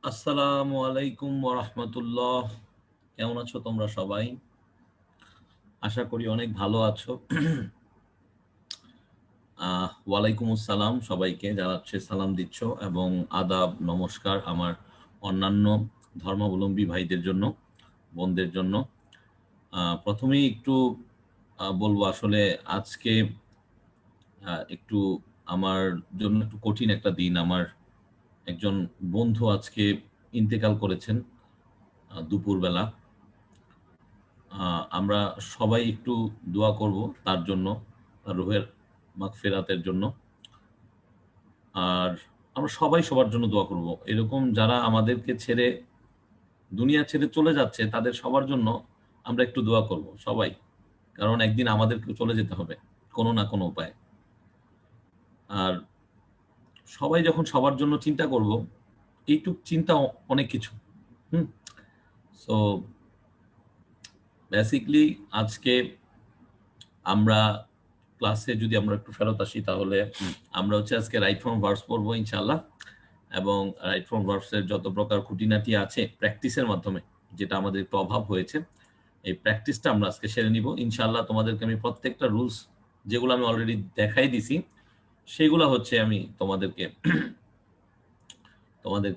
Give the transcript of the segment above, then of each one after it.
আসসালামু আলাইকুম ওয়া রাহমাতুল্লাহ। কেমন আছো তোমরা সবাই? আশা করি অনেক ভালো আছো। ওয়ালাইকুম আসসালাম সবাইকে জানাচ্ছি, সালাম দিচ্ছ এবং আদাব নমস্কার আমার অন্যান্য ধর্মাবলম্বী ভাইদের জন্য, বোনদের জন্য। প্রথমেই একটু বলবো আসলে আজকে একটু আমার জন্য একটু কঠিন একটা দিন। আমার একজন বন্ধু আজকে ইন্তেকাল করেছেন দুপুরবেলা। আমরা সবাই একটু দোয়া করব তার জন্য, তার রুহের মাগফিরাতের জন্য। আর আমরা সবাই সবার জন্য দোয়া করব। এরকম যারা আমাদেরকে ছেড়ে, দুনিয়া ছেড়ে চলে যাচ্ছে, তাদের সবার জন্য আমরা একটু দোয়া করব সবাই। কারণ একদিন আমাদেরকেও চলে যেতে হবে কোনো না কোনো উপায়ে। আর সবাই যখন সবার জন্য চিন্তা করব, এইটুক চিন্তা অনেক কিছু। হুম। সো বেসিকলি আজকে আমরা ক্লাসে যদি আমরা একটু ফেরত আসি, তাহলে আমরা হচ্ছে আজকে রাইট ফ্রম ভার্বস পড়বো ইনশাআল্লাহ। এবং রাইট ফ্রম ভার্বসের যত প্রকার খুঁটিনাটি আছে প্র্যাকটিসের মাধ্যমে, যেটা আমাদের একটু অভাব হয়েছে, এই প্র্যাকটিসটা আমরা আজকে সেরে নিব ইনশাআল্লাহ। তোমাদেরকে আমি প্রত্যেকটা রুলস যেগুলো আমি অলরেডি দেখাই দিছি, সেগুলো হচ্ছে আমি তোমাদেরকে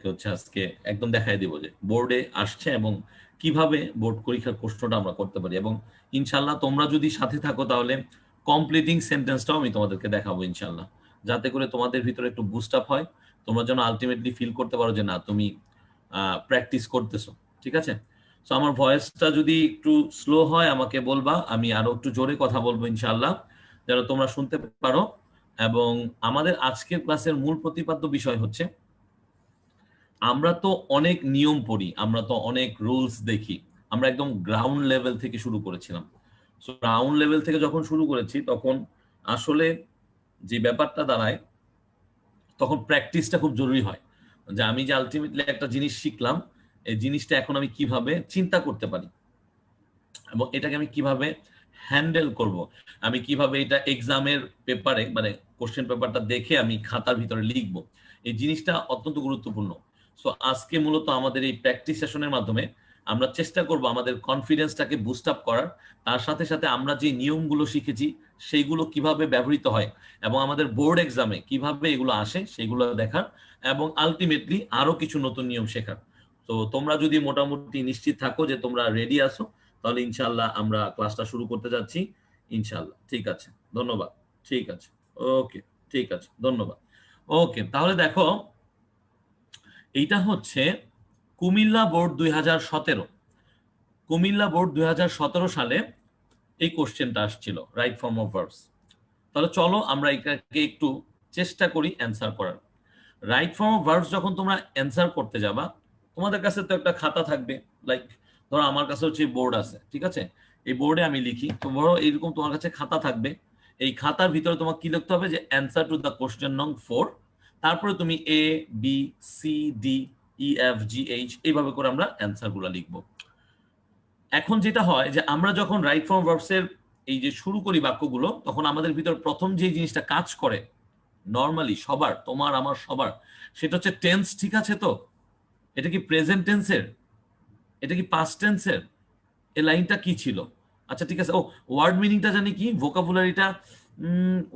হচ্ছে আজকে একদম দেখাই দিব যে বোর্ডে আসছে এবং কিভাবে বোর্ড পরীক্ষার প্রশ্নটা আমরা করতে পারি। এবং ইনশাল্লাহ তোমরা যদি সাথে থাকো, তাহলে কমপ্লিটিং সেন্টেন্সটাও আমি তোমাদেরকে দেখাবো ইনশাল্লাহ, যাতে করে তোমাদের ভিতরে একটু বুস্ট আপ হয়। তোমরা যেন আলটিমেটলি ফিল করতে পারো যে না, তুমি প্র্যাকটিস করতেছো। ঠিক আছে? সো আমার ভয়েসটা যদি একটু স্লো হয় আমাকে বলবা, আমি আরো একটু জোরে কথা বলবো ইনশাল্লাহ, যেন তোমরা শুনতে পারো। এবং আমাদের আজকের ক্লাসের মূল প্রতিপাদ্য বিষয় হচ্ছে, আমরা তো অনেক নিয়ম পড়ি, আমরা তো অনেক রুলস দেখি। আমরা একদম গ্রাউন্ড লেভেল থেকে শুরু করেছিলাম। সো গ্রাউন্ড লেভেল থেকে যখন শুরু করেছি, তখন আসলে যে ব্যাপারটা দাঁড়ায়, তখন প্র্যাকটিসটা খুব জরুরি হয়। যে আমি যে আলটিমেটলি একটা জিনিস শিখলাম, এই জিনিসটা এখন আমি কিভাবে চিন্তা করতে পারি এবং এটাকে আমি কিভাবে হ্যান্ডেল করব, আমি কিভাবে এটা এক্সামের পেপারে, মানে কোশ্চেন পেপারটা দেখে আমি খাতার ভিতরে লিখবো, এই জিনিসটা অত্যন্ত গুরুত্বপূর্ণ। সো আজকে মূলত আমাদের এই প্র্যাকটিস সেশনের মাধ্যমে আমরা চেষ্টা করব আমাদের কনফিডেন্সটাকে বুস্ট আপ করার। তার সাথে সাথে আমরা যে নিয়মগুলো শিখেছি সেইগুলো কিভাবে ব্যবহৃত হয় এবং আমাদের বোর্ড এক্সামে কিভাবে এগুলো আসে সেগুলো দেখার, এবং আলটিমেটলি আরো কিছু নতুন নিয়ম শেখার। তো তোমরা যদি মোটামুটি নিশ্চিত থাকো যে তোমরা রেডি আছো, তাহলে ইনশাল্লাহ আমরা ক্লাসটা শুরু করতে যাচ্ছি ইনশাল্লাহ। ঠিক আছে, ধন্যবাদ। ঠিক আছে, ওকে, ঠিক আছে, ধন্যবাদ। ওকে, তাহলে দেখো, এইটা হচ্ছে কুমিল্লা বোর্ড 2017। কুমিল্লা বোর্ড 2017 সালে এই কোশ্চেনটা আসছিল, রাইট ফর্ম অফ ভার্বস। তাহলে চলো আমরা এটাকে একটু চেষ্টা করি অ্যান্সার করার। রাইট ফর্ম অফ ভার্বস যখন তোমরা অ্যান্সার করতে যাবা, তোমাদের কাছে তো একটা খাতা থাকবে। লাইক ধরো আমার কাছে হচ্ছে বোর্ড আছে, ঠিক আছে? এই বোর্ডে আমি লিখি, তো বড় এইরকম তোমার কাছে খাতা থাকবে। এই খাতার ভিতরে তোমাকে কি লিখতে হবে, যে অ্যান্সার টু দ্য কোশ্চেন নং 4। তারপরে তুমি এ, বি, সি, ডি, ই, এফ, জি, এইচ এইভাবে করে আমরা অ্যান্সার গুলা লিখবো। এখন যেটা হয় যে আমরা যখন রাইট ফর্ম ভার্বসের এই যে শুরু করি বাক্যগুলো, তখন আমাদের ভিতর প্রথম যে জিনিসটা কাজ করে নর্মালি সবার, তোমার আমার সবার, সেটা হচ্ছে টেন্স। ঠিক আছে? তো এটা কি প্রেজেন্ট টেন্সের, এটা কি পাস্ট টেন্সের, এই লাইনটা কি ছিল? আচ্ছা ঠিক আছে, ও ওয়ার্ড মিনিংটা জানি কি, ভোকাবুলারিটা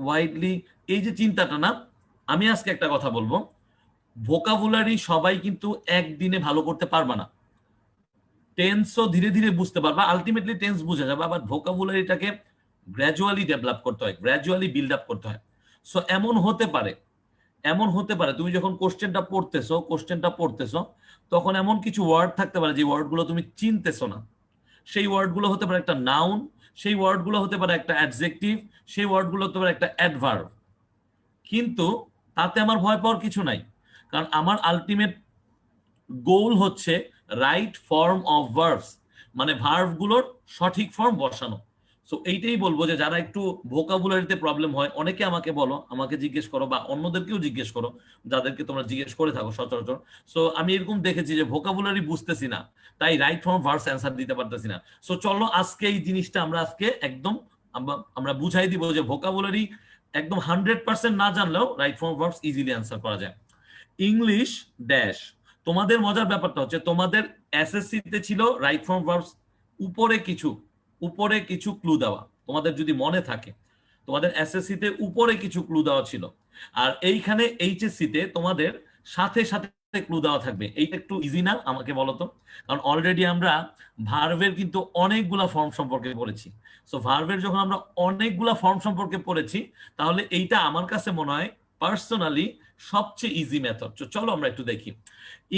ওয়াইডলি, এই যে চিন্তাটা না। আমি আজকে একটা কথা বলবো, ভোকাবুলারি সবাই কিন্তু একদিনে ভালো করতে পারবা না। টেন্সও ধীরে ধীরে বুঝতে পারবা, আলটিমেটলি টেন্স বুঝে যাবে, আবার ভোকাবুলারিটাকে গ্র্যাজুয়ালি ডেভেলপ করতে হয়, গ্র্যাজুয়ালি বিল্ড আপ করতে হয়। সো এমন হতে পারে তুমি যখন কোশ্চেনটা পড়তেছো, তখন এমন কিছু ওয়ার্ড থাকতে পারে যে ওয়ার্ডগুলো তুমি চিনতেছো না। সেই ওয়ার্ডগুলো হতে পারে একটা নাউন, সেই ওয়ার্ডগুলো হতে পারে একটা অ্যাডজেক্টিভ, সেই ওয়ার্ডগুলো হতে পারে একটা অ্যাডভার্ব। কিন্তু তাতে আমার ভয় পাওয়ার কিছু নাই, কারণ আমার আলটিমেট গোল হচ্ছে রাইট ফর্ম অফ ভার্বস, মানে ভার্বগুলোর সঠিক ফর্ম বসানো। সো এইটাই বলবো যে যারা একটু ভোকাবুলারিতে প্রবলেম হয়, অনেকে আমাকে বলো, আমাকে জিজ্ঞেস করো বা অন্যদেরকেও জিজ্ঞেস করো, যাদেরকে তোমরা জিজ্ঞেস করে থাকো সচরাচর। সো আমি এরকম দেখেছি যে ভোকাবুলারি বুঝতেছি না, তাই রাইট ফর্ম ভার্বস অ্যান্সার দিতে পারতেছি না। সো চলো আজকে এই জিনিসটা আমরা আজকে একদম আমরা বুঝাই দিব যে ভোকাবুলারি একদম 100% না জানলেও right form verbs easily answer করা যায়। ইংলিশ ড্যাশ, তোমাদের মজার ব্যাপারটা হচ্ছে তোমাদের এসএসসি তে ছিল রাইট ফর্ম ভার্বস উপরে কিছু ক্লু দেওয়া, তোমাদের যদি মনে থাকে তোমাদের এসএসসি তে উপরে কিছু ক্লু দেওয়া ছিল, আর এইখানে এইচএসসি তে তোমাদের সাথে সাথে ক্লু দেওয়া থাকবে। এইটা একটু ইজি না আমাকে বলো তো? কারণ অলরেডি আমরা ভার্বের কিন্তু অনেকগুলা ফর্ম সম্পর্কে পড়েছি। সো ভার্বের যখন আমরা অনেকগুলা ফর্ম সম্পর্কে পড়েছি, তাহলে এইটা আমার কাছে মনে হয় পার্সোনালি সবচেয়ে ইজি মেথড। চলো আমরা একটু দেখি।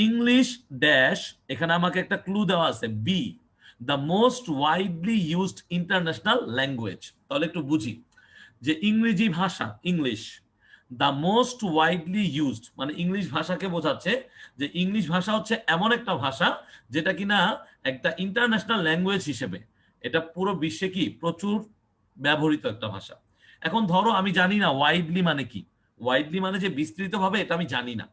ইংলিশ ড্যাশ, এখানে আমাকে একটা ক্লু দেওয়া আছে, B the most widely used international language. তাহলে একটু বুঝি যে ইংরেজি ভাষা, English the most widely used মানে ইংলিশ ভাষাকে বোঝাচ্ছে যে ইংলিশ ভাষা হচ্ছে এমন একটা ভাষা যেটা কিনা একটা ইন্টারন্যাশনাল ল্যাঙ্গুয়েজ হিসেবে এটা পুরো বিশ্বে কি প্রচুর ব্যবহৃত একটা ভাষা। এখন ধরো আমি জানি না ওয়াইডলি মানে কি, ওয়াইডলি মানে যে বিস্তৃত ভাবে, এটা আমি জানি না,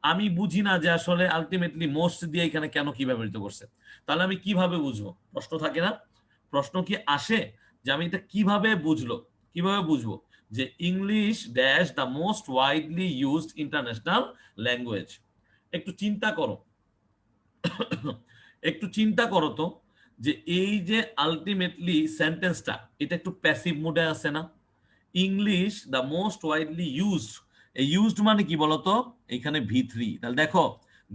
আমি বুঝি না যে আসলে আলটিমেটলি মোস্ট দিয়ে এখানে কেন কি ব্যবহৃত করছে। তাহলে আমি কিভাবে বুঝবো? প্রশ্ন থাকে না, প্রশ্ন কি আসে যে আমি এটা কিভাবে বুঝবো যে English dash the most widely used international language. একটু চিন্তা করো, একটু চিন্তা করো তো, যে এই যে আলটিমেটলি সেন্টেন্সটা এটা একটু প্যাসিভ মুডে আছে না? English the most widely used, এই ইউজড মানে কি বলতো? এখানে ভি3। তাহলে দেখো,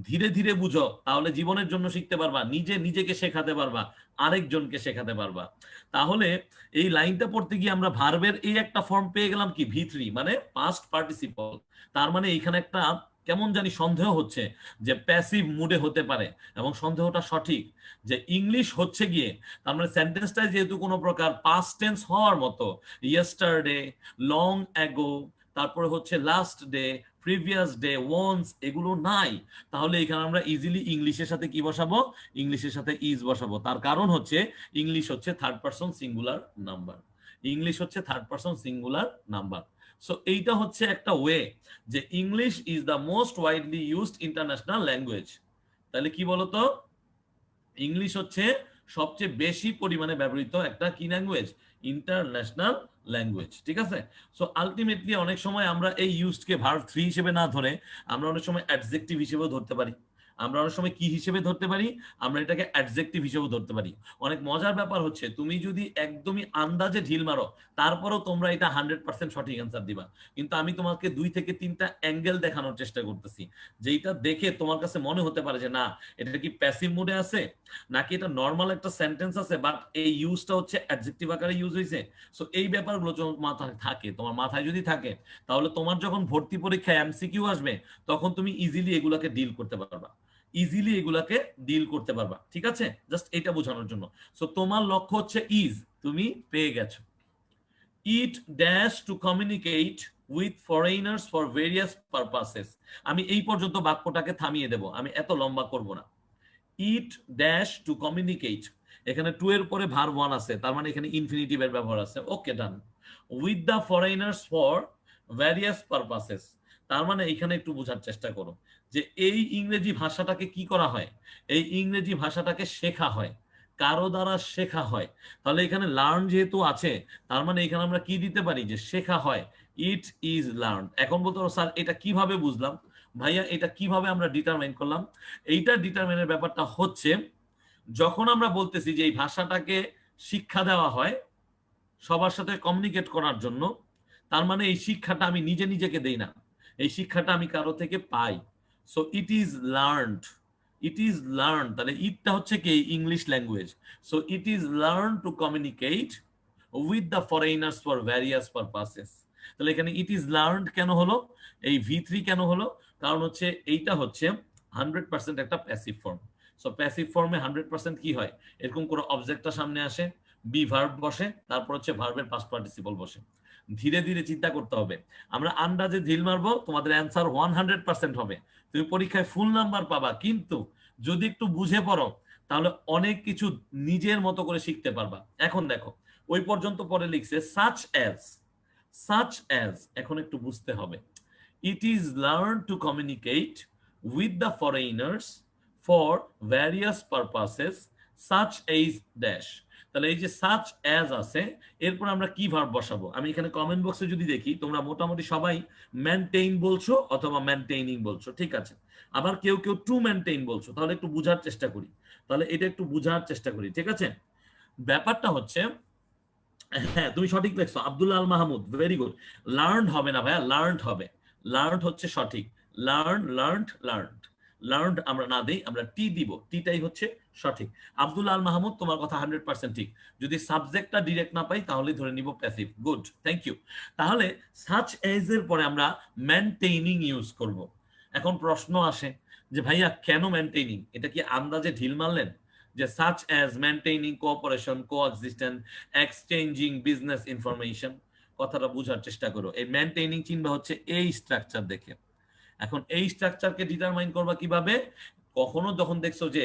ধীরে ধীরে বুঝো, তাহলে জীবনের জন্য শিখতে পারবা, নিজেকে শেখাতে পারবা, আরেকজনকে শেখাতে পারবা। তাহলে এই লাইনটা পড়তে গিয়ে আমরা ভার্বের এই একটা ফর্ম পেয়ে গেলাম কি, ভি3 মানে পাস্ট পার্টিসিপল। তার মানে এখানে একটা কেমন জানি সন্দেহ হচ্ছে যে প্যাসিভ মুডে হতে পারে, এবং সন্দেহটা সঠিক যে ইংলিশ হচ্ছে গিয়ে, তার মানে সেন্টেন্সটা যেহেতু কোনো প্রকার পাস্ট টেন্স হওয়ার মতো, ইয়েস্টারডে, লং অ্যাগো, তারপরে হচ্ছে last day, previous day, once, এগুলো নাই, তাহলে এখানে আমরা ইজিলি ইংলিশের সাথে কি বসাবো? ইংলিশের সাথে ইজ বসাবো। তার কারণ হচ্ছে ইংলিশ হচ্ছে third person singular number, English হচ্ছে third person singular number. So এইটা হচ্ছে একটা ওয়ে যে English is the most widely used international language. তাহলে কি বলতো? ইংলিশ হচ্ছে সবচেয়ে বেশি পরিমাণে ব্যবহৃত একটা কি ল্যাঙ্গুয়েজ? International language. ঠিক আছে? সো আলটিমেটলি অনেক সময় আমরা এই ইউজডকে ভার্ব 3 হিসেবে না ধরে আমরা অনেক সময় অ্যাডজেক্টিভ হিসেবেও ধরতে পারি। আমরা অনেক সময় কি হিসেবে ধরতে পারি? আমরা এটাকে অ্যাডজেক্টিভ হিসেবেও ধরতে পারি। অনেক মজার ব্যাপার হচ্ছে, তুমি যদি একদমই আন্দাজে ঢিল মারো, তারপরেও তোমরা এটা 100% সঠিক অ্যান্সার দিবা। কিন্তু আমি তোমাকে 2 থেকে 3টা অ্যাঙ্গেল দেখানোর চেষ্টা করতেছি, যেটা দেখে তোমার কাছে মনে হতে পারে যে না, এটা কি প্যাসিভ মুডে আছে, নাকি এটা নর্মাল একটা সেন্টেন্স আছে, বাট এই ইউজটা হচ্ছে অ্যাডজেক্টিভ আকারে ইউজ হয়েছে। সো এই ব্যাপারগুলো মাথায় থাকে, তোমার মাথায় যদি থাকে, তাহলে তোমার যখন ভর্তি পরীক্ষায় এমসিকিউ আসবে, তখন তুমি ইজিলি এগুলাকে ডিল করতে পারবা, ঠিক আছে? জাস্ট এটা বোঝানোর জন্য। সো তোমার লক্ষ্য হচ্ছে ইজ, তুমি পেয়ে গেছো। ইট dash to communicate with foreigners for various purposes. আমি এই পর্যন্ত বাক্যটাকে থামিয়ে দেব, আমি এত লম্বা করব না। ইট ড্যাশ টু কমিউনিকেট, এখানে টু এর পরে ভার্ব 1 আছে, তার মানে এখানে ইনফিনিটিভের ব্যবহার আছে। Okay, done. With the foreigners for various purposes, তার মানে এখানে একটু বোঝার চেষ্টা করো যে এই ইংরেজি ভাষাটাকে কি করা হয়? এই ইংরেজি ভাষাটাকে শেখা হয়, কারো দ্বারা শেখা হয়। তাহলে এখানে লার্ন যেহেতু আছে, তার মানে এখানে আমরা কি দিতে পারি? যে শেখা হয়, ইট ইজ লার্ন। এখন বলতে পারো স্যার এটা কিভাবে বুঝলাম? ভাইয়া এটা কিভাবে আমরা ডিটারমাইন করলাম? এইটা ডিটারমাইনের ব্যাপারটা হচ্ছে, যখন আমরা বলতেছি যে এই ভাষাটাকে শিক্ষা দেওয়া হয় সবার সাথে কমিউনিকেট করার জন্য, তার মানে এই শিক্ষাটা আমি নিজেকে দেই না, এই শিক্ষাটা আমি কারো থেকে পাই। সো ইট ইজ লার্নড, তাহলে ইটটা হচ্ছে কি? English language. So it is learn to communicate with the foreigners for various purposes. তাহলে এখানে ইট ইজ লার্নড কেন হলো? এই ভি3 কেন হলো? কারণ হচ্ছে এইটা হচ্ছে 100% একটা প্যাসিভ ফর্ম। সো প্যাসিভ ফর্মে 100% কি হয়? এরকম কোনো অবজেক্টটা সামনে আসে, বি ভার্ব বসে, তারপর হচ্ছে ভার্বের পাস্ট পার্টিসিপল বসে। ধীরে ধীরে চিন্তা করতে হবে। আমরা আন্দাজে ঢিল মারবো, তোমাদের অ্যান্সার 100% হবে, তুমি পরীক্ষায় ফুল নাম্বার পাবা। কিন্তু যদি একটু বুঝে পড়ো, তাহলে অনেক কিছু নিজের মতো করে শিখতে পারবা। এখন দেখো, ওই পর্যন্ত পরে লিখছে সাচ অ্যাজ, এখন একটু বুঝতে হবে। ইট is learn to communicate with the foreigners for various purposes such as dash. তাহলে এই যে সাচ অ্যাজ আছে, এরপর আমরা কি ভার্ব বসাবো? আমি এখানে কমেন্ট বক্সে যদি দেখি তোমরা মোটামুটি সবাই মেনটেইন বলছো অথবা মেনটেইনিং বলছো, ঠিক আছে। আবার কেউ কেউ টু মেনটেইন বলছো, তাহলে একটু বুঝার চেষ্টা করি, তাহলে এটা একটু বুঝার চেষ্টা করি, ঠিক আছে। ব্যাপারটা হচ্ছে, হ্যাঁ তুমি সঠিক দেখছো, Abdullah Al Mahmud, very good. Learn হবে না ভাইয়া, লার্ন হবে। লার্ন হচ্ছে সঠিক। লার্ন আমরা না দেই, আমরা টি দিব, টিটাই হচ্ছে সঠিক। আব্দুল্লাহ আল মাহমুদ, তোমার কথা 100% ঠিক। যদি সাবজেক্টটা ডিরেক্ট না পাই তাহলে ধরে নিব প্যাসিভ। Good, thank you. তাহলে সাচ এজ এর পরে আমরা মেনটেইনিং ইউজ করব। এখন প্রশ্ন আসে যে ভাইয়া কেন মেনটেইনিং? এটা কি আন্দাজে ঢিল মারলেন যে such as maintaining cooperation, coexistence, exchanging business information? কথাটা বোঝার চেষ্টা করো। এই মেনটেইনিং চিহ্ন হচ্ছে এই স্ট্রাকচার দেখে। এখন এই স্ট্রাকচারকে ডিটারমাইন করবা কিভাবে? কখনো যখন দেখছো যে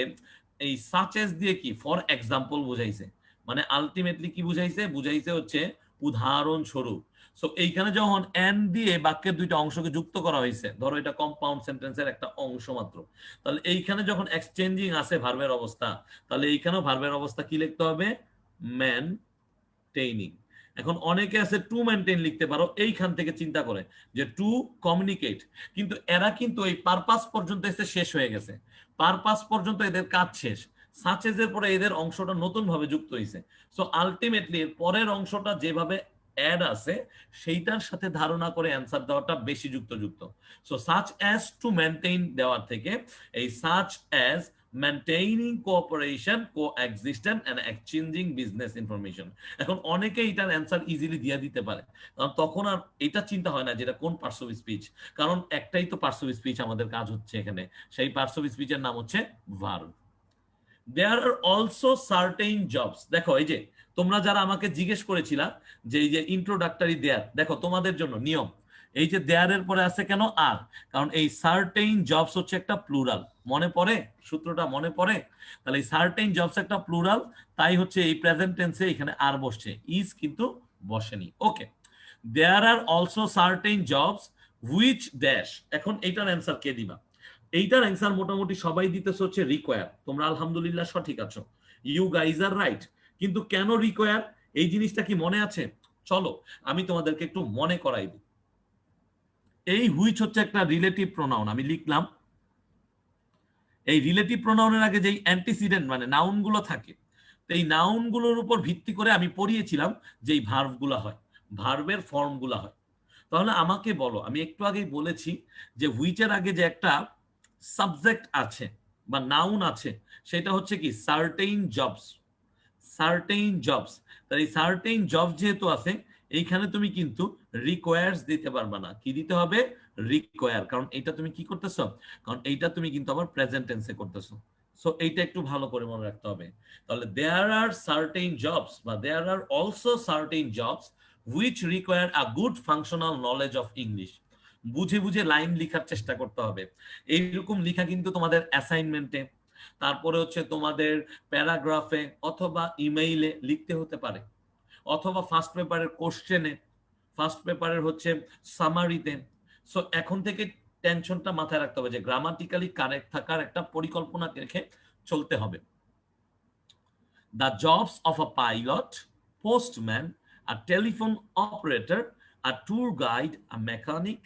এই সাচ এস দিয়ে কি ফর এক্সাম্পল বুঝাইছে, মানে আলটিমেটলি কি বুঝাইছে? বুঝাইছে হচ্ছে উদাহরণস্বরূপ। সো এইখানে যখন এন দিয়ে বাক্যের দুইটা অংশকে যুক্ত করা হয়েছে, ধরো এটা কম্পাউন্ড সেন্টেন্সের একটা অংশ মাত্র, তাহলে এইখানে যখন এক্সচেঞ্জিং আছে ভার্বের অবস্থা, তাহলে এইখানেও ভার্বের অবস্থা কি লিখতে হবে? মেনটেইনিং। এখন অনেকে আছে টু মেনটেইন লিখতে পারো, এইখান থেকে চিন্তা করে যে টু কমিউনিকেট, কিন্তু এরা কিন্তু এই পারপাস পর্যন্ত এসে শেষ হয়ে গেছে, পারপাস পর্যন্ত এদের কাজ শেষ। সাচেজের পরে এদের অংশটা নতুন ভাবে যুক্ত হয়েছে। সো আলটিমেটলি এর পরের অংশটা যেভাবে অ্যাড আছে সেইটার সাথে ধারণা করে অ্যান্সার দেওয়াটা বেশি যুক্ত। So such as to maintain দেওয়ার থেকে এই such as maintaining cooperation, coexistence and exchanging business information. এখন অনেকে এটার অ্যান্সার ইজিলি দিয়ে দিতে পারে, কারণ তখন আর এটা চিন্তা হয় না যেটা কোন পার্টস অফ স্পিচ, কারণ একটাই তো পার্টস অফ স্পিচ আমাদের কাজ হচ্ছে এখানে, সেই পার্টস অফ স্পিচের নাম হচ্ছে verb. There are also certain jobs. দেখো এই যে তোমরা যারা আমাকে জিজ্ঞেস করেছিলা যে এই যে ইন্ট্রোডাক্টরি দেয়ার, দেখো তোমাদের জন্য নিয়ম, এই যে দেয়ারের পরে আছে কেন আর? কারণ এই সার্টেইন জবস হচ্ছে একটা প্লুরাল। মনে পড়ে সূত্রটা? মনে পড়ে? তাহলে এই সার্টেইন জবস একটা প্লুরাল, তাই হচ্ছে এই প্রেজেন্ট টেন্সে এখানে আর বসছে, ইজ কিন্তু বসেনি। Okay, there are also certain jobs which dash. এখন এইটার অ্যান্সার কে দিবা? এইটার অ্যান্সার মোটামুটি সবাই দিতেছে হচ্ছে রিকোয়ার। তোমরা আলহামদুলিল্লাহ সঠিক আছো, ইউ গাইজ আর রাইট। কিন্তু কেন রিকোয়ার, এই জিনিসটা কি মনে আছে? চলো আমি তোমাদেরকে একটু মনে করাই দিই। এই হুইচ হচ্ছে একটা রিলেটিভ প্রোনাউন, আমি লিখলাম। এই রিলেটিভ প্রোনাউনের আগে যেই অ্যান্টিসিডেন্ট মানে নাউন গুলো থাকে, তো এই নাউন গুলোর উপর ভিত্তি করে আমি পড়িয়েছিলাম যে ভার্ব গুলা হয়, ভার্বের ফর্ম গুলা হয়। তাহলে আমাকে বলো, আমি একটু আগেই বলেছি যে হুইচের আগে যে একটা সাবজেক্ট আছে বা নাউন আছে, সেটা হচ্ছে কি সার্টেইন জবস। সার্টেইন জবস, তাই এই সার্টেইন জব যেহেতু আছে, এইখানে তুমি কিন্তু রিকোয়ার্স দিতে পারবা না। কি দিতে হবে? রিকোয়ার, কারণ এইটা তুমি কি করতেছো? কারণ এইটা তুমি কিন্তু আবার প্রেজেন্ট টেন্সে করতেছো। সো এইটা একটু ভালো করে মনে রাখতে হবে। তাহলে দেয়ার আর সার্টেইন জবস বা there are also certain jobs which require a good functional knowledge of English. বুঝে বুঝে লাইন লেখার চেষ্টা করতে হবে। এইরকম লেখা কিন্তু তোমাদের অ্যাসাইনমেন্টে, তারপরে হচ্ছে তোমাদের প্যারাগ্রাফে অথবা ইমেইলে লিখতে হতে পারে, অথবা ফার্স্ট পেপারের কোশ্চেনে, ফার্স্ট পেপারের হচ্ছে সামারিতে। সো এখন থেকে টেনশনটা মাথায় রাখতে হবে যে গ্রামাটিক্যালি কারেক্ট থাকার একটা পরিকল্পনা রেখে চলতে হবে। The jobs of a pilot, postman, a telephone operator, a tour guide, a mechanic,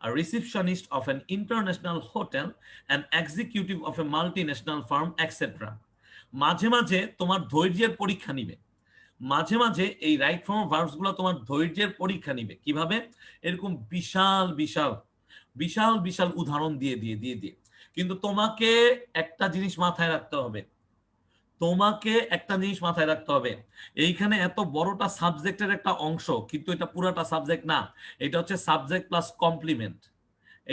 a receptionist of an international hotel, an executive of a multinational firm, etc. মাঝে মাঝে তোমার ধৈর্যের পরীক্ষা নিবে, মাঝে মাঝে এই রাইট ফর্ম ভার্বস গুলো তোমার ধৈর্যের পরীক্ষা নিবে। কিভাবে? এরকম বিশাল বিশাল বিশাল বিশাল উদাহরণ দিয়ে দিয়ে দিয়ে দিয়ে। কিন্তু তোমাকে একটা জিনিস মাথায় রাখতে হবে, তোমাকে একটা জিনিস মাথায় রাখতে হবে, এইখানে এত বড়টা সাবজেক্টের একটা অংশ, কিন্তু এটা পুরাটা সাবজেক্ট না, এটা হচ্ছে সাবজেক্ট প্লাস কমপ্লিমেন্ট।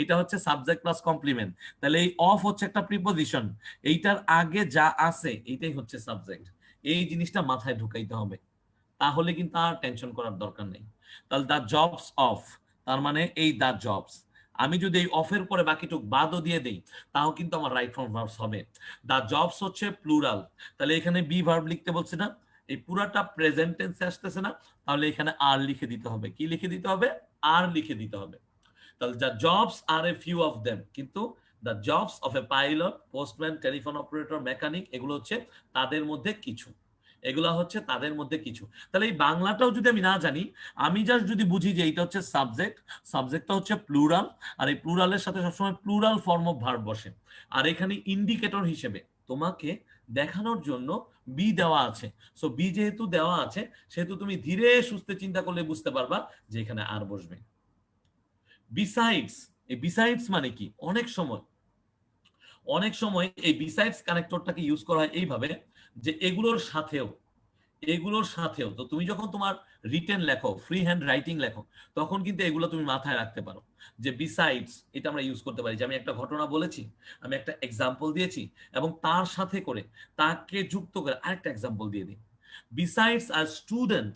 এটা হচ্ছে সাবজেক্ট প্লাস কমপ্লিমেন্ট। তাহলে এই অফ হচ্ছে একটা প্রিপোজিশন, এইটার আগে যা আছে এইটাই হচ্ছে সাবজেক্ট। এই জিনিসটা মাথায় ঢুকাইতে হবে, তাহলে কিন্তু আর টেনশন করার দরকার নেই। তাহলে দ্য জবস অফ, তার মানে এই দ্য জবস, আমি যদি এই অফের পরে বাকিটুক বাদও দিয়ে দেই তাও কিন্তু আমার রাইট ফর্ম ভার্বস হবে। দ্য জবস হচ্ছে প্লুরাল, তাহলে এখানে বি ভার্ব লিখতে বলছে না, এই পুরাটা প্রেজেন্ট টেন্সে আসতেছে না, তাহলে এখানে আর লিখে দিতে হবে। কি লিখে দিতে হবে? আর লিখে দিতে হবে। তাহলে the jobs are a few of them, কিন্তু the jobs of a pilot, postman, telephone operator, mechanic, এগুলো হচ্ছে তাদের মধ্যে কিছু। এগুলা হচ্ছে তাদের মধ্যে কিছু। তাহলে এই বাংলাটাও যদি আমি না জানি, আমি জাস্ট যদি বুঝি যে এটা হচ্ছে সাবজেক্ট, সাবজেক্টটা হচ্ছে প্লুরাল, আর এই প্লুরালের সাথে সবসময় প্লুরাল ফর্ম অফ ভার্ব বসে, আর এখানে ইন্ডিকেটর হিসেবে তোমাকে দেখানোর জন্য বি দেওয়া আছে। সো বি যেহেতু দেওয়া আছে, সেহেতু তুমি ধীরে সুস্থে চিন্তা করলে বুঝতে পারবা যে এখানে আর বসবে। বিসাইডস, এই বিসাইডস মানে কি? অনেক সময় এই বিসাইডস কানেক্টরটাকে ইউজ করা হয় এইভাবে যে এগুলোর সাথেও তো তুমি যখন তোমার রিটেন লেখো, ফ্রি হ্যান্ড রাইটিং লেখো, তখন কিন্তু এগুলো তুমি মাথায় রাখতে পারো যে বিসাইডস এটা আমরা ইউজ করতে পারি, যে আমি একটা ঘটনা বলেছি, আমি একটা এক্সাম্পল দিয়েছি, এবং তার সাথে করে তাকে যুক্ত করে আরেকটা এক্সাম্পল দিয়ে দিই। Besides a student,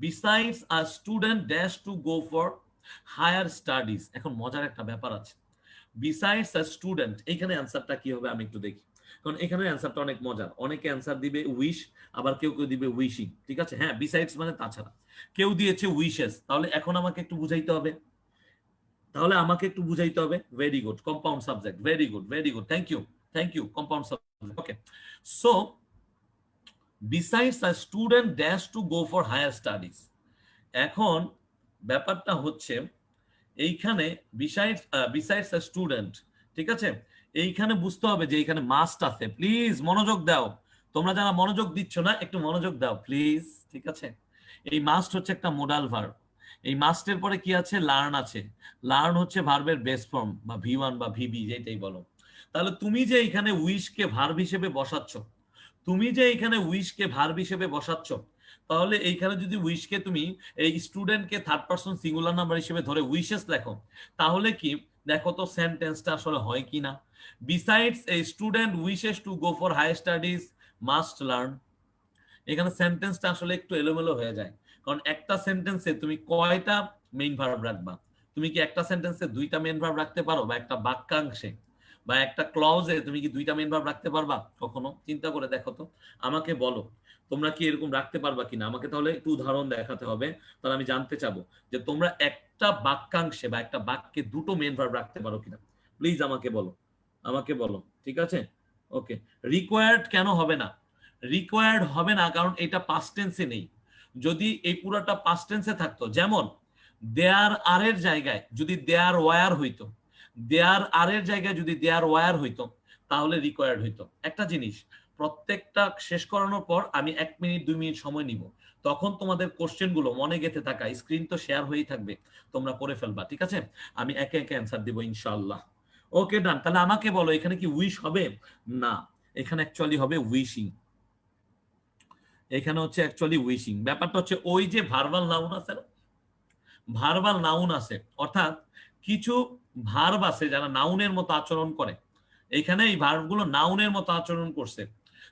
besides a student dash to go for higher studies. এখন মজার একটা ব্যাপার আছে, বিসাইডস আ স্টুডেন্ট, এইখানে অ্যান্সারটা কি হবে আমি একটু দেখি, কারণ এখানে অ্যান্সারটা অনেক মজার। অনেকে অ্যান্সার দিবে উইশ, আবার কেউ কেউ দিবে উইশিং, ঠিক আছে? হ্যাঁ, বিসাইডস মানে তাছাড়া, কেউ দিয়েছে উইশেস। তাহলে এখন আমাকে একটু বুঝাইতে হবে, very good, compound subject, very good, very good, thank you, compound subject. Okay, so besides a student dash to go for higher studies. এখন ব্যাপারটা হচ্ছে এইখানে বিসাইডস আ স্টুডেন্ট, ঠিক আছে? এইখানে বুঝতে হবে যে এইখানে মাস্ট আছে। প্লিজ মনোযোগ দাও, তোমরা যারা মনোযোগ দিচ্ছ না একটু মনোযোগ দাও প্লিজ, ঠিক আছে? এই মাস্ট হচ্ছে একটা মোডাল ভার্ব। এই মাস্টের পরে কি আছে? লার্ন আছে। লার্ন হচ্ছে ভার্বের বেস ফর্ম বা ভি1 বা ভিবি যেটাই বলো। তাহলে তুমি যে এখানে উইশকে ভার্ব হিসেবে বসাচ্ছ, তাহলে এইখানে যদি উইশকে তুমি এই স্টুডেন্টকে থার্ড পারসন সিঙ্গুলার নাম্বার হিসেবে ধরে উইশেস লেখো, তাহলে কি দেখো তো সেন্টেন্সটা আসলে হয় কি না? Besides a student wishes to go for higher studies must learn. এখানে সেন্টেন্সটা আসলে একটু এলোমেলো হয়ে যায়, কারণ একটা সেন্টেন্সে তুমি কয়টা মেইন ভার্ব রাখবা? তুমি কি একটা সেন্টেন্সে দুইটা মেইন ভার্ব রাখতে পারো? বা একটা বাক্যাংশে বা একটা ক্লজে তুমি কি দুইটা মেইন ভার্ব রাখতে পারবা কখনো? চিন্তা করে দেখো তো, আমাকে বলো তোমরা কি এরকম রাখতে পারবা কিনা। আমাকে তাহলে একটু উদাহরণ দেখাতে হবে, তাহলে আমি জানতে চাবো যে তোমরা একটা বাক্যাংশে বা একটা বাক্যে দুটো মেইন ভার্ব রাখতে পারো কিনা। প্লিজ আমাকে বলো, ঠিক আছে? ওকে, রিকোয়ার্ড কেন হবে না? রিকোয়ার্ড হবে না কারণ এটা পাস্ট টেন্সে নেই। যদি এই পুরোটা পাস্ট টেন্সে থাকতো, যেমন দেয়ার আর এর জায়গায় যদি দেয়ার ওয়ার হইতো, তাহলে রিকোয়ার্ড হইতো। একটা জিনিস, প্রত্যেকটা শেষ করানোর পর আমি 1 মিনিট 2 মিনিট সময় নিব, তখন তোমাদের কোশ্চেন গুলো মনে গেঁথে থাকা, স্ক্রিন তো শেয়ার হয়েই থাকবে, তোমরা করে ফেলবা, ঠিক আছে? আমি একে একে অ্যান্সার দিব ইনশাআল্লাহ। ওকে ডান, তাহলে আমাকে বলো এখানে কি উইশ হবে? না, এখানে অ্যাকচুয়ালি হবে উইশিং। এখানে হচ্ছে অ্যাকচুয়ালি উইশিং। ব্যাপারটা হচ্ছে ওই যে ভার্বাল নাউন আছে না, অর্থাৎ কিছু ভার্ব আছে যারা নাউনের মতো আচরণ করে। এখানে এই ভার্বগুলো নাউনের মতো আচরণ করছে,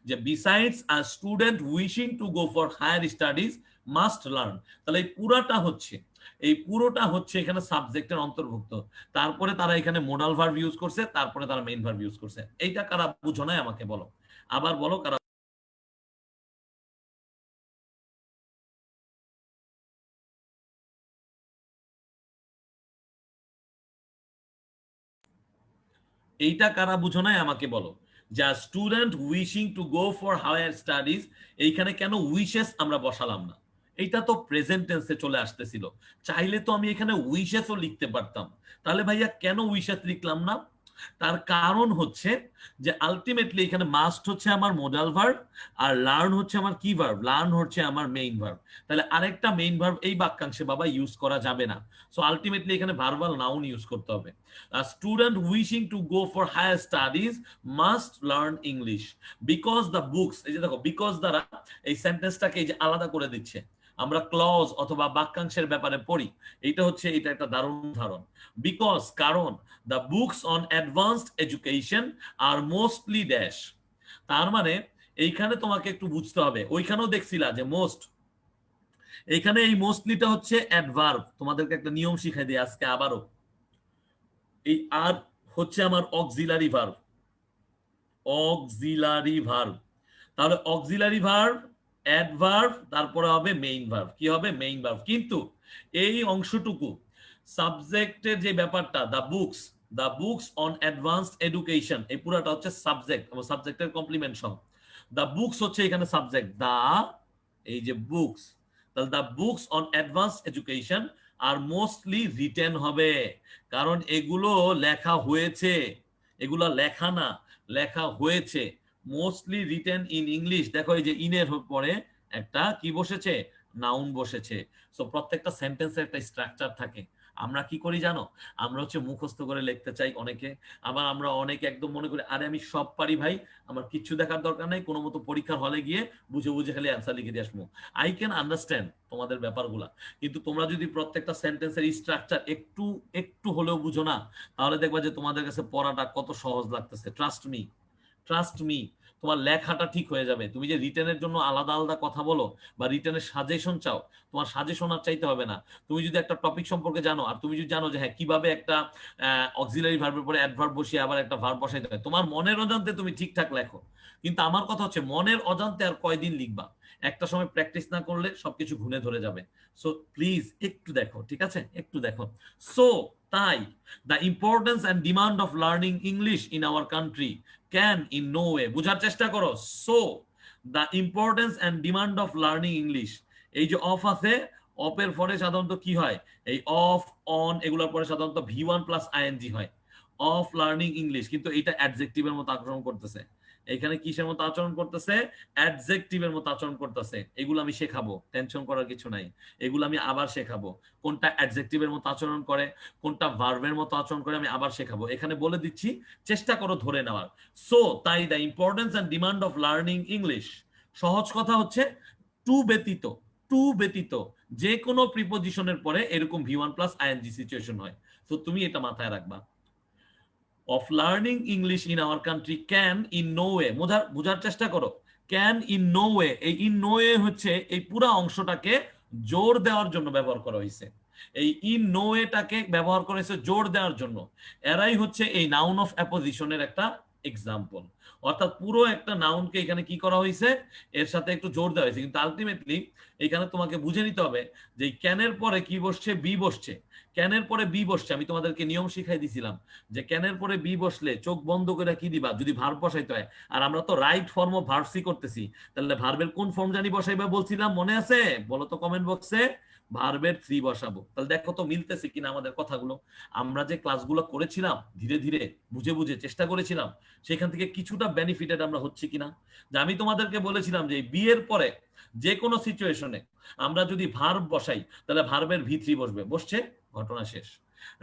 যে besides a student wishing to go for higher studies must learn. তাহলে এই পুরোটা হচ্ছে এখানে সাবজেক্টের অন্তর্ভুক্ত। তারপরে তারা এখানে মোডাল ভার্ব ইউজ করছে, তারপরে তারা মেইন ভার্ব ইউজ করছে। এইটা কারা বুঝো নাই আমাকে বলো, আবার বলো কারা। এইটা কারা বুঝো নাই আমাকে বলো। যা student wishing to go for higher studies, এইখানে কেন উইশেস আমরা বসালাম না? এইটা তো প্রেজেন্ট টেন্সে চলে আসতেছিল, চাইলে তো আমি এখানে উইশেসও লিখতে পারতাম। তাহলে ভাইয়া কেন উইশেস লিখলাম না? তার কারণ হচ্ছে যে আলটিমেটলি এখানে মাস্ট হচ্ছে আমার মোডাল ভার্ব, আর লার্ন হচ্ছে আমার কি ভার্ব? লার্ন হচ্ছে আমার মেইন ভার্ব। তাহলে আরেকটা মেইন ভার্ব এই বাক্যাংশে বাবা ইউজ করা যাবে না। সো আলটিমেটলি এখানে ভার্বাল নাউন ইউজ করতে হবে। Student wishing to go for higher studies must learn English because the books. এই যে দেখো, বিকজ দ্বারা এই সেন্টেন্সটাকে এই যে আলাদা করে দিচ্ছে। আমরা ক্লজ অথবা বাক্যাংশের ব্যাপারে পড়ি, এটা একটা দারুণ উদাহরণ। বিকজ, কারণ, the books on advanced education R mostly dash. তার মানে এইখানে তোমাকে একটু বুঝতে হবে, ওইখানেও দেখছিলা যে মোস্ট, এখানে এই মোস্টলিটা হচ্ছে অ্যাডভার্ব। তোমাদেরকে একটা নিয়ম শিখাই দিই আজকে আবারও। এই আর হচ্ছে আমার অক্সিলারি ভার্ব। তাহলে অক্সিলারি ভার্ব, অ্যাডভার্ব, তারপরে হবে মেইন ভার্ব। কি হবে? Main verb. কিন্তু এই অংশটুকু সাবজেক্টের যে ব্যাপারটা, the books on advanced education, এই পুরাটা হচ্ছে সাবজেক্ট এবং সাবজেক্টের কমপ্লিমেন্ট সহ। দ্য বুকস হচ্ছে এখানে সাবজেক্ট, দা এই যে বুকস, তাহলে the books on advance education R mostly written হবে, কারণ এগুলো লেখা হয়েছে, এগুলো লেখা না, লেখা হয়েছে। মোস্টলি রিটেন ইন ইংলিশ, দেখো এই যে ইনের পরে একটা কি বসেছে, নাউন বসেছে। সো প্রত্যেকটা সেন্টেন্সের একটা স্ট্রাকচার থাকে। আমরা কি করি জানো, আমরা হচ্ছে মুখস্থ করে লিখতে চাই অনেকে, আবার আমরা অনেকে একদম মনে করি আরে আমি সব পারি ভাই, আমার কিচ্ছু দেখার দরকার নাই, কোনো মতো পরীক্ষার হলে গিয়ে বুঝে বুঝে খালি অ্যান্সার লিখে দিয়ে আসবো। আই ক্যান আন্ডারস্ট্যান্ড তোমাদের ব্যাপারগুলা, কিন্তু তোমরা যদি প্রত্যেকটা সেন্টেন্সের স্ট্রাকচার একটু একটু হলেও বুঝো না, তাহলে দেখবা যে তোমাদের কাছে পড়াটা কত সহজ লাগতেছে। ট্রাস্ট মি, ট্রাস্ট মি, তোমার লেখাটা ঠিক হয়ে যাবে। তুমি যে রিটেনের জন্য আলাদা আলাদা কথা বলো বা রিটেনের সাজেশন চাও, তোমার সাজেশন আর চাইতে হবে না। তুমি যদি একটা টপিক সম্পর্কে জানো, আর তুমি যদি জানো যে হ্যাঁ কিভাবে একটা অক্সিলারি ভার্বের পরে অ্যাডভার্ব বসিয়ে আবার একটা ভার্ব বসাইতে হয়, তোমার মনের অজান্তে তুমি ঠিকঠাক লেখো। কিন্তু আমার কথা হচ্ছে মনের অজান্তে আর কয়দিন লিখবা, একটা সময় প্র্যাকটিস না করলে সবকিছু ঘুরে ধরে যাবে। সো প্লিজ একটু দেখো, ঠিক আছে, একটু দেখো। সো তাই the importance and demand of learning English in our country can in no way, বুঝার চেষ্টা করো। So the importance and demand of learning English, এই যে অফ আছে, অফের পরে সাধারণত কি হয়, এই অফ অন এগুলোর পরে সাধারণত V1 প্লাস আইএনজি হয়, অফ লার্নিং ইংলিশ, কিন্তু এটা অ্যাডজেক্টিভের মতো আচরণ করতেছে। এখানে কিসের মতো আচরণ করতেছে, অ্যাডজেক্টিভের মতো আচরণ করতেছে। এগুলো আমি শেখাবো, টেনশন করার কিছু নাই, এগুলো আমি আবার শেখাবো। কোনটা অ্যাডজেক্টিভের মতো আচরণ করে, কোনটা ভার্বের মতো আচরণ করে, আমি আবার শেখাবো। এখানে বলে দিচ্ছি, চেষ্টা করো ধরে নেওয়ার। সো তাই the importance and demand of learning English, সহজ কথা হচ্ছে টু ব্যতীত, টু ব্যতীত যে কোনো প্রিপোজিশনের পরে এরকম V1 প্লাস আইএনজি সিচুয়েশন হয়। তো তুমি এটা মাথায় রাখবা। Of learning English in our country can in no way, বোঝার চেষ্টা করো। ক্যান ইন নো ওয়ে, এই ইন নো ওয়ে হচ্ছে এই পুরা অংশটাকে জোর দেওয়ার জন্য ব্যবহার করা হয়েছে। এই ইন নো ওয়েটাকে ব্যবহার করা হয়েছে জোর দেওয়ার জন্য। এরাই হচ্ছে এই নাউন অফ অ্যাপোজিশনের একটা এক্সাম্পল। অর্থাৎ পুরো একটা নাউনকে এখানে কি করা হয়েছে, এর সাথে একটু জোর দেওয়া হয়েছে। কিন্তু আলটিমেটলি এখানে তোমাকে বুঝে নিতে হবে যে ক্যানের পরে কি বসছে, বি বসছে। ক্যানের পরে বি বসছে, আমি তোমাদেরকে নিয়ম শিখাই দিছিলাম যে ক্যানের পরে বি বসলে চোখ বন্ধ করে কি দিবা, যদি ভার্ব বসাইতে হয়। আর আমরা তো right form of verb see করতেছি, তাহলে ভার্বের কোন ফর্ম জানি বসাইবা বলছিলাম, মনে আছে? বলো তো কমেন্ট বক্সে। ভার্বের থ্রি বসাবো। তাহলে দেখো তো মিলতেছে কিনা আমাদের কথাগুলো। আমরা যে ক্লাসগুলো করেছিলাম ধীরে ধীরে বুঝে বুঝে চেষ্টা করেছিলাম, সেখান থেকে কিছুটা বেনিফিটেড আমরা হচ্ছি কিনা। যে আমি তোমাদেরকে বলেছিলাম যে বিয়ের পরে যে কোনো সিচুয়েশনে আমরা যদি ভার্ব বসাই, তাহলে ভার্বের V3 বসবে, বসছে, ঘটনা শেষ।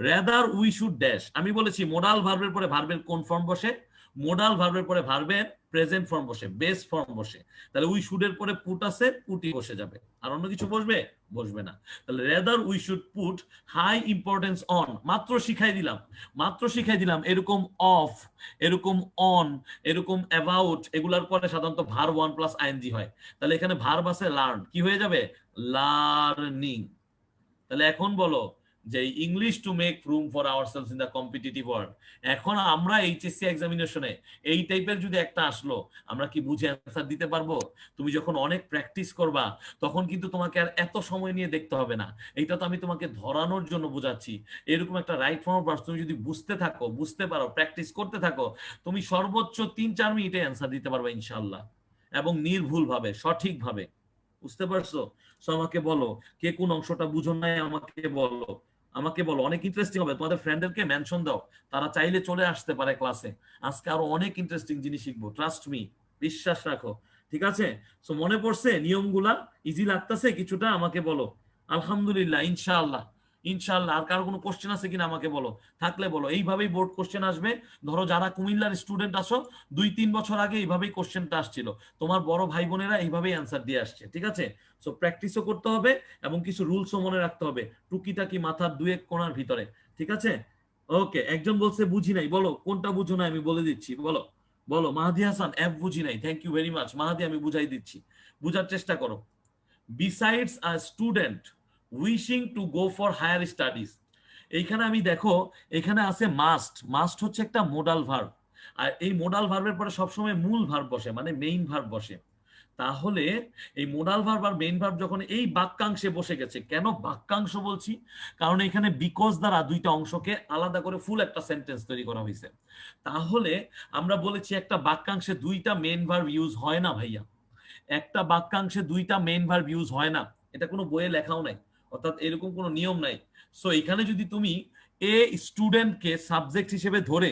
রেদার উই শুড ড্যাশ, আমি বলেছি মোডাল ভার্বের পরে ভার্বের কোন ফর্ম বসে, মোডাল ভার্বের পরে ভার্বের প্রেজেন্ট ফর্ম বসে, বেস ফর্ম বসে। তাহলে উই শুডের পরে পুট আছে, পুটি বসে যাবে। আর অন্য কিছু বসবে, বসবে না। তাহলে rather we should put high importance on, মাত্র শিখাই দিলাম, মাত্র শিখাই দিলাম। এরকম অফ, এরকম অন, এরকম অ্যাবাউট, এগুলার পরে সাধারণত ভার্ব 1 প্লাস আইএনজি হয়। তাহলে এখানে ভার্ব আছে লার্ন, কি হয়ে যাবে, লার্নিং। তাহলে এখন বলো যে English to make room for ourselves in the competitive world. এখন আমরা এইচএসসি এক্সামিনেশনে এই টাইপের যদি একটা আসলো, আমরা কি বুঝে অ্যান্সার দিতে পারবো? তুমি যখন অনেক প্র্যাকটিস করবা, তখন কিন্তু তোমাকে আর এত সময় নিয়ে দেখতে হবে না। এইটা তো আমি তোমাকে ধরানোর জন্য বোঝাচ্ছি। এরকম একটা রাইট ফর্ম অফ ভার্ব তুমি যদি বুঝতে থাকো, বুঝতে পারো, প্র্যাকটিস করতে থাকো, তুমি সর্বোচ্চ 3-4 মিনিটে অ্যান্সার দিতে পারবে ইনশাআল্লাহ, এবং নির্ভুল ভাবে, সঠিক ভাবে। বুঝতে পারছো? সো আমাকে বলো, কে কোন অংশটা বুঝো নাই আমাকে বলো, আমাকে বলো। অনেক ইন্টারেস্টিং হবে, তোমাদের ফ্রেন্ডদেরকে মেনশন দাও, তারা চাইলে চলে আসতে পারে ক্লাসে। আজকে আরো অনেক ইন্টারেস্টিং জিনিস শিখবো, ট্রাস্ট মি, বিশ্বাস রাখো। ঠিক আছে? সো মনে পড়ছে নিয়মগুলা? ইজি লাগতেছে কিছুটা? আমাকে বলো। আলহামদুলিল্লাহ, ইনশাআল্লাহ, ইনশাআল্লাহ। আর কারো কোনো কোশ্চেন আছে কিনা আমাকে বলো, থাকলে বলো। এইভাবেই বোর্ড কোশ্চেন আসবে। ধরো যারা কুমিল্লার স্টুডেন্ট আসো, 2-3 বছর আগে এইভাবেই কোশ্চেনটা আসছিল, তোমার বড় ভাই বোনেরা এইভাবেই অ্যান্সার দিয়ে আসছে। ঠিক আছে? সো প্র্যাকটিসও করতে হবে এবং কিছু রুলসও মনে রাখতে হবে, টুকিটাকি মাথার 2-1 কোণার ভিতরে। ঠিক আছে? ওকে, একজন বলছে বুঝি নাই, বলো কোনটা বুঝো না, আমি বলে দিচ্ছি, বলো বলো। মাহাদি হাসান, এফ বুঝি নাই, thank you very much Mahadi, আমি বুঝাই দিচ্ছি, বুঝার চেষ্টা করো। Besides a student wishing to go for higher studies, এইখানে আমি দেখো এখানে আছে মাস্ট। মাস্ট হচ্ছে একটা মোডাল ভার্ব, আর এই মোডাল ভার্বের পরে সবসময় মূল ভার্ব বসে, মানে মেইন ভার্ব বসে। তাহলে এই মোডাল ভার্ব আর মেইন ভার্ব যখন এই বাক্যাংশে বসে গেছে, কেন বাক্যাংশ বলছি, কারণ এখানে বিকজ দ্বারা দুইটা অংশকে আলাদা করে ফুল একটা সেন্টেন্স তৈরি করা হয়েছে। তাহলে আমরা বলেছি একটা বাক্যাংশে দুইটা মেইন ভার্ব ইউজ হয় না ভাইয়া, একটা বাক্যাংশে দুইটা মেইন ভার্ব ইউজ হয় না, এটা কোনো বইয়ে লেখাও নাই, অর্থাৎ এরকম কোনো নিয়ম নাই। সো এখানে যদি তুমি এ স্টুডেন্টকে সাবজেক্ট হিসেবে ধরে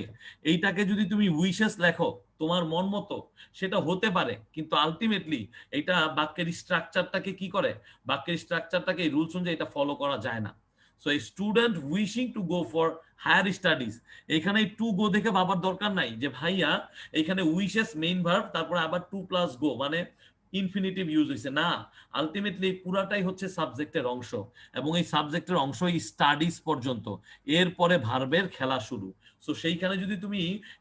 এইটাকে যদি তুমি উইশেস লেখো তোমার মন মতো, সেটা হতে পারে, কিন্তু আলটিমেটলি এটা বাক্যের স্ট্রাকচারটাকে কি করে, বাক্যের স্ট্রাকচারটাকে রুলস অনুযায়ী এটা ফলো করা যায় না। সো এই student wishing to go for higher studies, এখানে টু গো দেখে ভাবার দরকার নাই যে ভাইয়া এখানে উইশেস মেইন ভার্ব তারপরে আবার টু প্লাস গো মানে ইনফিনিটিভ ইউজ হয়েছে না, আলটিমেটলি পুরাটাই হচ্ছে সাবজেক্টের অংশ, এবং এই সাবজেক্টের অংশ স্টাডিজ পর্যন্ত, এরপরে ভার্বের খেলা শুরু। সো সেইখানে যদি তুমি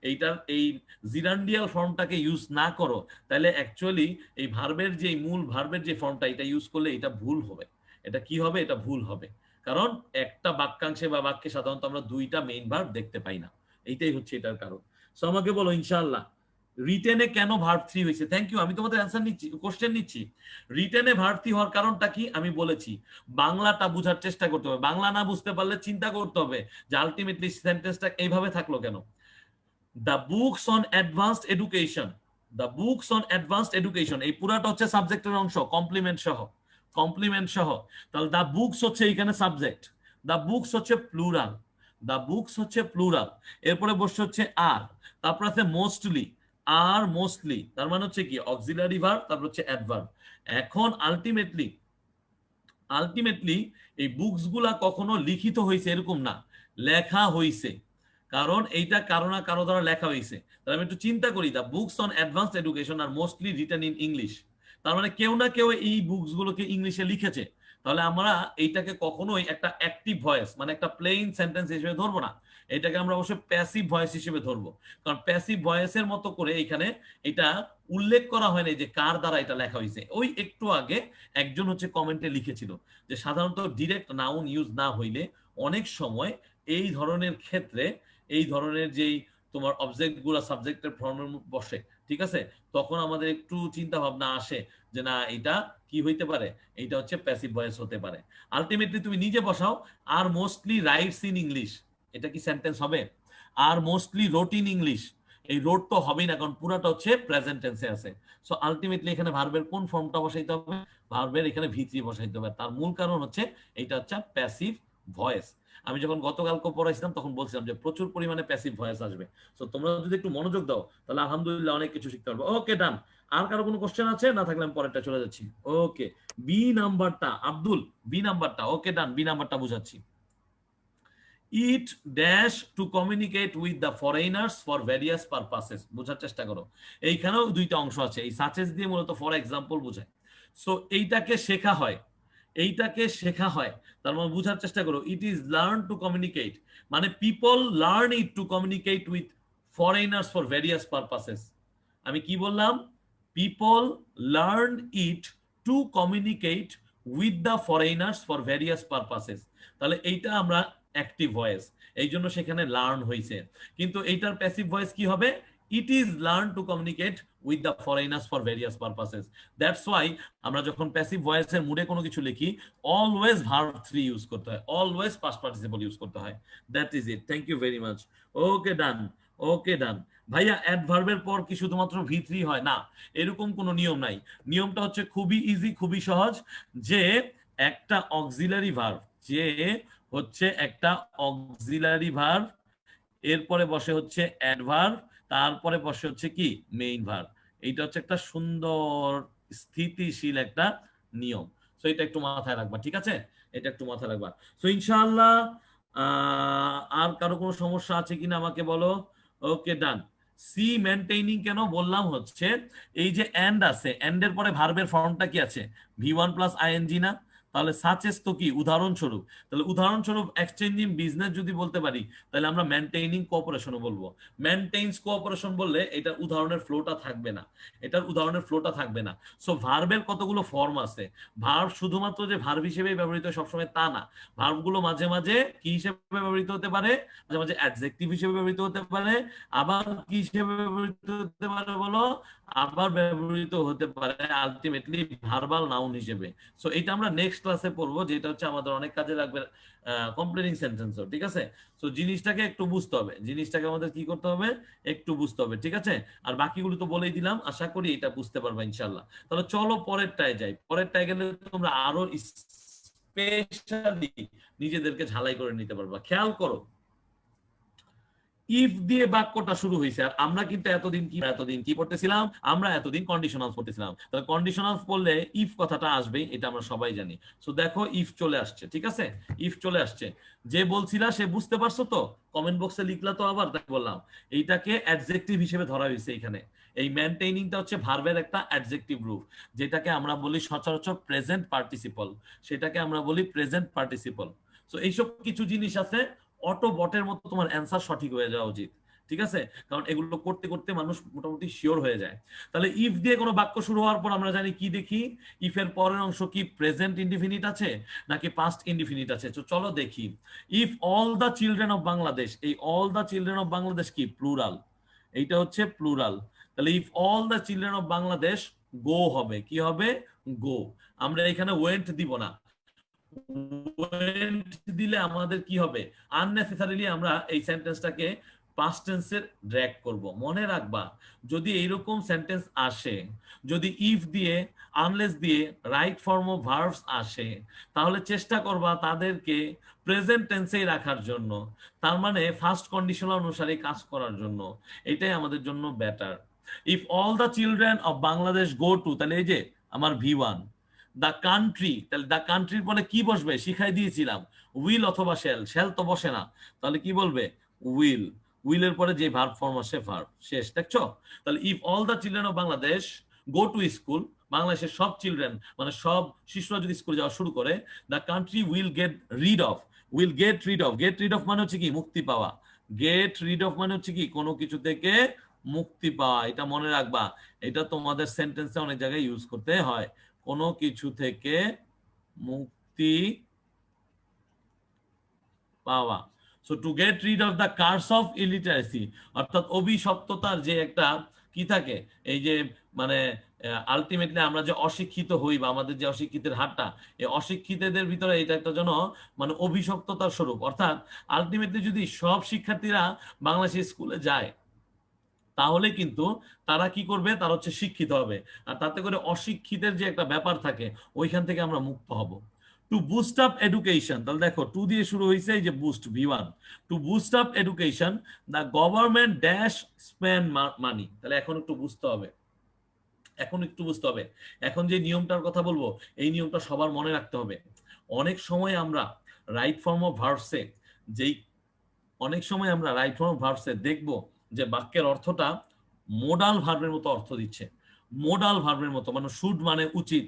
এইটার এই জিরান্ডিয়াল ফর্মটাকে ইউজ না করো, তাহলে অ্যাকচুয়ালি এই ভার্বের যে মূল ভার্বের যে ফর্মটা এটা ইউজ করলে এটা ভুল হবে। এটা কি হবে, এটা ভুল হবে, কারণ একটা বাক্যাংশে বা বাক্যে সাধারণত আমরা দুইটা মেইন ভার্ব দেখতে পাই না, এইটাই হচ্ছে এটার কারণ। সো আমাকে বলো ইনশাআল্লাহ রিটেনে কেন ভার্ব থ্রি হয়েছে? থ্যাংক ইউ, আমি তোমাদের অ্যান্সার নিচ্ছি, কোশ্চেন নিচ্ছি। রিটেনে ভার্ব থ্রি হওয়ার কারণটা কি আমি বলেছি, বাংলাটা বোঝার চেষ্টা করতে হবে, বাংলা না বুঝতে পারলে চিন্তা করতে হবে যে আলটিমেটলি সেন্টেন্সটা এইভাবে থাকলো কেন। The books on advanced education, the books on advanced education, এই পুরাটা হচ্ছে সাবজেক্টের অংশ কমপ্লিমেন্ট সহ, কমপ্লিমেন্ট সহ। তাহলে দ্য বুকস হচ্ছে এইখানে সাবজেক্ট, দ্য বুকস হচ্ছে প্লুরাল, দ্য বুকস হচ্ছে প্লুরাল, এরপরে বসে হচ্ছে আর, তারপর আছে মোস্টলি, আর মোস্টলি তার মানে হচ্ছে কি অক্সিলারি ভার্ব, তারপর হচ্ছে অ্যাডভার্ব। এখন আলটিমেটলি আলটিমেটলি এই বুকস গুলা কখনো লিখিত হয়েছে এরকম না, লেখা হয়েছে, কারণ এইটা কারো না কারো দ্বারা লেখা হয়েছে। তাহলে আমি একটু চিন্তা করি, the books on advanced education R mostly written in English, তার মানে কেউ না কেউ এই বুকস গুলোকে ইংলিশে লিখেছে। তাহলে আমরা এইটাকে কখনোই একটা অ্যাক্টিভ ভয়েস মানে একটা প্লেইন সেন্টেন্স হিসেবে ধরবো না, এটাকে আমরা অবশ্যই প্যাসিভ ভয়েস হিসেবে ধরবো, কারণ প্যাসিভ ভয়েসের মতো করে এখানে এটা উল্লেখ করা হয় না যে কার দ্বারা এটা লেখা হয়েছে। ওই একটু আগে একজন হচ্ছে কমেন্টে লিখেছিল যে সাধারণত ডিরেক্ট নাউন ইউজ না হইলে অনেক সময় এই ধরনের ক্ষেত্রে এই ধরনের যেই তোমার অবজেক্ট গুলা সাবজেক্টের ফর্মে বসে, ঠিক আছে, তখন আমাদের একটু চিন্তা ভাবনা আসে যে না এটা কি হইতে পারে, এটা হচ্ছে প্যাসিভ ভয়েস হতে পারে। আলটিমেটলি তুমি নিজে বসাও, আর মোস্টলি রাইটস ইন ইংলিশ, এটা কি সেন্টেন্স হবে? আর মোস্টলি রোট ইন ইংলিশ, এই রোড তো হবেই না, কারণ পুরাটা হচ্ছে প্রেজেন্ট টেন্সে আছে। সো আলটিমেটলি এখানে ভার্বের কোন ফর্মটা বসাইতে হবে, ভার্বের এখানে ভি3 বসাইতে হবে, তার মূল কারণ হচ্ছে এটা হচ্ছে প্যাসিভ ভয়েস। আমি যখন গতকালকে পড়াইছিলাম তখন বলছিলাম যে প্রচুর পরিমাণে প্যাসিভ ভয়েস আসবে। সো তোমরা যদি একটু মনোযোগ দাও তাহলে আলহামদুলিল্লাহ অনেক কিছু শিখতে পারবো। ওকে ডান, আর কারো কোনো কোশ্চেন আছে? না থাকলে আমি পরেরটা চলে যাচ্ছি। ওকে, বি নাম্বারটা আব্দুল, বি নাম্বারটা, ওকে ডান, বি নাম্বারটা বুঝাচ্ছি। It dash to communicate with the foreigners for various purposes, বোঝার চেষ্টা করো, এইখানেও দুইটা অংশ আছে, এই সাচেস দিয়ে মূলত ফর এক্সাম্পল বোঝায়। সো এইটাকে শেখা হয়, এইটাকে শেখা হয়, তার মানে বোঝার চেষ্টা করো, it is learn to communicate, মানে people learn it to communicate with foreigners for various purposes. আমি কি বললাম? People learn it to communicate with the foreigners for various purposes, তাহলে এইটা আমরা অ্যাক্টিভ ভয়েস, এই জন্য সেখানে লার্ন হয়েছে। কিন্তু এইটার প্যাসিভ ভয়েস কি হবে? ইট is learn to communicate with the foreigners for various purposes. That's why আমরা যখন প্যাসিভ ভয়েসের মুডে কোনো কিছু লিখি অলওয়েজ ভার্ব থ্রি ইউজ করতে হয়, অলওয়েজ পাস্ট পার্টিসিপল ইউজ করতে হয়। That is it, thank you very much. Okay done, okay done. ভাইয়া অ্যাডভার্বের পর কি শুধুমাত্র ভি3 হয়? না, এরকম কোনো নিয়ম নাই। নিয়মটা হচ্ছে খুবই ইজি, খুবই সহজ, যে একটা অক্সিলারি ভার্ব, যে হচ্ছে একটা অক্সিলারি ভার্ব, এরপরে বসে হচ্ছে অ্যাডভার্ব, তারপরে বসে হচ্ছে কি মেইন ভার্ব। এইটা হচ্ছে একটা সুন্দর স্থিতিশীল একটা নিয়ম। সো এটা একটু মাথায় রাখবা, ঠিক আছে, এটা একটু মাথায় রাখবা। সো ইনশাআল্লাহ আর কারো কোনো সমস্যা আছে কিনা আমাকে বলো। ওকে ডান। সি মেনটেইনিং কেন বললাম হচ্ছে এই যে এন্ড আছে, এন্ড এর পরে ভার্বের ফর্মটা কি আছে? ভি1 প্লাস আইএনজি না? তাহলে সাচেস তো কি উদাহরণস্বরূপ, তাহলে উদাহরণস্বরূপ এক্সচেঞ্জিং বিজনেস যদি বলতে পারি তাহলে আমরা মেনটেইনিং কোঅপারেশনও বলবো। মেনটেইনস কোঅপারেশন বললে এটা উদাহরণের ফ্লোটা থাকবে না, এটার উদাহরণের ফ্লোটা থাকবে না। সো ভার্বের কতগুলো ফর্ম আছে, ভার্ব শুধুমাত্র যে ভার্ব হিসেবেই ব্যবহৃত সবসময় তা না, ভার্বগুলো মাঝে মাঝে কি হিসেবে ব্যবহৃত হতে পারে, মাঝে মাঝে অ্যাডজেক্টিভ হিসেবে ব্যবহৃত হতে পারে, আবার কি হিসেবে ব্যবহৃত হতে পারে বলো, আবার ব্যবহৃত হতে পারে আলটিমেটলি ভার্বাল নাউন হিসেবে। সো এটা আমরা নেক্সট ক্লাসে পড়বো, যেটা হচ্ছে আমাদের অনেক কাজে লাগবে কমপ্লিটিং সেন্টেন্সও, ঠিক আছে। সো জিনিসটাকে একটু বুঝতে হবে, জিনিসটাকে আমাদের কি করতে হবে, একটু বুঝতে হবে, ঠিক আছে। আর বাকিগুলো তো বলেই দিলাম, আশা করি এটা বুঝতে পারবা ইনশাল্লাহ। তাহলে চলো পরেরটায় যাই, পরেরটায় গেলে তোমরা আরো স্পেশালি নিজেদেরকে ঝালাই করে নিতে পারবা। খেয়াল করো, ইফ দিয়ে বাক্যটা শুরু হয়েছে, আর আমরা কিন্তু এতদিন কি পড়তেছিলাম, আমরা এতদিন কন্ডিশনাল পড়তেছিলাম। তাহলে কন্ডিশনাল পড়লে ইফ কথাটা আসবে, এটা আমরা সবাই জানি। সো দেখো ইফ চলে আসছে, ঠিক আছে, ইফ চলে আসছে। যে বলছিলা সে বুঝতে পারছো তো, কমেন্ট বক্সে লিখলা তো, আবার তাই বললাম এইটাকে অ্যাডজেক্টিভ হিসেবে ধরা হয়েছে এখানে। এই মেইনটেইনিংটা হচ্ছে ভার্বের একটা অ্যাডজেক্টিভ রূপ, যেটাকে আমরা বলি সচরাচর প্রেজেন্ট পার্টিসিপল, সেটাকে আমরা বলি প্রেজেন্ট পার্টিসিপল। সো এইসব কিছু জিনিস আছে, অটো বটের মতো তোমার অ্যান্সার সঠিক হয়ে যাওয়া উচিত, ঠিক আছে, কারণ এগুলো করতে করতে মানুষ মোটামুটি শিওর হয়ে যায়। তাহলে ইফ দিয়ে কোনো বাক্য শুরু হওয়ার পর আমরা জানি কি দেখি, ইফ এর পরের অংশ কি প্রেজেন্ট ইনডিফিনিট আছে নাকি পাস্ট ইনডিফিনিট আছে। তো চলো দেখি, if all the children of Bangladesh, এই all the children of Bangladesh কি প্লুরাল, এইটা হচ্ছে প্লুরাল। তাহলে if all the children of Bangladesh go হবে, কি হবে, গো। আমরা এখানে ওয়েন্ট দিব না, দিলে আমাদের কি হবে, আননেসেসারিলি আমরা এই সেন্টেন্সটাকে পাস্ট টেন্সের ড্র্যাগ করব। মনে রাখবা, যদি এইরকম সেন্টেন্স আসে, যদি ইফ দিয়ে আনলেস দিয়ে রাইট ফর্ম অফ ভার্বস আসে, তাহলে চেষ্টা করবা তাদেরকে প্রেজেন্ট টেন্সেই রাখার জন্য, তার মানে ফার্স্ট কন্ডিশন অনুসারে কাজ করার জন্য। এটাই আমাদের জন্য better. If all the children of Bangladesh go to, তাহলে এই যে আমার V1, দ্য কান্ট্রি, তাহলে দ্য কান্ট্রির পরে কি বসবে, শিখাই দিয়েছিলাম উইল অথবা শেল, শেল তো বসে না, তাহলে কি বলবে, উইল, উইলের পরে যে ভার্ব ফর্ম আসে ভার্ব, শেষ, দেখছো। তাহলে if all the children of Bangladesh go to school, বাংলাদেশের সব চিলড্রেন মানে সব শিশুরা যদি স্কুলে যাওয়া শুরু করে, the country will get rid of, will get rid of, gate rid of মানে হচ্ছে কি মুক্তি পাওয়া, গেট রিড অফ মানে হচ্ছে কি কোনো কিছু থেকে মুক্তি পাওয়া। এটা মনে রাখবা, এটা তোমাদের সেন্টেন্সে অনেক জায়গায় ইউজ করতে হয়, কোনো কিছু থেকে মুক্তি পাওয়া। So to get rid of the curse of illiteracy, অর্থাৎ অভিশপ্ততার যে একটা কি থাকে, এই যে মানে আলটিমেটলি আমরা যে অশিক্ষিত হই বা আমাদের যে অশিক্ষিতের হারটা, এই অশিক্ষিতদের ভিতরে এটা একটা যেন মানে অভিশপ্ততার স্বরূপ। অর্থাৎ আলটিমেটলি যদি সব শিক্ষার্থীরা বাংলাদেশের স্কুলে যায়, তাহলে কিন্তু তারা কি করবে, তারা হচ্ছে শিক্ষিত হবে, আর তাতে করে অশিক্ষিতের যে একটা ব্যাপার থাকে ওইখান থেকে আমরা মুক্ত হব। টু বুস্ট আপ এডুকেশন, তাহলে দেখো টু দিয়ে শুরু হয়েছে, এই যে boost V1, two boost up education the government dash spend money. তাহলে এখন একটু বুঝতে হবে, এখন একটু বুঝতে হবে, এখন যে নিয়মটার কথা বলবো এই নিয়মটা সবার মনে রাখতে হবে। অনেক সময় আমরা রাইট ফর্ম অফ ভার্বসে যেই অনেক সময় আমরা রাইট ফর্ম অফ ভার্বসে দেখবো যে বাক্যের অর্থটা মোডাল ভার্বের মতো অর্থ দিচ্ছে, মোডাল ভার্বের মতো, মানে শুড মানে উচিত,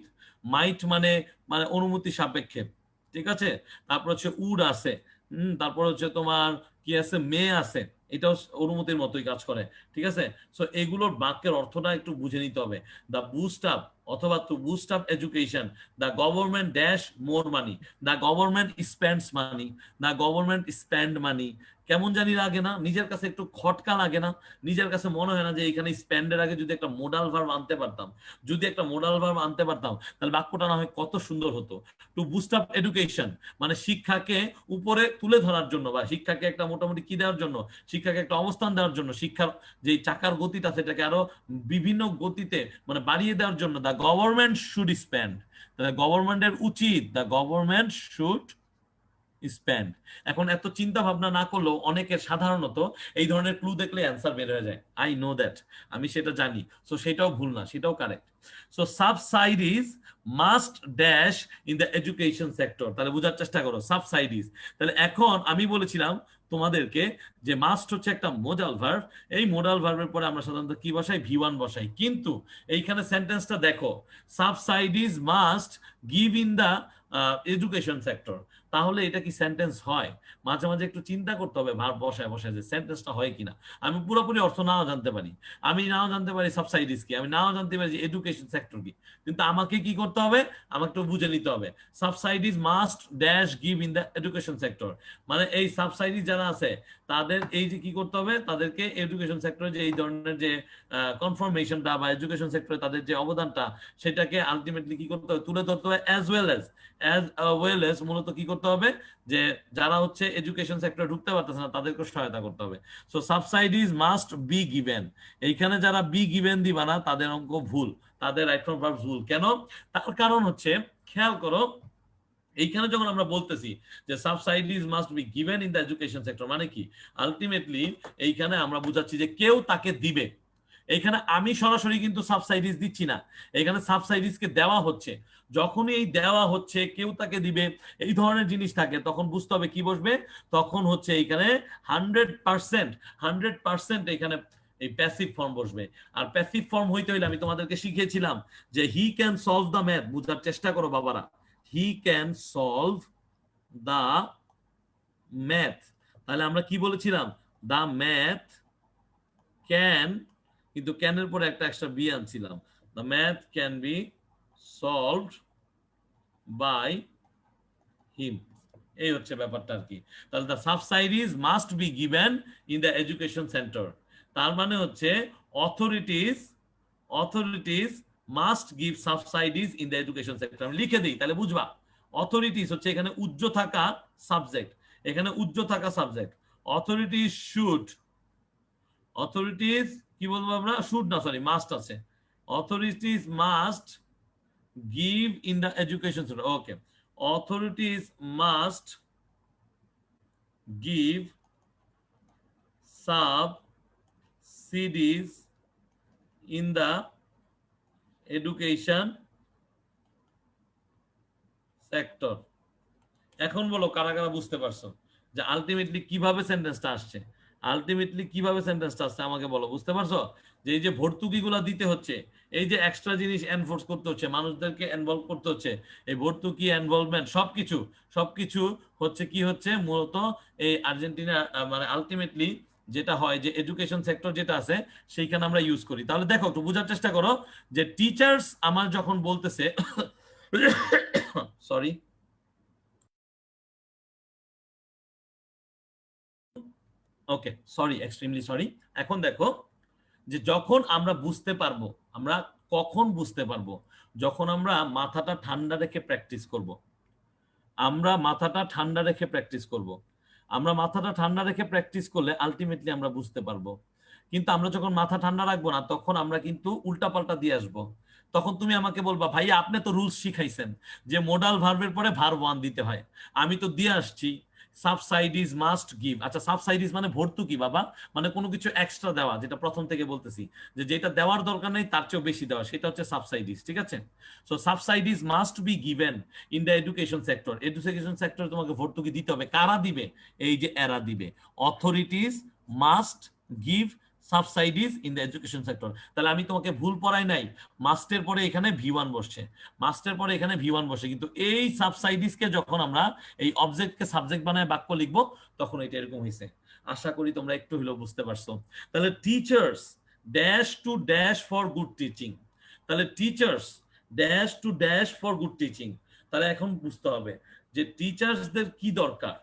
মাইট মানে মানে অনুমতি সাপেক্ষে, ঠিক আছে, তারপর হচ্ছে উড আছে, তারপর হচ্ছে তোমার কি আছে, মে আছে, এটাও অনুমতির মতোই কাজ করে, ঠিক আছে। সো এগুলোর বাক্যের অর্থটা একটু বুঝে নিতে হবে। দ্য বুস্ট আপ অথবা two boost up education the government dash more money, the government spends money, the government spend money. কেমন জানি লাগে না, নিজের কাছে একটু খটকা লাগে না, নিজের কাছে মনে হয় না যে এখানে স্পেন্ডের আগে যদি একটা মোডাল ভার্ব আনতে পারতাম, যদি একটা মোডাল ভার্ব আনতে পারতাম তাহলে বাক্যটা না হয় কত সুন্দর হতো। টু বুস্ট আপ এডুকেশন মানে শিক্ষাকে উপরে তুলে ধরার জন্য, বা শিক্ষাকে একটা মোটামুটি কি দেওয়ার জন্য, শিক্ষাকে একটা অবস্থান দেওয়ার জন্য, শিক্ষার যে চাকার গতিটা সেটাকে আরো বিভিন্ন গতিতে মানে বাড়িয়ে দেওয়ার জন্য দ্য গভর্নমেন্ট শুড স্পেন্ড, গভর্নমেন্টের উচিত, দ্য গভর্নমেন্ট শুড স্পেন্ড। এখন এত চিন্তা ভাবনা না করলেও অনেকের সাধারণত এই ধরনের ক্লু দেখলে অ্যান্সার বের হয়ে যায়, আই নো দ্যাট, আমি সেটা জানি। সো সেটাও ভুল না, সেটাও correct. So subsidies must dash in the education sector, তাহলে বোঝার চেষ্টা করো সাবসাইডিজ। তাহলে এখন আমি বলেছিলাম তোমাদেরকে যে মাস্ট হচ্ছে একটা মোডাল ভার্ব, এই মোডাল ভার্বের পরে আমরা সাধারণত কি বসাই, V1 বসাই, কিন্তু এইখানে সেন্টেন্সটা দেখো, subsidies must give in the education sector, তাহলে এটা কি সেন্টেন্স হয়? মাঝে মাঝে একটু চিন্তা করতে হবে ভার্ব বসায় বসায় যে সেন্টেন্সটা হয় কিনা। আমি পুরোপুরি অর্থ নাও জানতে পারি, আমি নাও জানতে পারি সাবসাইডিস কি, আমি নাও জানতে পারি যে এডুকেশন সেক্টর কি, কিন্তু আমাকে কি করতে হবে, আমাকে একটু বুঝে নিতে হবে subsidies must dash give in the education sector. মানে এই সাবসাইডিস যারা আছে তাদের এই যে কি করতে হবে, তাদেরকে এডুকেশন সেক্টরে যে এই ধরনের যে কনফার্মেশনটা বা এডুকেশন সেক্টরে তাদের যে অবদানটা, সেটাকে আলটিমেটলি কি করতে হবে, তুলে ধরতে হবে। অ্যাজ ওয়েল এজ মূলত কি করতে হবে, যে যারা হচ্ছে এডুকেশন সেক্টরে ঢুকতে পারতেছে না তাদেরকে সহায়তা করতে হবে। So subsidies must be given, এইখানে যারা বি গিভেন দিবা না তাদের অঙ্ক ভুল, তাদের রাইট ফ্রম ভার্ব ভুল। কেন? তার কারণ হচ্ছে, খেয়াল করো, এইখানে যখন আমরা বলতেছি যে subsidies must be given in the education sector, মানে কি আলটিমেটলি এইখানে আমরা বুঝাচ্ছি যে কেউ তাকে দিবে। এখানে আমি সরাসরি কিন্তু সাবসাইডিজ দিচ্ছি না, এখানে সাবসাইডিজকে দেওয়া হচ্ছে। যখনই এই দেওয়া হচ্ছে, কেউ তাকে দিবে, এই ধরনের জিনিস থাকে, তখন বুঝতে হবে কি বসবে, তখন হচ্ছে এইখানে 100%, 100% এখানে এই প্যাসিভ ফর্ম বসবে। আর প্যাসিভ ফর্ম হইতে হইলে আমি তোমাদেরকে শিখিয়েছিলাম যে he can solve the math, বুঝার চেষ্টা করো বাবারা, he can solve the math. তাহলে আমরা কি বলেছিলাম, দ্য ম্যাথ ক্যান, কিন্তু ক্যানের পরে একটা এক্সট্রা বি আনছিলাম, the math can be solved by him. এই হচ্ছে ব্যাপারটা আর কি। তাহলে the subsidies must be given in the education centre, তার মানে হচ্ছে authorities authorities must give subsidies in the education sector. আমি লিখে দিই তাহলে বুঝবা। অথরিটিজ হচ্ছে এখানে উজ্জ থাকা সাবজেক্ট, এখানে উজ্জ থাকা সাবজেক্ট। অথরিটিজ শুড, অথরিটিজ কি বলবো আমরা, শুড না, সরি মাস্ট আছে। Authorities must give in the education sector, okay. Authorities must give subsidies in the education sector. এখন বলো কারা কারা বুঝতে পারছো যে আলটিমেটলি কিভাবে সেন্টেন্সটা আসছে, আলটিমেটলি কিভাবে সেন্টেন্সটা আসছে আমাকে বলো, বুঝতে পারছো? যে এই যে ভর্তুকিগুলো দিতে হচ্ছে, এই যে এক্সট্রা জিনিস এনফোর্স করতে হচ্ছে, মানুষদেরকে ইনভলভ করতে হচ্ছে, এই ভর্তুকি ইনভলভমেন্ট সবকিছু সবকিছু হচ্ছে কি হচ্ছে মূলত এই আর্জেন্টিনা, মানে আলটিমেটলি যেটা হয় যে এডুকেশন সেক্টর যেটা আছে সেইখানে আমরা ইউজ করি। তাহলে দেখো একটু বোঝার চেষ্টা করো যে টিচার্স আমার যখন বলতেছে সরি, ওকে সরি, এক্সট্রিমলি সরি। এখন দেখো যে যখন আমরা বুঝতে পারবো, আমরা কখন বুঝতে পারবো, যখন আমরা মাথাটা ঠান্ডা রেখে প্র্যাকটিস করব। আমরা মাথাটা ঠান্ডা রেখে প্র্যাকটিস করব। আমরা মাথাটা ঠান্ডা রেখে প্র্যাকটিস করলে আলটিমেটলি আমরা বুঝতে পারবো। কিন্তু আমরা যখন মাথা ঠান্ডা রাখবো না, তখন আমরা কিন্তু উল্টাপাল্টা দিয়ে আসবো। তখন তুমি আমাকে বলবা ভাই আপনি তো রুলস শিখাইছেন যে মোডাল ভার্বের পরে ভার্ব ওয়ান দিতে হয়, আমি তো দিয়ে আসছি সাবসাইডিজ মাস্ট গিভ। আচ্ছা সাবসাইডিজ মানে ভর্তুকি বাবা, মানে কোনো কিছু এক্সট্রা দেওয়া, যেটা প্রথম থেকে বলতেছি যে যেটা দেওয়ার দরকার নেই তার চেয়েও বেশি দেওয়া, সেটা হচ্ছে সাবসাইডিজ, ঠিক আছে? So subsidies must be given in the education sector. Education sector তোমাকে ভর্তুকি দিতে হবে, কারা দিবে? এই যে এরা দিবে। Authorities must give subsidies in the education sector. তাহলে আমি তোমাকে ভুল পড়াই নাই, মাস্টের পরে এখানে ভি1 বসছে, মাস্টের পরে এখানে ভি1 বসে, কিন্তু এই সাবসাইডিজকে যখন আমরা এই অবজেক্টকে সাবজেক্ট বানায় বাক্য লিখবো তখন এটা এরকম হয়েছে। আশা করি তোমরা একটু হলেও বুঝতে পারছো। তাহলে teachers dash to dash for good teaching, তাহলে teachers dash to dash for good teaching. তাহলে এখন বুঝতে হবে যে টিচার্সদের কি দরকার,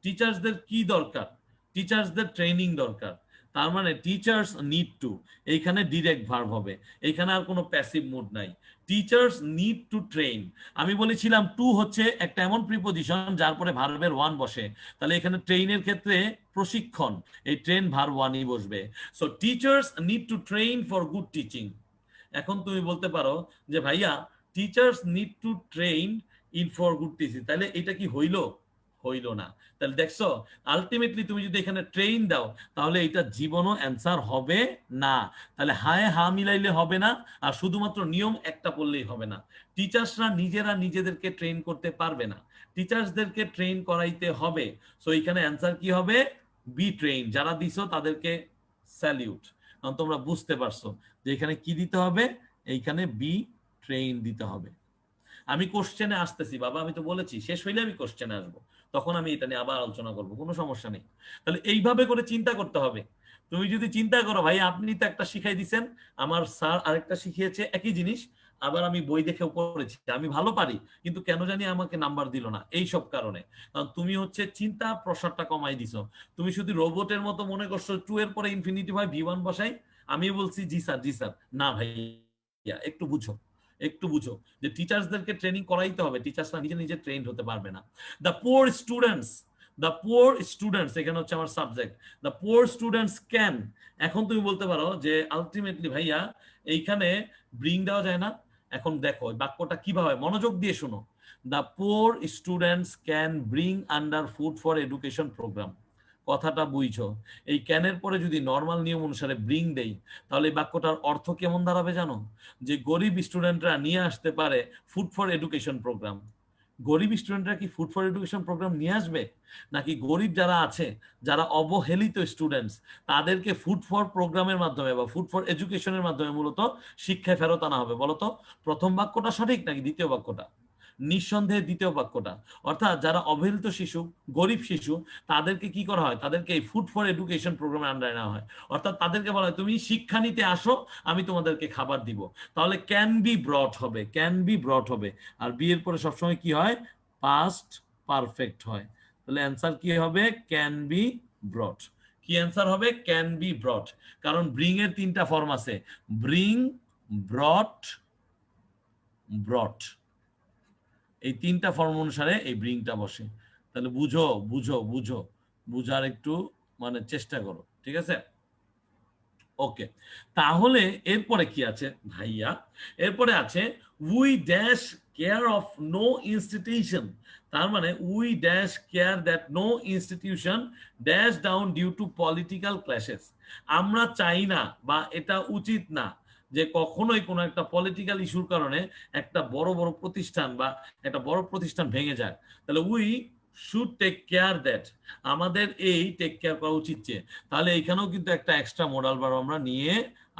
টিচার্সদের কি দরকার, টিচার্সদের ট্রেনিং দরকার। তার মানে টিচার্স নিড টু, এইখানে ডিরেক্ট ভার্ব হবে, এইখানে আর কোনো প্যাসিভ মুড নাই। Teachers need to train. আমি বলেছিলাম টু হচ্ছে একটা এমন প্রিপোজিশন যার পরে ভার্বের ওয়ান বসে, তাহলে এখানে ট্রেনের ক্ষেত্রে প্রশিক্ষণ, এই ট্রেন ভার্ব ওয়ানই বসবে। So teachers need to train for good teaching. এখন তুমি বলতে পারো যে ভাইয়া teachers need to train in for good teaching, তাহলে এটা কি হইলো? হইল না। তাহলে দেখছো আলটিমেটলি তুমি যদি এখানে ট্রেন দাও তাহলে এটা জীবনও অ্যান্সার হবে না। তাহলে হায় হা মিলাইলে হবে না, আর শুধুমাত্র নিয়ম একটা পড়লেই হবে না। টিচার্সরা নিজেরা নিজেদেরকে ট্রেন করতে পারবে না, টিচার্সদেরকে ট্রেন করাইতে হবে। সো এখানে অ্যান্সার কি হবে? Be train. যারা দিছো তাদেরকে স্যালিউট, কারণ তোমরা বুঝতে পারছো যে এখানে কি দিতে হবে, এইখানে বি ট্রেন দিতে হবে। আমি কোশ্চেনে আসতেছি বাবা, আমি তো বলেছি শেষ হইলে আমি কোশ্চেনে আসবো, তখন আমি এটা নিয়ে আবার আলোচনা করবো, কোনো সমস্যা নেই। তাহলে এইভাবে করে চিন্তা করতে হবে। তুমি যদি চিন্তা করো ভাই আপনি তো একটা শিখাই দিচ্ছেন, আমার স্যার আরেকটা শিখিয়েছে একই জিনিস, আবার আমি বই দেখেও পড়েছি, আমি ভালো পারি, কিন্তু কেন জানি আমাকে নাম্বার দিল না, এই সব কারণে। কারণ তুমি হচ্ছে চিন্তা প্রসারটা কমাই দিছো। তুমি শুধু রোবটের মতো মনে করছো টু এর পরে ইনফিনিটিভ হয় V1 বসাই, আমি বলছি জি স্যার জি স্যার। না ভাই, একটু বুঝো, একটু বুঝো যে টিচার্সদেরকে ট্রেনিং করাইতে হবে, টিচার্সরা নিজে নিজে ট্রেন্ড হতে পারবে না। The poor students, the poor students, এখানে হচ্ছে আমার subject, the poor students can. এখন তুমি বলতে পারো যে আলটিমেটলি ভাইয়া এইখানে ব্রিং দেওয়া যায় না। এখন দেখো বাক্যটা কিভাবে, মনোযোগ দিয়ে শোনো। The poor students can bring under food for education program, কথাটা বুঝছো? এই ক্যানের পরে যদি নর্মাল নিয়ম অনুসারে ব্রিং দেই, তাহলে এই বাক্যটার অর্থ কেমন দাঁড়াবে জানো? যে গরিব স্টুডেন্টরা নিয়ে আসতে পারে ফুড ফর এডুকেশন প্রোগ্রাম। গরিব স্টুডেন্টরা কি ফুড ফর এডুকেশন প্রোগ্রাম নিয়ে আসবে? নাকি গরিব যারা আছে, যারা অবহেলিত স্টুডেন্টস, তাদেরকে ফুড ফর প্রোগ্রামের মাধ্যমে বা ফুড ফর এডুকেশনের মাধ্যমে মূলত শিক্ষায় ফেরত আনা হবে? বলতো প্রথম বাক্যটা সঠিক নাকি দ্বিতীয় বাক্যটা? নিঃসন্দেহে দ্বিতীয় বাক্যটা। অর্থাৎ যারা অবহেলিত শিশু, গরিব শিশু, তাদেরকে কি করা হয়? তাদেরকে এই ফুড ফর এডুকেশন প্রোগ্রামের আন্ডারে নেওয়া হয়। অর্থাৎ তাদেরকে বলা হয় তুমি শিক্ষা নিতে আসো, আমি তোমাদেরকে খাবার দিব। তাহলে ক্যান বি ব্রট হবে, ক্যান বি ব্রট হবে। আর বি এর পরে সবসময় কি হয়? পাস্ট পারফেক্ট হয়। তাহলে অ্যান্সার কি হবে? Can be ব্রট। কি অ্যান্সার হবে? Can be ব্রট। কারণ ব্রিং এর তিনটা ফর্ম আছে, ব্রিং, ব্রট, ব্রট। এই তিনটা ফর্ম অনুসারে এই ব্রিংটা বসে। তাহলে বুঝো বুঝো বুঝো, বুঝার একটু মানে চেষ্টা করো, ঠিক আছে? ওকে, তাহলে এরপরে কি আছে ভাইয়া? এরপরে আছে we dash care of no institution. তার মানে we dash care that no institution dash down due to political clashes. আমরা চাই না বা এটা উচিত না যে কখনোই কোনো একটা পলিটিক্যাল ইস্যুর কারণে একটা বড় বড় প্রতিষ্ঠান বা একটা বড় প্রতিষ্ঠান ভেঙে যায়। তাহলে we should take care that, আমাদের এই টেক কেয়ার করা উচিত। যে তাহলে এখানেও কিন্তু একটা এক্সট্রা মোডাল ভার্ব আমরা নিয়ে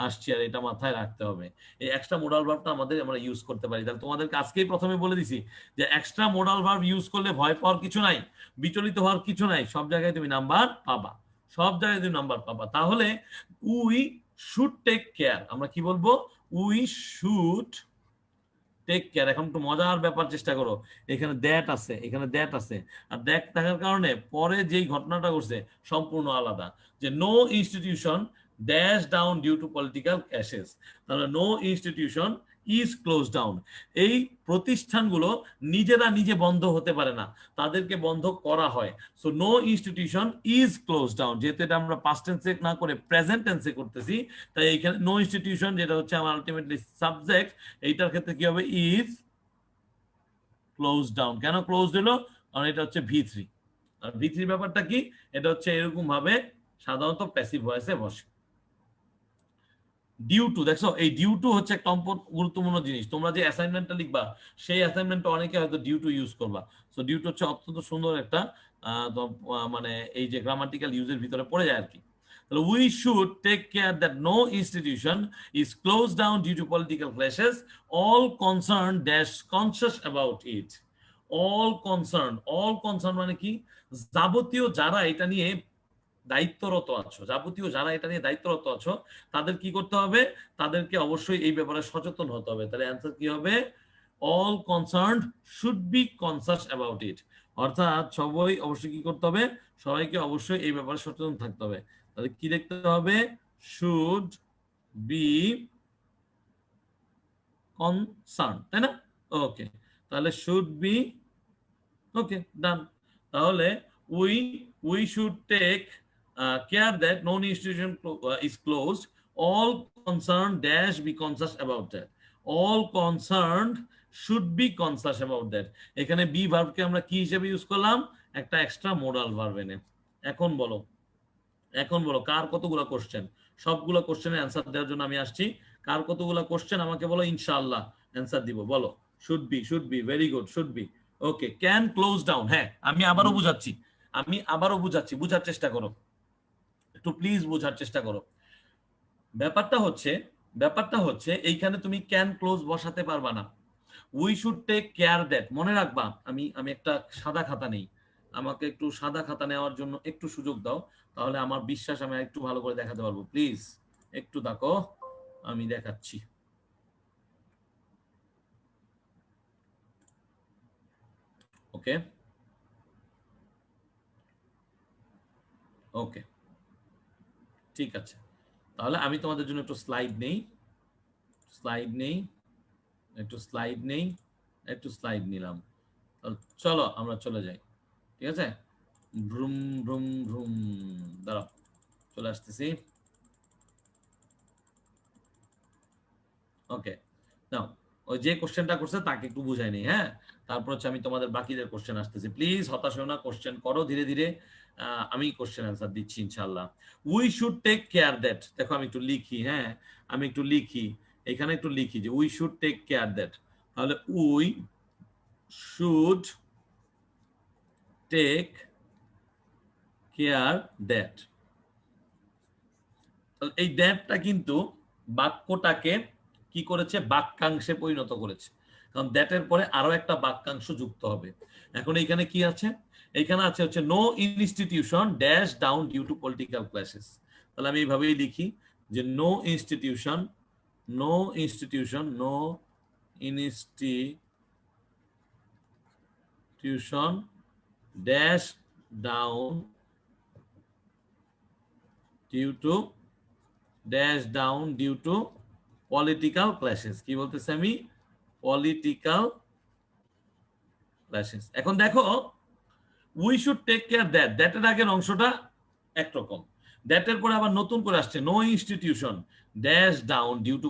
আসছি, আর এটা মাথায় রাখতে হবে। এই এক্সট্রা মোডাল ভার্বটা আমাদের আমরা ইউজ করতে পারি। তাহলে তোমাদেরকে আজকেই প্রথমে বলে দিছি যে এক্সট্রা মোডাল ভার্ব ইউজ করলে ভয় পাওয়ার কিছু নাই, বিচলিত হওয়ার কিছু নাই, সব জায়গায় তুমি নাম্বার পাবা, সব জায়গায় তুমি নাম্বার পাবা। তাহলে উই শুড টেক কেয়ার, আমরা কি বলবো? We should take care. এখন একটু মজার ব্যাপার চেষ্টা করো, এখানে দ্যাট আছে, এখানে দ্যাট আছে, আর দ্যাট থাকার কারণে পরে যেই ঘটনাটা ঘটছে সম্পূর্ণ আলাদা। যে no institution dash down due to political clashes, তাহলে no institution is close down. এই প্রতিষ্ঠানগুলো নিজেরা নিজে বন্ধ হতে পারে না, তাদেরকে বন্ধ করা হয়। So no institution is close down, যেহেতু এটা আমরা পাস্ট টেন্সে না করে প্রেজেন্ট টেন্সে করতেছি, তাই এখানে নো ইনস্টিটিউশন যেটা হচ্ছে আমার আলটিমেটলি সাবজেক্ট, এইটার ক্ষেত্রে কি হবে? Is close down. কেন ক্লোজ হলো? কারণ এটা হচ্ছে V3। আর V3 ব্যাপারটা কি? এটা হচ্ছে এরকম ভাবে সাধারণত প্যাসিভ ভয়েসে বসে। ডিউ টু, দেখছো এই ডিউ টু হচ্ছে একটা গুরুত্বপূর্ণ জিনিস। তোমরা যে অ্যাসাইনমেন্টটা লিখবা সেই অ্যাসাইনমেন্টটা অনেকে হয়তো ডিউ টু ইউজ করবা। সো ডিউ টু হচ্ছে অত্যন্ত সুন্দর একটা মানে এই যে গ্রামাটিক্যাল ইউজের ভিতরে পড়ে যায় আর কি। তাহলে we should take care that no institution is close down due to political clashes, all concern dash conscious about it. All concern, all concern মানে কি? যাবতীয় যারা এটা নিয়ে দায়িত্বরত আছো, যাবতীয় যারা এটা নিয়ে দায়িত্বরত আছো, তাদের কি করতে হবে? তাদেরকে অবশ্যই এই ব্যাপারে সচেতন হতে হবে। তাহলে অ্যান্সার কি হবে? All concerned should be conscious about it. অর্থাৎ সবাই অবশ্যই কি করতে হবে? সবাইকে অবশ্যই এই ব্যাপারে সচেতন থাকতে হবে। তাহলে কি দেখতে হবে? শুড বি কনসার্ন, তাই না? ওকে, তাহলে শুড বি, ওকে ডান। তাহলে we we should take care that no institution is closed, all concern dash be conscious about that, all concerned should be conscious about that. এখানে B ভার্বকে আমরা কি হিসেবে use করলাম? একটা এক্সট্রা মোডাল ভার্ব এনে। এখন বলো, এখন বলো কার কতগুলো কোশ্চেন? সবগুলো কোশ্চেনের অ্যান্সার দেওয়ার জন্য আমি আসছি। কার কতগুলো কোশ্চেন আমাকে বলো, ইনশাআল্লাহ অ্যান্সার দিব। বলো should be, very good, should be. Okay, can close down, হ্যাঁ আমি আবারও বুঝাচ্ছি, আমি আবারও বুঝাচ্ছি, বুঝার চেষ্টা করো একটু প্লিজ, বোঝার চেষ্টা করো। ব্যাপারটা হচ্ছে, ব্যাপারটা হচ্ছে এইখানে তুমি ক্যান ক্লোজ বসাতে পারবা না। We should take care that, মনে রাখবা। আমি আমি একটা সাদা খাতা নেই, আমাকে একটু সাদা খাতা নেওয়ার জন্য একটু সুযোগ দাও, তাহলে আমার বিশ্বাস আমি একটু ভালো করে দেখাতে পারবো। প্লিজ একটু দেখো, আমি দেখাচ্ছি। ওকে ওকে, ঠিক আছে। তাহলে আমি তোমাদের জন্য একটু স্লাইড নেই, স্লাইড নেই, একটু স্লাইড নেই, একটু স্লাইড নিলাম। চলো আমরা চলে যাই, ঠিক আছে। ভ্রুম ভ্রুম ভ্রুম, দাঁড়াও চলে আসতেছি। ওকে, নাও ওই যে কোশ্চেনটা করছে তাকে একটু বুঝাই নেই, হ্যাঁ। তারপর হচ্ছে আমি তোমাদের বাকিদের কোশ্চেন আসতেছি, প্লিজ হতাশ হও না, কোশ্চেন করো ধীরে ধীরে। আমি কোশ্চেন অ্যান্সার দিচ্ছি ইনশাআল্লাহ। We should take care that, দেখো আমি একটু লিখি, হ্যাঁ আমি একটু লিখি, এখানে একটু লিখি যে we should take care that. তাহলে we should take care that, এই দ্যাটটা কিন্তু বাক্যটাকে কি করেছে, বাক্যাংশে পরিণত করেছে, কারণ দ্যাটের পরে আরো একটা বাক্যাংশ যুক্ত হবে। এখন এইখানে কি আছে, এইখানে আছে হচ্ছে no institution dash down due to political classes. তাহলে আমি এইভাবেই লিখি যে no institution, no institution, no institution dash down due to dash down due to political clashes. কি বলতেছি আমি, পলিটিক্যাল ক্ল্যাশেস। এখন দেখো we should take care that, দ্যাটের আগের অংশটা একরকম, দ্যাটের পরে আবার নতুন করে আসছে no institution dash down due to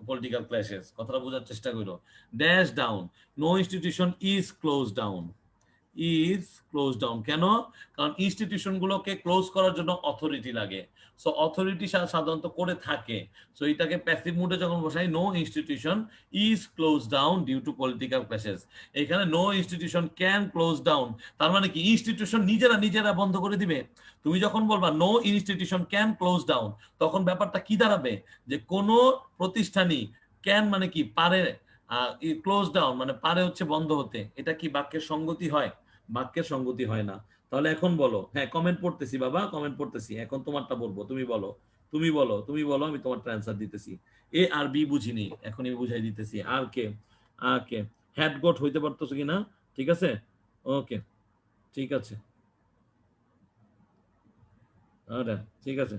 political clashes. কথাটা বোঝার চেষ্টা করো, dash down, no institution is close down, is close down. কেন, কারণ ইনস্টিটিউশন গুলোকে ক্লোজ করার জন্য অথরিটি লাগে, সো অথরিটি সাধারণত করে থাকে। সো এটাকে প্যাসিভ মুডে যখন বসাই, no institution is close down due to political crisis. এখানে no institution can close down, তার মানে কি ইনস্টিটিউশন নিজেরা নিজেরা বন্ধ করে দিবে। তুমি যখন বলবা no institution can close down, তখন ব্যাপারটা কি দাঁড়াবে, যে কোনো প্রতিষ্ঠানই ক্যান মানে কি পারে, ক্লোজ ডাউন মানে পারে হচ্ছে বন্ধ হতে। এটা কি বাক্যের সঙ্গতি হয়, বাক্যের সঙ্গতি হয় না। তাহলে এখন বলো, হ্যাঁ কমেন্ট পড়তেছি বাবা, কমেন্ট পড়তেছি, এখন তোমারটা বলবো, তুমি বলো, তুমি বলো, তুমি বলো, আমি তোমারটা অ্যান্সার দিতেছি। এ আর বি বুঝিনি, এখনই বুঝাই দিতেছি। আর কে, আর কে হ্যাড গোট হইতে পারতেছো কিনা, ঠিক আছে, ওকে ঠিক আছে, ডান ঠিক আছে,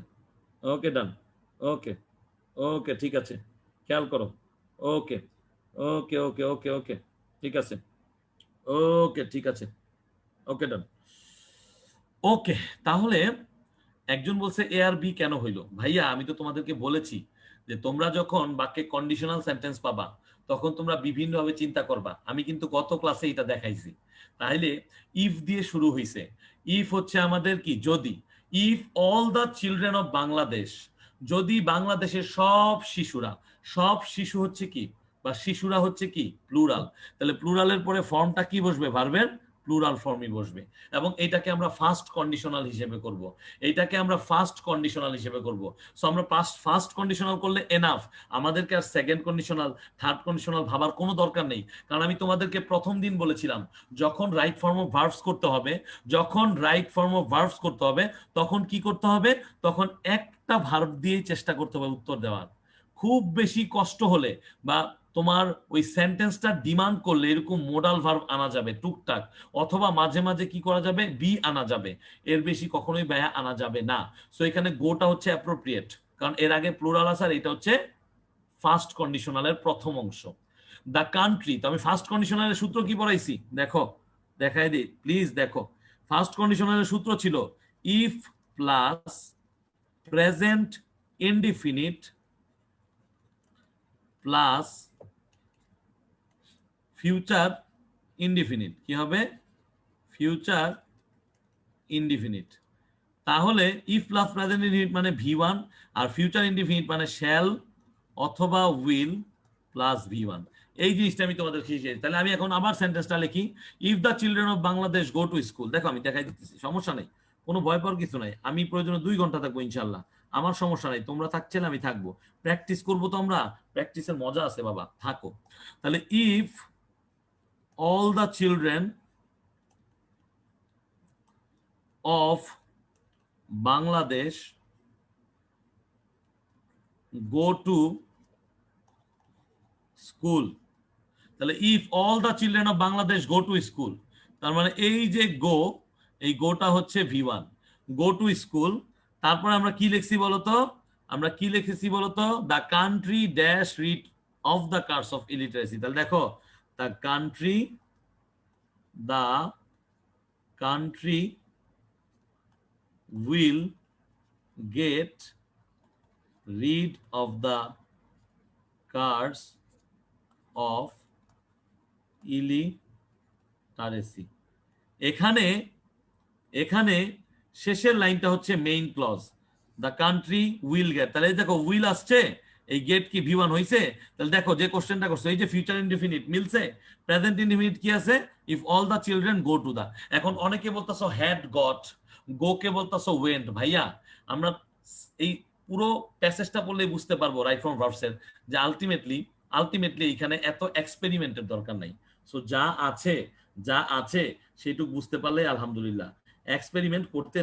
ওকে ডান, ওকে ওকে ঠিক আছে, খেয়াল করো, ওকে ওকে ওকে ওকে ওকে ঠিক আছে, ওকে ঠিক আছে, ওকে ডান। ওকে, তাহলে একজন বলছে এ আর বি কেন হইলো, ভাইয়া আমি তো তোমাদেরকে বলেছি যে তোমরা যখন বাক্যে কন্ডিশনাল সেন্টেন্স পাবা তখন তোমরা বিভিন্নভাবে চিন্তা করবা। আমি কিন্তু গত ক্লাসে এটা দেখাইছি। তাহলে ইফ দিয়ে শুরু হইছে, ইফ হচ্ছে আমাদের কি, যদি, if all the children of Bangladesh, যদি বাংলাদেশের সব শিশুরা, সব শিশু হচ্ছে কি, বা শিশুরা হচ্ছে কি প্লুরাল, তাহলে প্লুরালের পরে ফর্মটা কি বসবে, ভার্বের প্লুরাল ফর্মই বসবে। এবং এটাকে আমরা ফার্স্ট কন্ডিশনাল হিসেবে করব, এইটাকে আমরা ফার্স্ট কন্ডিশনাল হিসেবে করব। সো আমরা ফার্স্ট কন্ডিশনাল করলে এনাফ, আমাদেরকে আর সেকেন্ড কন্ডিশনাল থার্ড কন্ডিশনাল ভাবার কোনো দরকার নেই। কারণ আমি তোমাদেরকে প্রথম দিন বলেছিলাম যখন রাইট ফর্ম অফ ভার্বস করতে হবে, যখন রাইট ফর্ম অফ ভার্বস করতে হবে তখন কি করতে হবে, তখন একটা ভার্ব দিয়েই চেষ্টা করতে হবে উত্তর দেওয়ার। খুব বেশি কষ্ট হলে বা তোমার ওই সেন্টেন্সটা ডিমান্ড করলে এরকম মোডাল ভার্ব আনা যাবে টুকটাক, অথবা মাঝে মাঝে কি করা যাবে, বি আনা যাবে, এর বেশি কখনোই ব্যয় আনা যাবে না। সো এখানে গোটা হচ্ছে অ্যাপ্রোপ্রিয়েট, কারণ এর আগে প্লুরাল আছে আর এটা হচ্ছে ফার্স্ট কন্ডিশনালের প্রথম অংশ। দ্য কান্ট্রি, তো আমি ফার্স্ট কন্ডিশনালের সূত্র কি পড়াইছি দেখো, দেখাই দিই প্লিজ দেখো। ফার্স্ট কন্ডিশনালের সূত্র ছিল if plus present indefinite plus future indefinite, কি হবে, ফিউচার ইনডিফিনিট। তাহলে ইফ প্লাস প্রেজেন্ট ইনডিফিনিট মানে ভি1, আর ফিউচার ইনডিফিনিট মানে শ্যাল অথবা উইল প্লাস ভি1। এই জিনিসটা আমি তোমাদের শিখিয়েছি। তাহলে আমি এখন আবার সেন্টেন্সটা লিখি, if the children of Bangladesh go to school. দেখো আমি দেখাই দিতেছি, সমস্যা নেই, কোনো ভয় পাওয়ার কিছু নাই, আমি প্রয়োজনে 2 ঘন্টা থাকবো ইনশাল্লাহ, আমার সমস্যা নাই, তোমরা থাকছেন আমি থাকবো, প্র্যাকটিস করবো তো আমরা, প্র্যাকটিসের মজা আছে বাবা, থাকো। তাহলে if all the children of Bangladesh go to school, তাহলে if all the children of Bangladesh go to school, তার মানে এই যে গো, এই গোটা হচ্ছে V1, গো টু স্কুল। তারপরে আমরা কি লিখছি বলতো, আমরা কি লিখেছি বলতো, the country dash rid of the curse of illiteracy. তাহলে দেখো, the country will get rid of the curse of illiteracy. এখানে এখানে শেষের লাইনটা হচ্ছে main clause, the country will get. তাহলে দেখো উইল আসছে, এই গেট কি V1 হইছে? তাহলে দেখো যে কোশ্চেনটা করছো, এই যে ফিউচার ইনডিফিনিট মিলছে, প্রেজেন্ট ইনডিফিনিট কি আছে, if all the children go to the. এখন অনেকে বলতাছো হ্যাড গট, গো কে বলতাছো ওয়েন্ট। ভাইয়া আমরা এই পুরো প্যাসেজটা পড়লেই বুঝতে পারবো রাইট ফ্রম ভার্বসের যে আলটিমেটলি এখানে এত এক্সপেরিমেন্টের দরকার নাই। সো যা আছে সেটুকু বুঝতে পারলে আলহামদুলিল্লাহ, এক্সপেরিমেন্ট করতে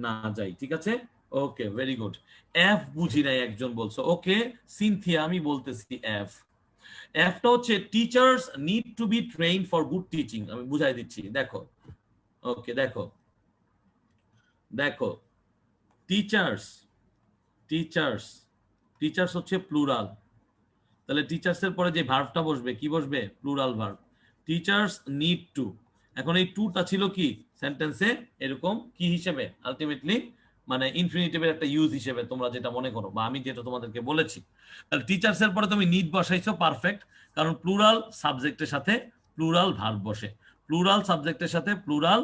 না যাই, ঠিক আছে? ওকে, ভেরি গুড। এফ বুঝি নাই একজন বলছো, ওকে সিনথিয়া আমি বলতেছি এফটা হচ্ছে teachers need to be trained for good teaching. আমি বুঝাই দিচ্ছি, দেখো, ওকে দেখো টিচার্স টিচার্স হচ্ছে প্লুরাল, তাহলে টিচার্সের পরে যে ভার্বটা বসবে কি বসবে, plural verb. Teachers need two, এখন এই টুটা ছিল কি সেন্টেন্সে এরকম কি হিসেবে, আলটিমেটলি মানে ইনফিনিটিভের একটা ইউজ হিসেবে, তোমরা যেটা মনে করো বা আমি যেটা তোমাদেরকে বলেছি। তাহলে টিচার্সের পরে তুমি নিড বসাইছো, পারফেক্ট, কারণ প্লুরাল সাবজেক্টের সাথে প্লুরাল ভার্ব বসে, প্লুরাল সাবজেক্টের সাথে প্লুরাল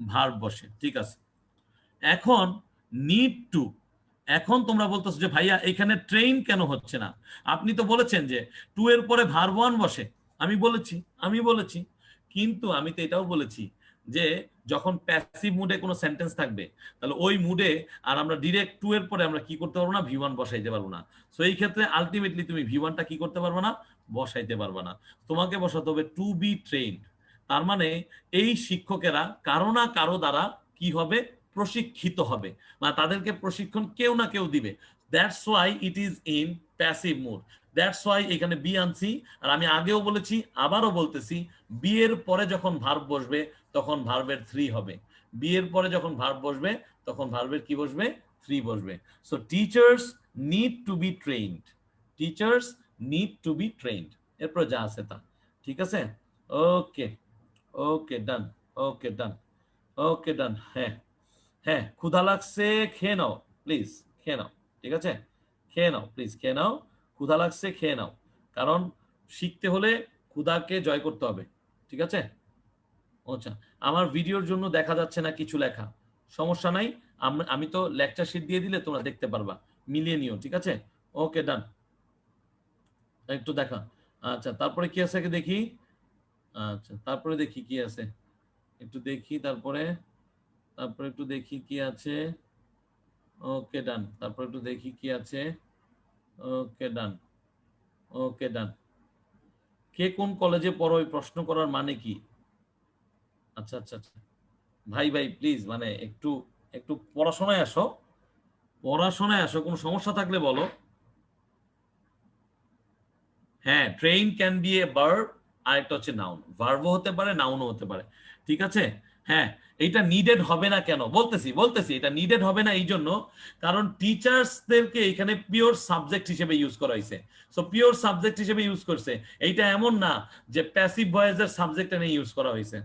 ভার্ব বসে, ঠিক আছে। এখন নিড টু, এখন তোমরা বলতেছো যে ভাইয়া এখানে ট্রেন কেন হচ্ছে না? আপনি তো বলেছেন যে টু এর পরে ভার্ব ওয়ান বসে। আমি বলেছি কিন্তু আমি তো এটাও বলেছি যে যখন প্যাসিভ মুডে কোনো সেন্টেন্স থাকবে, তাহলে ওই মুডে আর আমরা ডিরেক্ট টু এর পরে আমরা কি করতে পারবো না, V1 বসাইতে পারবো না। সো এই ক্ষেত্রে আলটিমেটলি তুমি V1টা কি করতে পারবে না, বসাইতে পারবে না, তোমাকে বসাতে হবে টু বি ট্রেইনড। তার মানে এই শিক্ষকেরা কারো না কারো দ্বারা কি হবে, প্রশিক্ষিত হবে, মানে তাদেরকে প্রশিক্ষণ কেউ না কেউ দিবে। That's why it is in passive mood, that's why এখানে বি আনছি। আর আমি আগেও বলেছি, আবারও বলতেছি, বি এর পরে যখন ভার্ব বসবে তখন ভার্বের থ্রি হবে, বি এর পরে যখন ভার্ব বসবে তখন ভার্বের কি বসবে, থ্রি বসবে। So teachers need to be trained, teachers need to be trained, এরপর যা আছে তা, ঠিক আছে। ওকে ওকে ডান, ওকে ডান। হ্যাঁ ক্ষুধা লাগছে, খেয়ে নাও প্লিজ, খেয়ে নাও, ঠিক আছে, খেয়ে নাও প্লিজ, খেয়ে নাও, ক্ষুধা লাগছে খেয়ে নাও, কারণ শিখতে হলে ক্ষুধাকে জয় করতে হবে, ঠিক আছে। আচ্ছা, আমার ভিডিওর জন্য দেখা যাচ্ছে না কিছু লেখা, সমস্যা নাই, আমি তো লেকচার শিট দিয়ে দিলে তোমরা দেখতে পারবা, মিলিয়ে নিও, ঠিক আছে। ওকে ডান, একটু দেখা। আচ্ছা তারপরে কি আছে দেখি, আচ্ছা তারপরে দেখি কি আছে, একটু দেখি, তারপরে একটু দেখি কি আছে। ওকে ডান, তারপর একটু দেখি কি আছে। ওকে ডান, কে কোন কলেজে পড়ো এই প্রশ্ন করার মানে কি? আচ্ছা আচ্ছা আচ্ছা, ভাই প্লিজ মানে একটু একটু পড়াশোনায় আসো, কোনো সমস্যা থাকলে বলো। হ্যাঁ, train can be a verb, আর একটা হচ্ছে নাউন, ভার্বও হতে পারে নাউনও হতে পারে, ঠিক আছে। হ্যাঁ, এটা নিডেড হবে না কেন, বলতেছি এটা নিডেড হবে না এই জন্য, কারণ টিচার্সদেরকে এখানে পিওর সাবজেক্ট হিসেবে ইউজ করা হয়েছে। সো পিওর সাবজেক্ট হিসেবে ইউজ করছে, এইটা এমন না যে প্যাসিভ ভয়েসের সাবজেক্ট এনে ইউজ করা হয়েছে,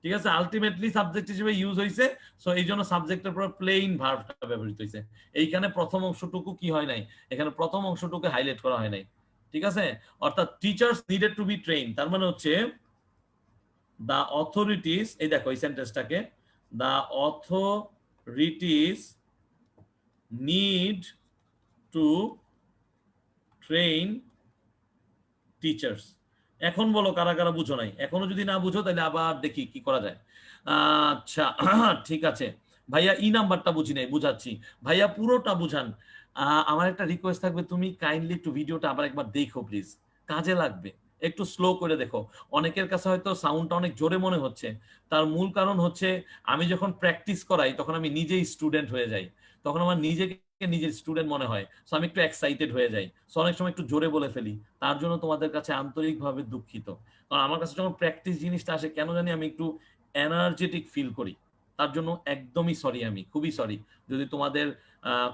ঠিক আছে। আলটিমেটলি সাবজেক্ট হিসেবে ইউজ হয়েছে, সো এই জন্য সাবজেক্টের পর প্লেইন ভার্বটা ব্যবহৃত হয়েছে। এইখানে প্রথম অংশটুকু কি হয় নাই, এখানে প্রথম অংশটুকু হাইলাইট করা হয় নাই, ঠিক আছে। অর্থাৎ teachers needed to be train, তার মানে হচ্ছে দ্য অথরিটিস, এই দেখো এই সেন্টেন্সটাকে, the authorities need to train teachers. এখন বলো কারা কারা বুঝো নাই, এখনো যদি না বুঝো তাহলে আবার দেখি কি করা যায়। আচ্ছা ঠিক আছে ভাইয়া, ই নাম্বারটা বুঝি নাই, বুঝাচ্ছি ভাইয়া, পুরোটা বুঝান। আমার একটা রিকোয়েস্ট থাকবে, তুমি কাইন্ডলি একটু ভিডিওটা আবার একবার দেখো প্লিজ, কাজে লাগবে, একটু স্লো করে দেখো। অনেকের কাছে হয়তো সাউন্ডটা অনেক জোরে মনে হচ্ছে, তার মূল কারণ হচ্ছে আমি যখন প্র্যাকটিস করাই তখন আমি নিজেই স্টুডেন্ট হয়ে যাই, তখন আমার নিজেকে নিজের স্টুডেন্ট মনে হয়, সো আমি একটু এক্সাইটেড হয়ে যাই, সো অনেক সময় একটু জোরে বলে ফেলি। তার জন্য তোমাদের কাছে আন্তরিকভাবে দুঃখিত। কারণ আমার কাছে যখন প্র্যাকটিস জিনিসটা আসে কেন জানি আমি একটু এনার্জেটিক ফিল করি, তার জন্য একদমই সরি, আমি খুবই সরি যদি তোমাদের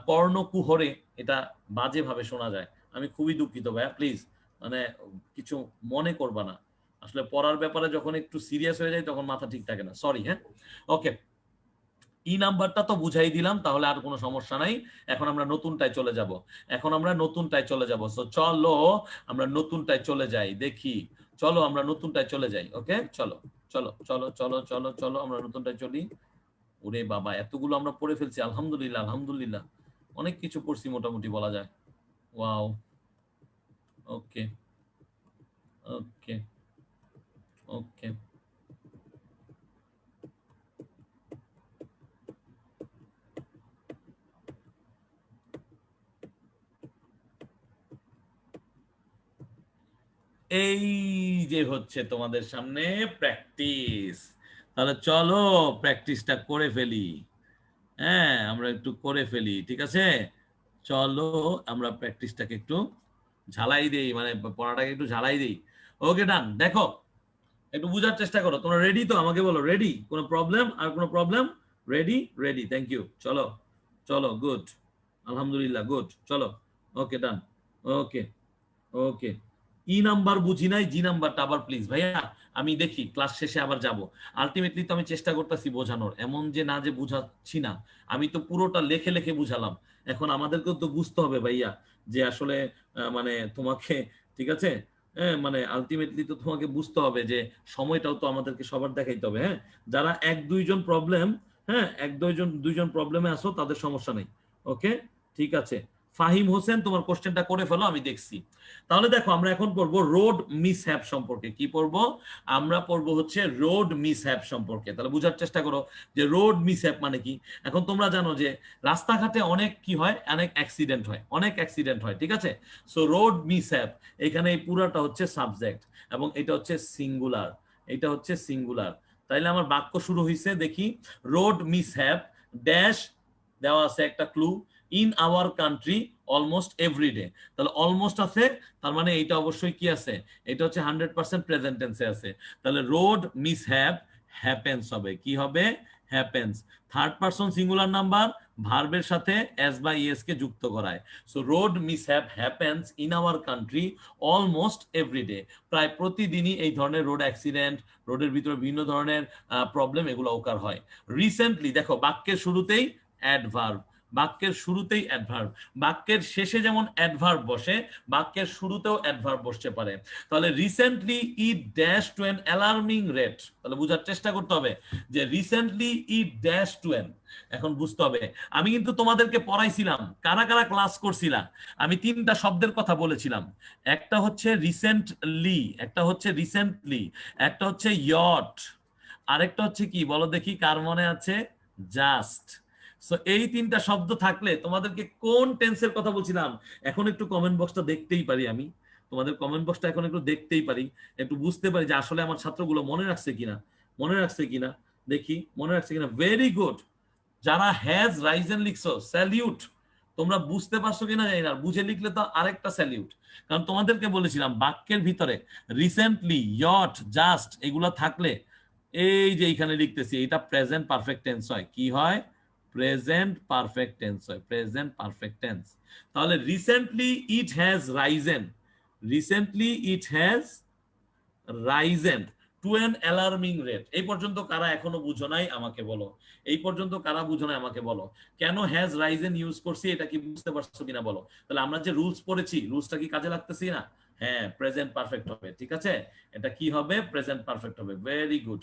কর্ণকুহরে এটা বাজেভাবে শোনা যায়। আমি খুবই দুঃখিত ভাইয়া, প্লিজ মানে কিছু মনে করবা না। আসলে পড়ার ব্যাপারে যখন একটু সিরিয়াস হয়ে যায় তখন মাথা ঠিক থাকে না, সরি। হ্যাঁ, ওকে, ই নাম্বারটা তো বুঝাই দিলাম, তাহলে আর কোনো সমস্যা নাই। এখন আমরা নতুনটায় চলে যাব, এখন আমরা নতুনটায় চলে যাব। সো চলো আমরা নতুনটায় চলে যাই, দেখি, চলো আমরা নতুনটায় চলে যাই। ওকে, চলো চলো চলো চলো চলো চলো আমরা নতুনটায় চলি। ওরে বাবা, এতগুলো আমরা পড়ে ফেলছি, আলহামদুলিল্লাহ আলহামদুলিল্লাহ, অনেক কিছু পড়ছি মোটামুটি বলা যায়। ওয়াও, ওকে ওকে ওকে। এই যে হচ্ছে তোমাদের সামনে প্র্যাকটিস, তাহলে চলো প্র্যাকটিসটা করে ফেলি। হ্যাঁ, আমরা একটু করে ফেলি, ঠিক আছে? চলো আমরা প্র্যাকটিসটাকে একটু ঝালাই দেই, মানে পড়াটাকে একটু ঝালাই দেই। ওকে, ডান। দেখো, একটু বুঝার চেষ্টা করো। তোমরা রেডি তো? আমাকে বলো রেডি, কোনো প্রবলেম? আর কোনো problem? Ready, ready, thank you. চলো চলো, গুড, আলহামদুলিল্লাহ, গুড, চলো। ওকে, ডান। ওকে ওকে। ই নাম্বার বুঝি নাই, জি নাম্বারটা আবার প্লিজ ভাইয়া, আমি দেখি ক্লাস শেষে আবার যাব। আলটিমেটলি তো আমি চেষ্টা করতেছি বোঝানোর, এমন যে না যে বুঝাচ্ছি না, আমি তো পুরোটা লেখে লেখে বুঝালাম। এখন আমাদেরকেও তো বুঝতে হবে ভাইয়া যে আসলে মানে তোমাকে, ঠিক আছে, হ্যাঁ, মানে আলটিমেটলি তো তোমাকে বুঝতে হবে যে সময়টাও তো আমাদেরকে সবার দেখাইতে হবে। হ্যাঁ, যারা এক দুইজন প্রবলেম, হ্যাঁ, এক দুইজন দুইজন প্রবলেমে আসো তাদের সমস্যা নেই। ওকে, ঠিক আছে। ফাহিম হোসেন, তোমার কোশ্চেনটা করে ফেলো, আমি দেখছি। তাহলে দেখো, আমরা এখন পড়বো রোড মিসহ্যাপ সম্পর্কে। কি পড়বো? আমরা পড়বো হচ্ছে রোড মিসহ্যাপ সম্পর্কে। তাহলে বুঝার চেষ্টা করো যে রোড মিসহ্যাপ মানে কি। এখন তোমরা জানো যে রাস্তাঘাটে অনেক কি হয়, অনেক অ্যাক্সিডেন্ট হয়, অনেক অ্যাক্সিডেন্ট হয়, ঠিক আছে? সো রোড মিসহ্যাপ, এখানে এই পুরাটা হচ্ছে সাবজেক্ট এবং এটা হচ্ছে সিঙ্গুলার, এটা হচ্ছে সিঙ্গুলার। তাইলে আমার বাক্য শুরু হইছে, দেখি। রোড মিসহ্যাপ ড্যাশ, দেওয়া আছে একটা clue, in our country almost everyday. তাহলে অলমোস্ট আছে, তার মানে এইটা অবশ্যই কি আছে, এটা হচ্ছে 100% প্রেজেন্ট টেন্সে আছে। তাহলে রোড মিসহ্যাপ হ্যাপেন্স হবে, কি হবে? Happens. Third person singular number, ভার্বের সাথে এস বা ইএস কে যুক্ত করায়। So road mishap happens in our country almost every day. প্রায় প্রতিদিনই এই ধরনের রোড অ্যাক্সিডেন্ট, রোডের ভিতরে বিভিন্ন ধরনের প্রবলেম এগুলো ওকার হয়। রিসেন্টলি, দেখো বাক্যের শুরুতেই অ্যাডভার্ব, বাক্যের শুরুতেই অ্যাডভার্ব, বাক্যের শেষে যেমন অ্যাডভার্ব বসে, বাক্যের শুরুতেও অ্যাডভার্ব বসতে পারে। তাহলে recently it dash to an alarming rate, তাহলে বুঝার চেষ্টা করতে হবে যে recently it dash to an. এখন বুঝতে হবে, আমি কিন্তু তোমাদেরকে পড়াইছিলাম, কারা কারা ক্লাস করছিলাম, আমি তিনটা শব্দের কথা বলেছিলাম। একটা হচ্ছে রিসেন্টলি, একটা হচ্ছে রিসেন্টলি, একটা হচ্ছে ইয়ট, আরেকটা হচ্ছে কি বলো দেখি, কার মনে আছে? জাস্ট। সো এই তিনটা শব্দ থাকলে তোমাদেরকে কোন টেন্সের কথা বলছিলাম, এখন একটু কমেন্ট বক্সটা দেখতেই পারি আমি, তোমাদের কমেন্ট বক্সটা এখন একটু দেখতেই পারি, একটু বুঝতে পারি যে আসলে আমার ছাত্রগুলো মনে রাখছে কিনা, মনে রাখছে কিনা, দেখি মনে রাখছে কিনা। Very good. যারা হ্যাজ রাইজেন লিখছো, স্যালিউট। তোমরা বুঝতে পারছো কিনা জানি না, বুঝে লিখলে তো আরেকটা স্যালিউট। কারণ তোমাদেরকে বলেছিলাম বাক্যের ভিতরে রিসেন্টলি, ইয়ট, জাস্ট এগুলা থাকলে, এই যে এইখানে লিখতেছি, এটা প্রেজেন্ট পারফেক্ট টেন্স হয়। কি হয়? প্রেজেন্ট পারফেক্ট টেন্স হয়, প্রেজেন্ট পারফেক্ট টেন্স। তাহলে recently it has risen, recently it has risen to an alarming rate. এই পর্যন্ত কারা এখনো বুঝো নাই আমাকে বলো, এই পর্যন্ত কারা বুঝো নাই আমাকে বলো। কেন হ্যাজ রাইজেন ইউজ করছি এটা কি বুঝতে পারছো কিনা বলো। তাহলে আমরা যে রুলস পড়েছি, রুলসটা কি কাজে লাগতেছি না? হ্যাঁ, প্রেজেন্ট পারফেক্ট হবে, ঠিক আছে। এটা কি হবে? প্রেজেন্ট পারফেক্ট হবে। ভেরি গুড,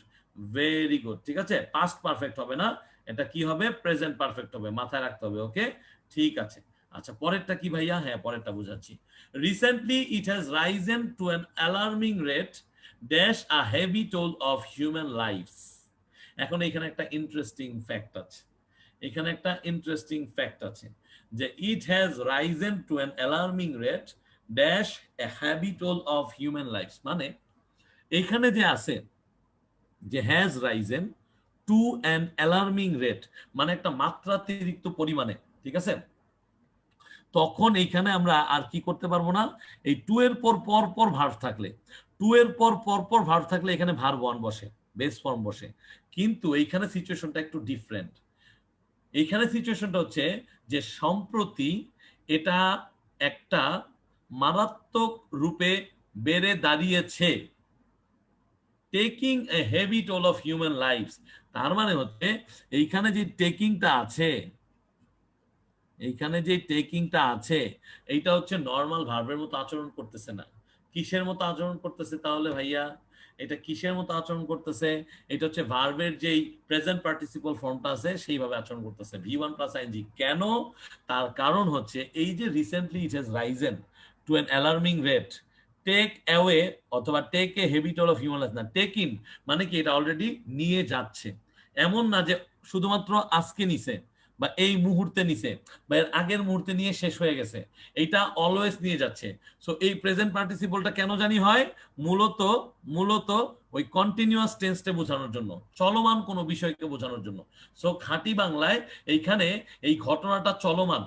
ভেরি গুড, ঠিক আছে। পাস্ট পারফেক্ট হবে না, এটা কি হবে? প্রেজেন্ট পারফেক্ট হবে, মাথায় রাখতে হবে। ওকে, ঠিক আছে। আচ্ছা, পরেরটা কি ভাইয়া? হ্যাঁ, পরেরটা বুঝাচ্ছি। Recently it has risen to an alarming rate dash a heavy toll of human lives. এখন এখানে একটা ইন্টারেস্টিং ফ্যাক্ট আছে, এখানে একটা ইন্টারেস্টিং ফ্যাক্ট আছে যে it has risen to an alarming rate dash a heavy toll of human life, মানে এইখানে যে আছে যে has risen to an alarming rate, মানে একটা মাত্রাতিরিক্ত পরিমাণে, ঠিক আছে, তখন এইখানে আমরা আর কি করতে পারবো না, এই টু এর পর পর পর ভার্ব থাকলে, টু এর পর পর পর ভার্ব থাকলে এখানে ভার্ব ওয়ান বসে, বেস ফর্ম বসে। কিন্তু এইখানে সিচুয়েশনটা একটু ডিফারেন্ট। এইখানে সিচুয়েশনটা হচ্ছে যে সম্প্রতি এটা একটা মারাত্মক রূপে বেড়ে দাঁড়িয়েছে, taking a heavy toll of human life. তার মানে হচ্ছে এইখানে যে টেকিংটা আছে, এইখানে যে টেকিংটা আছে এইটা হচ্ছে নর্মাল ভার্বের মতো আচরণ করতেছে না। কিসের মতো আচরণ করতেছে তাহলে ভাইয়া? এটা কিসের মতো আচরণ করতেছে? এটা হচ্ছে ভার্বের যেই প্রেজেন্ট পার্টিসিপল ফর্মটা আছে সেইভাবে আচরণ করতেছে, ভি ওয়ান প্লাস আইএনজি। কেন? তার কারণ হচ্ছে এই যে recently it has risen to an alarming rate, take away অথবা take a heavy toll of human life, না টেক ইন মানে কি এটা অলরেডি নিয়ে যাচ্ছে। এমন না যে শুধুমাত্র আজকে নিছে বা এই মুহূর্তে নিছে বা এর আগের মুহূর্তে নিয়ে শেষ হয়ে গেছে, এটা অলওয়েজ নিয়ে যাচ্ছে। সো এই প্রেজেন্ট পার্টিসিপলটা কেন জানি হয়? মূলত মূলত ওই কন্টিনিউয়াস টেন্সটা বোঝানোর জন্য, চলমান কোনো বিষয়কে বোঝানোর জন্য। সো খাঁটি বাংলায় এইখানে এই ঘটনাটা চলমান,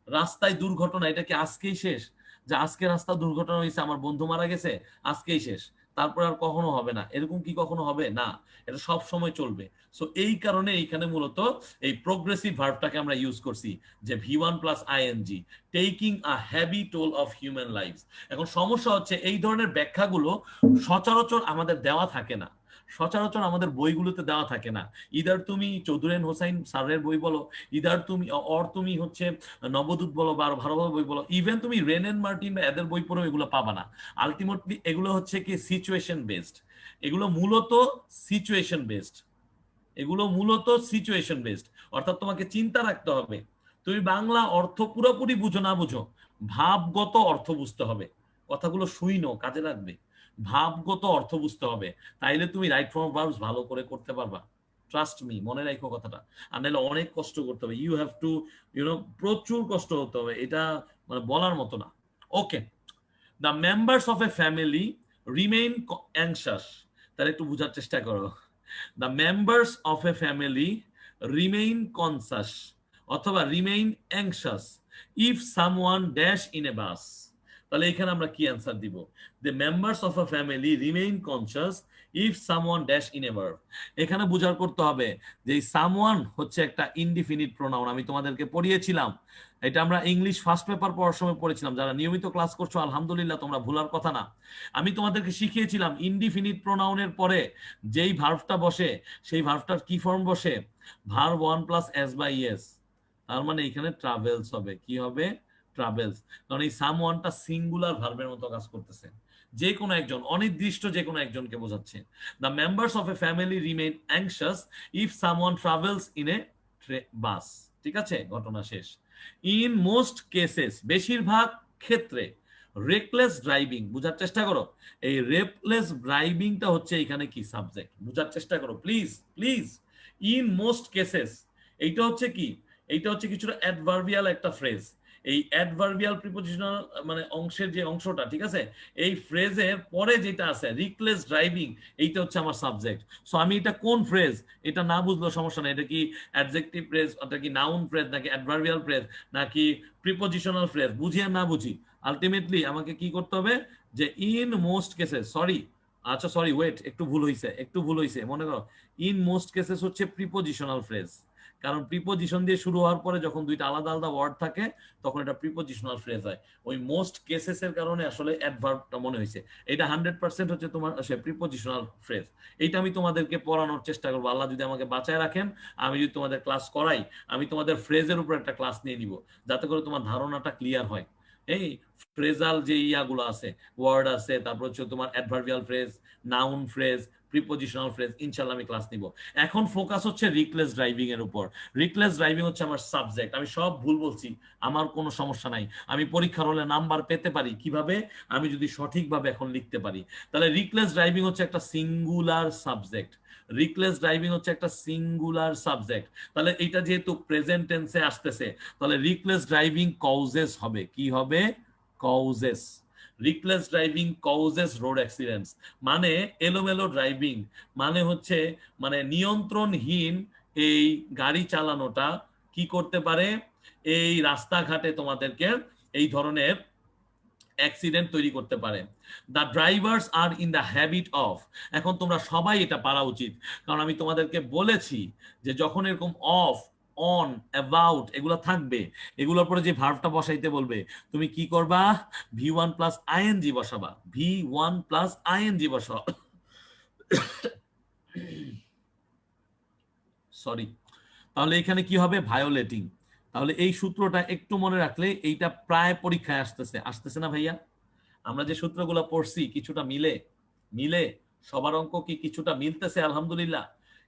রাস্তায় দুর্ঘটনা, এটা কি আজকেই শেষ? যে আজকে রাস্তা দুর্ঘটনা হয়েছে, আমার বন্ধু মারা গেছে, আজকেই শেষ, তারপর আর কখনো হবে না, এরকম কি কখনো হবে? না, এটা সব সময় চলবে। সো এই কারণে এইখানে মূলত এই প্রোগ্রেসিভ ভার্বটাকে আমরা ইউজ করছি, যে V one plus ING, taking a heavy toll of human life. এখন সমস্যা হচ্ছে এই ধরনের ব্যাখ্যাগুলো সচরাচর আমাদের দেওয়া থাকে না, সচরাচর আমাদের বইগুলোতে দেওয়া থাকে না। ইদার তুমি চৌধুরী হোসাইন স্যারের বই বলো, ইদার তুমি তুমি হচ্ছে নবদূত বলো বা আরো ভালো ভালো বই বলো, ইভেন তুমি রেন এন্ড মার্টিন বা এদের বই পড়েও এগুলো পাবা না। আলটিমেটলি এগুলো হচ্ছে কি সিচুয়েশন বেসড, এগুলো মূলত সিচুয়েশন বেসড, এগুলো মূলত সিচুয়েশন বেসড। অর্থাৎ তোমাকে চিন্তা রাখতে হবে, তুমি বাংলা অর্থ পুরোপুরি বুঝো না বুঝো, ভাবগত অর্থ বুঝতে হবে। কথাগুলো শুইনো কাজে লাগবে, ভাবগত অর্থ বুঝতে হবে, তাইলে তুমি রাইট ফর্ম ভার্বস ভালো করে করতে পারবা। ট্রাস্ট মি, মনে রাখো কথাটা। আর নাহলে অনেক কষ্ট করতে হবে, ইউ হ্যাভ টু প্রচুর কষ্ট হতে হবে, এটা মানে বলার মতো না। Okay, the members of a family remain anxious, তাহলে একটু বোঝার চেষ্টা করো। The members of a family remain conscious অথবা remain anxious if someone dash in a bus. তাহলে এখানে আমরা কি অ্যান্সার দিব? The members of a family remain conscious if someone dash in a verb. এখানে বুঝার করতে হবে যে সামওয়ান হচ্ছে একটা ইনডিফিনিট প্রোনাউন, আমি তোমাদেরকে পড়িয়েছিলাম, এটা আমরা ইংলিশ ফার্স্ট পেপার পড়ার সময় পড়েছিলাম। যারা নিয়মিত ক্লাস করছো আলহামদুলিল্লাহ, তোমরা ভুলার কথা না। আমি তোমাদেরকে শিখিয়েছিলাম ইনডিফিনিট প্রোনাউনের পরে যেই ভার্বটা বসে সেই ভার্বটার কি ফর্ম বসে? Verb one plus S by S. তার মানে এখানে ট্রাভেলস হবে, কি হবে? ট্রাভেলস। কারণ এই সাম ওয়ানটা সিঙ্গুলার ভার্বের মতো কাজ করতেছে, যে কোনো একজন, অনির্দিষ্ট যে কোনো একজনকে বোঝাচ্ছে। The members of a family remain anxious if someone travels in a bus. ঠিক আছে, ঘটনা শেষ। ইন মোস্ট কেসেস, বেশিরভাগ ক্ষেত্রে, রেকলেস ড্রাইভিং, বুঝার চেষ্টা করো। এই রেকলেস ড্রাইভিংটা হচ্ছে এখানে কি সাবজেক্ট, বুঝার চেষ্টা করো please please. In most cases, এইটা হচ্ছে কি? এইটা হচ্ছে কিছুটা অ্যাডভার্বিয়াল একটা ফ্রেজ। এই অ্যাডভার্বিয়াল প্রিপোজিশনাল মানে অংশের যে অংশটা, ঠিক আছে, এই ফ্রেজের পরে যেটা আছে রিকলেস ড্রাইভিং, এইটা হচ্ছে আমার সাবজেক্ট। সো আমি এটা কোন ফ্রেজ, এটা না বুঝলেও সমস্যা নেই। এটা কি অ্যাডজেক্টিভ ফ্রেজ, এটা কি নাউন ফ্রেজ, নাকি অ্যাডভার্বিয়াল ফ্রেজ, নাকি প্রিপোজিশনাল ফ্রেজ, বুঝি আর না বুঝি, আলটিমেটলি আমাকে কি করতে হবে? যে ইন মোস্ট কেসেস, সরি, আচ্ছা সরি ওয়েট, একটু ভুল হয়েছে, একটু ভুল হয়েছে, মনে করো ইন মোস্ট কেসেস হচ্ছে প্রিপোজিশনাল ফ্রেজ। কারণ প্রিপোজিশন দিয়ে শুরু হওয়ার পরে যখন দুইটা আলাদা আলাদা ওয়ার্ড থাকে তখন এটা প্রিপোজিশনাল ফ্রেজ হয়। ওই মোস্ট কেসেস এর কারণে আসলে অ্যাডভার্বটা মনে হয়েছে। এটা 100% হচ্ছে তোমার প্রিপোজিশনাল ফ্রেজ। এইটা আমি তোমাদেরকে পড়ানোর চেষ্টা করবো, আল্লাহ যদি আমাকে বাঁচায় রাখেন, আমি যদি তোমাদের ক্লাস করাই, আমি তোমাদের ফ্রেজের উপর একটা ক্লাস নিয়ে নিব, যাতে করে তোমার ধারণাটা ক্লিয়ার হয়। এই ফ্রেজাল যে ইয়াগুলো আছে, ওয়ার্ড আছে, তারপর হচ্ছে তোমার adverbial phrase, noun phrase, prepositional phrase, ইনশাআল্লাহ আমি ক্লাস নিব। এখন ফোকাস হচ্ছে রিকলেস ড্রাইভিং এর উপর। রিকলেস ড্রাইভিং হচ্ছে আমার সাবজেক্ট। আমি সব ভুল বলছি, আমার কোনো সমস্যা নাই, আমি পরীক্ষার হলে নাম্বার পেতে পারি কিভাবে? আমি যদি সঠিকভাবে এখন লিখতে পারি। তাহলে রিকলেস ড্রাইভিং হচ্ছে একটা সিঙ্গুলার সাবজেক্ট, রিকলেস ড্রাইভিং হচ্ছে একটা সিঙ্গুলার সাবজেক্ট। তাহলে এটা যেহেতু প্রেজেন্ট টেন্সে আসতেছে, তাহলে রিকলেস ড্রাইভিং কজেস হবে, কি হবে? Causes, reckless driving causes road accidents, মানে এলোমেলো ড্রাইভিং মানে হচ্ছে মানে নিয়ন্ত্রণহীন এই গাড়ি চালানোটা কি করতে পারে, এই রাস্তাঘাটে তোমাদেরকে এই ধরনের অ্যাক্সিডেন্ট তৈরি করতে পারে। The drivers are in the habit of, এখন তোমরা সবাই এটা পারা উচিত, কারণ আমি তোমাদেরকে বলেছি যে যখন এরকম অফ, অন, অ্যাবাউট এগুলো থাকবে, এগুলোর পরে যে ভার্বটা বসাইতে বলবে তুমি কি করবা, V1 প্লাস আইএনজি বসাবা, V1 প্লাস আইএনজি বসাও, সরি। তাহলে এখানে কি হবে, ভায়োলেটিং। তাহলে এই সূত্রটা একটু মনে রাখলে এইটা প্রায় পরীক্ষায় আসতেছে, আসতেছে না ভাইয়া? আমরা যে সূত্রগুলো পড়ছি কিছুটা মিলে মিলে সবার অঙ্ক কি কিছুটা মিলতেছে? আলহামদুলিল্লাহ।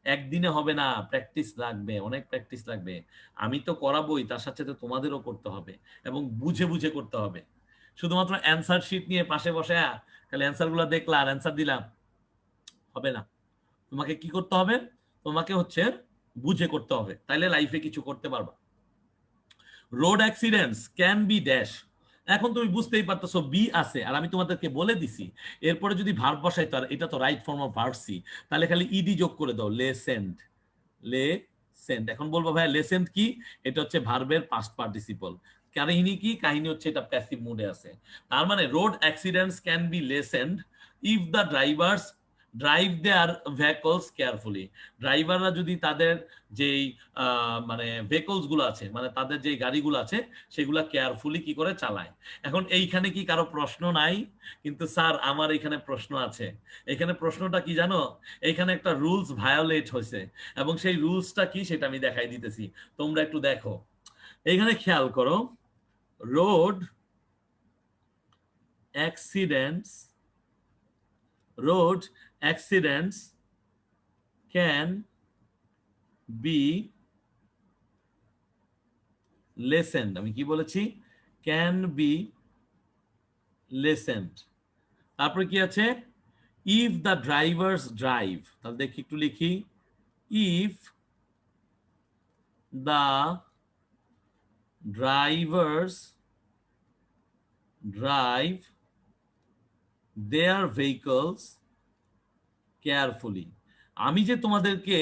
একদিনে হবে না, প্র্যাকটিস লাগবে, অনেক প্র্যাকটিস লাগবে। আমি তো করাবোই, তার সাথে সাথে তোমাদেরও করতে হবে এবং বুঝে বুঝে করতে হবে। শুধুমাত্র অ্যান্সার শিট নিয়ে পাশে বসে খালি অ্যান্সার গুলো দেখলা আর অ্যান্সার দিলাম হবে না। তোমাকে কি করতে হবে, তোমাকে হচ্ছে বুঝে করতে হবে, তাইলে লাইফে কিছু করতে পারবা। Road accidents can B dash, এখন তুমি বুঝতেই পারতেছো বি আছে আর আমি তোমাদেরকে বলে দিছি এরপরে যদি ভার্ব বসাই, তো আর এটা তো right form of verb see, তাহলে খালি ইডি যোগ করে দাও, লেসেন্ড, লেসেন্ড। এখন বলবো ভাই লেসেন্ড কি, এটা হচ্ছে ভার্বের পাস্ট পার্টিসিপল। কাহিনী কি, কাহিনী হচ্ছে এটা প্যাসিভ মুডে আছে। তার মানে road accidents can be lessened if the drivers drive their vehicles carefully, ড্রাইভাররা যদি তাদের যেই মানে ভেহিকলস গুলো আছে, মানে তাদের যে গাড়িগুলো আছে সেগুলা কেয়ারফুলি কি করে চালায়। এখন এইখানে কি কারো প্রশ্ন নাই? কিন্তু স্যার আমার এখানে প্রশ্ন আছে। এখানে প্রশ্নটা কি জানো, এখানে একটা রুলস ভায়োলেট হয়েছে এবং সেই রুলসটা কি সেটা আমি দেখাই দিতেছি, তোমরা একটু দেখো। এখানে খেয়াল করো, road accidents, road accidents can be lessened, আমি কি বলেছি, ক্যান বি লেসেন্ড। তারপরে কি আছে, ইফ দ্য ড্রাইভার্স ড্রাইভ, তাহলে দেখি একটু লিখি, if the drivers drive their vehicles carefully. আমি যে তোমাদেরকে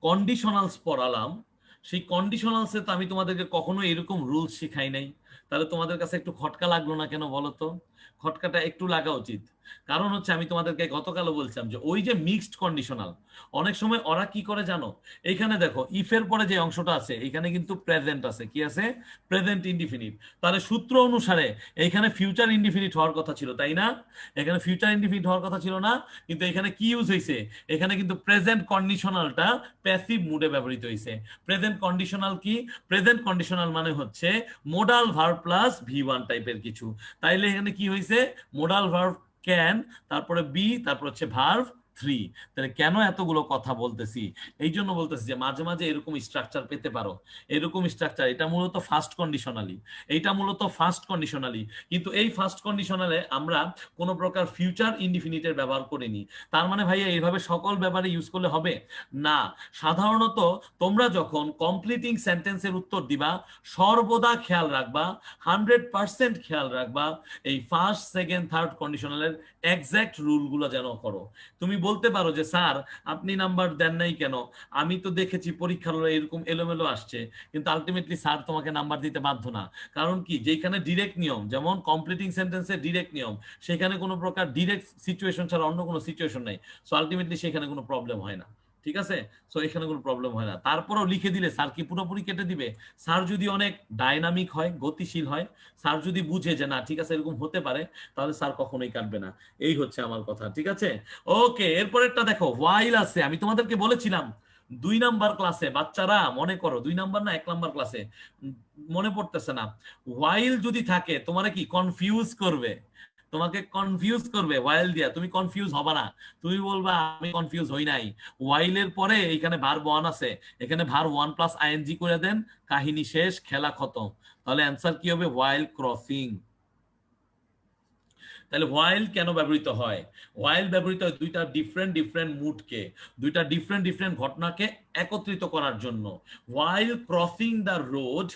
কন্ডিশনালস পড়ালাম, সেই কন্ডিশনালসে তো আমি তোমাদেরকে কখনো এরকম রুলস শিখাই নাই। তাহলে তোমাদের কাছে একটু খটকা লাগলো না কেন বলো তো? খটকাটা একটু লাগা উচিত, কারণ হচ্ছে আমি তোমাদেরকে গতকালও বলছিলাম যে ওই যে মিক্সড কন্ডিশনাল, অনেক সময় ওরা কি করে জানো, এইখানে দেখো ইফের পরে যে অংশটা আছে এখানে কিন্তু প্রেজেন্ট আছে, কি আছে, প্রেজেন্ট ইনডিফিনিট। তাহলে সূত্র অনুসারে এইখানে ফিউচার ইনডিফিনিট হওয়ার কথা ছিল, তাই না? এখানে ফিউচার ইনডিফিনিট হওয়ার কথা ছিল না, কিন্তু এখানে কি ইউজ হয়েছে, এখানে কিন্তু প্রেজেন্ট কন্ডিশনালটা প্যাসিভ মুডে ব্যবহৃত হয়েছে। প্রেজেন্ট কন্ডিশনাল কি, প্রেজেন্ট কন্ডিশনাল মানে হচ্ছে মোডাল ভার্ব প্লাস V1 টাইপের কিছু। তাইলে এখানে কি হয়েছে, মোডাল ভার্ব ক্যান, তারপরে বি, তারপর হচ্ছে ভার্ব 3। তাহলে কেন এতগুলো কথা বলতেছি, এই জন্য বলতেছি যে মাঝে মাঝে এরকম স্ট্রাকচার পেতে পারো, এরকম স্ট্রাকচার। এটা মূলত ফার্স্ট কন্ডিশনালি, এইটা মূলত ফার্স্ট কন্ডিশনালি, কিন্তু এই ফার্স্ট কন্ডিশনালে আমরা কোনো প্রকার ফিউচার ইনডিফিনিটের ব্যবহার করিনি। তার মানে ভাইয়া এইভাবে সকল ব্যাপারে ইউজ করলে হবে না। সাধারণত তোমরা যখন কমপ্লিটিং সেন্টেন্সের উত্তর দিবা সর্বদা খেয়াল রাখবা, 100% খেয়াল রাখবা এই ফার্স্ট, সেকেন্ড, থার্ড কন্ডিশনালের এক্সাক্ট রুলগুলো যেন করো। তুমি বলতে পারো যে স্যার আপনি নাম্বার দেন নাই কেন, আমি তো দেখেছি পরীক্ষার হলে এরকম এলোমেলো আসছে, কিন্তু আলটিমেটলি স্যার তোমাকে নাম্বার দিতে বাধ্য না। কারণ কি, যেখানে ডিরেক্ট নিয়ম, যেমন কমপ্লিটিং সেন্টেন্সের ডিরেক্ট নিয়ম, সেখানে কোনো প্রকার ডিরেক্ট সিচুয়েশন ছাড়া অন্য কোনো সিচুয়েশন নাই, সো আলটিমেটলি সেখানে কোনো প্রবলেম হয় না। ঠিক আছে, সো এখানে কোনো প্রবলেম হয় না। তারপরেও লিখে দিলে স্যার কি পুরোপুরি কেটে দিবে? স্যার যদি অনেক ডাইনামিক হয়, গতিশীল হয়, স্যার যদি বুঝে যে না ঠিক আছে এরকম হতে পারে, তাহলে স্যার কখনোই কাটবে না। এই হচ্ছে আমার কথা, ঠিক আছে? ওকে, এরপরেরটা দেখো, ওয়াইল আছে। আমি তোমাদেরকে বলেছিলাম 2 নাম্বার ক্লাসে, বাচ্চারা মনে করো 2 নাম্বার না 1 নাম্বার ক্লাসে, মনে পড়তেছে না, ওয়াইল যদি থাকে তোমার কি কনফিউজ করবে, তোমাকে কনফিউজ করবে ওয়াইল দিয়া, তুমি কনফিউজ হবা না, তুমি বলবা আমি কনফিউজ হই নাই। ওয়াইলের পরে এখানে ভার্ব 1 আছে, এখানে ভার্ব 1 প্লাস আইএনজি করে দেন, কাহিনী শেষ, খেলা খতম। তাহলে অ্যান্সার কি হবে, ওয়াইল ক্রসিং। তাহলে ওয়াইল কেন ব্যবহৃত হয়, ওয়াইল ব্যবহৃত হয় দুইটা ডিফারেন্ট ডিফারেন্ট মুডকে, দুইটা ডিফারেন্ট ডিফারেন্ট ঘটনাকে একত্রিত করার জন্য। while crossing the road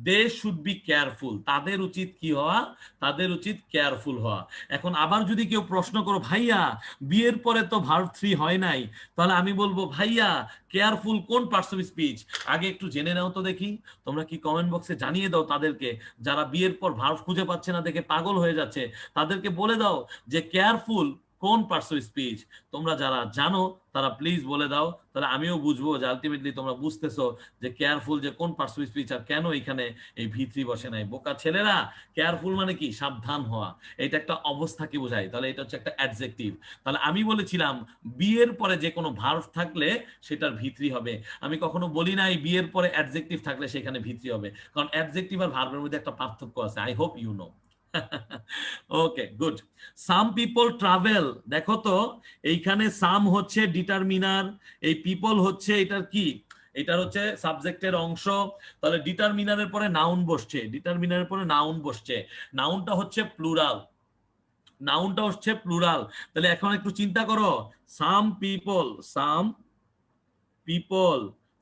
they should be careful, তাদের উচিত কি হওয়া, তাদের উচিত কেয়ারফুল হওয়া। এখন আবার যদি কেউ প্রশ্ন করো ভাইয়া বিয়ের পরে তো ভার্ব 3 হয় নাই, তাহলে আমি বলবো ভাইয়া কেয়ারফুল কোন পার্টস অফ স্পিচ আগে একটু জেনে নাও তো দেখি। তোমরা কি কমেন্ট বক্সে জানিয়ে দাও তাদেরকে যারা বিয়ের পর ভার্ব খুঁজে পাচ্ছে না দেখে পাগল হয়ে যাচ্ছে, তাদেরকে বলে দাও যে কেয়ারফুল কোন পার্টস অফ স্পিচ। তোমরা যারা জানো তারা প্লিজ বলে দাও, তাহলে আমিও বুঝবো যে আলটিমেটলি তোমরা বুঝতেছো যে কেয়ারফুল যে কোন পার্টস অফ স্পিচ আর কেন এখানে এই ভিত্রি বসে নাই। বোকা ছেলেরা, কেয়ারফুল মানে কি সাবধান হওয়া, এটা একটা অবস্থাকে বোঝায়, তাহলে এটা হচ্ছে একটা অ্যাডজেক্টিভ। তাহলে আমি বলেছিলাম বিয়ের পরে যে কোনো ভার্ব থাকলে সেটার ভিত্রি হবে। আমি কখনো বলি নাই বিয়ের পরে অ্যাডজেক্টিভ থাকলে সেখানে ভিত্রি হবে, কারণ অ্যাডজেক্টিভ আর ভার্বের মধ্যে একটা পার্থক্য আছে। I hope you know. Okay good. Some people travel, দেখো তো এইখানে সাম হচ্ছে ডিটারমিনার, এই পিপল হচ্ছে এটার কি, এটার হচ্ছে সাবজেক্টের অংশ। তাহলে ডিটারমিনারের পরে নাউন বসছে, ডিটারমিনারের পরে নাউন বসছে, নাউনটা হচ্ছে প্লুরাল, নাউনটা হচ্ছে প্লুরাল। তাহলে এখন একটু চিন্তা করো, সাম পিপল, সাম পিপল,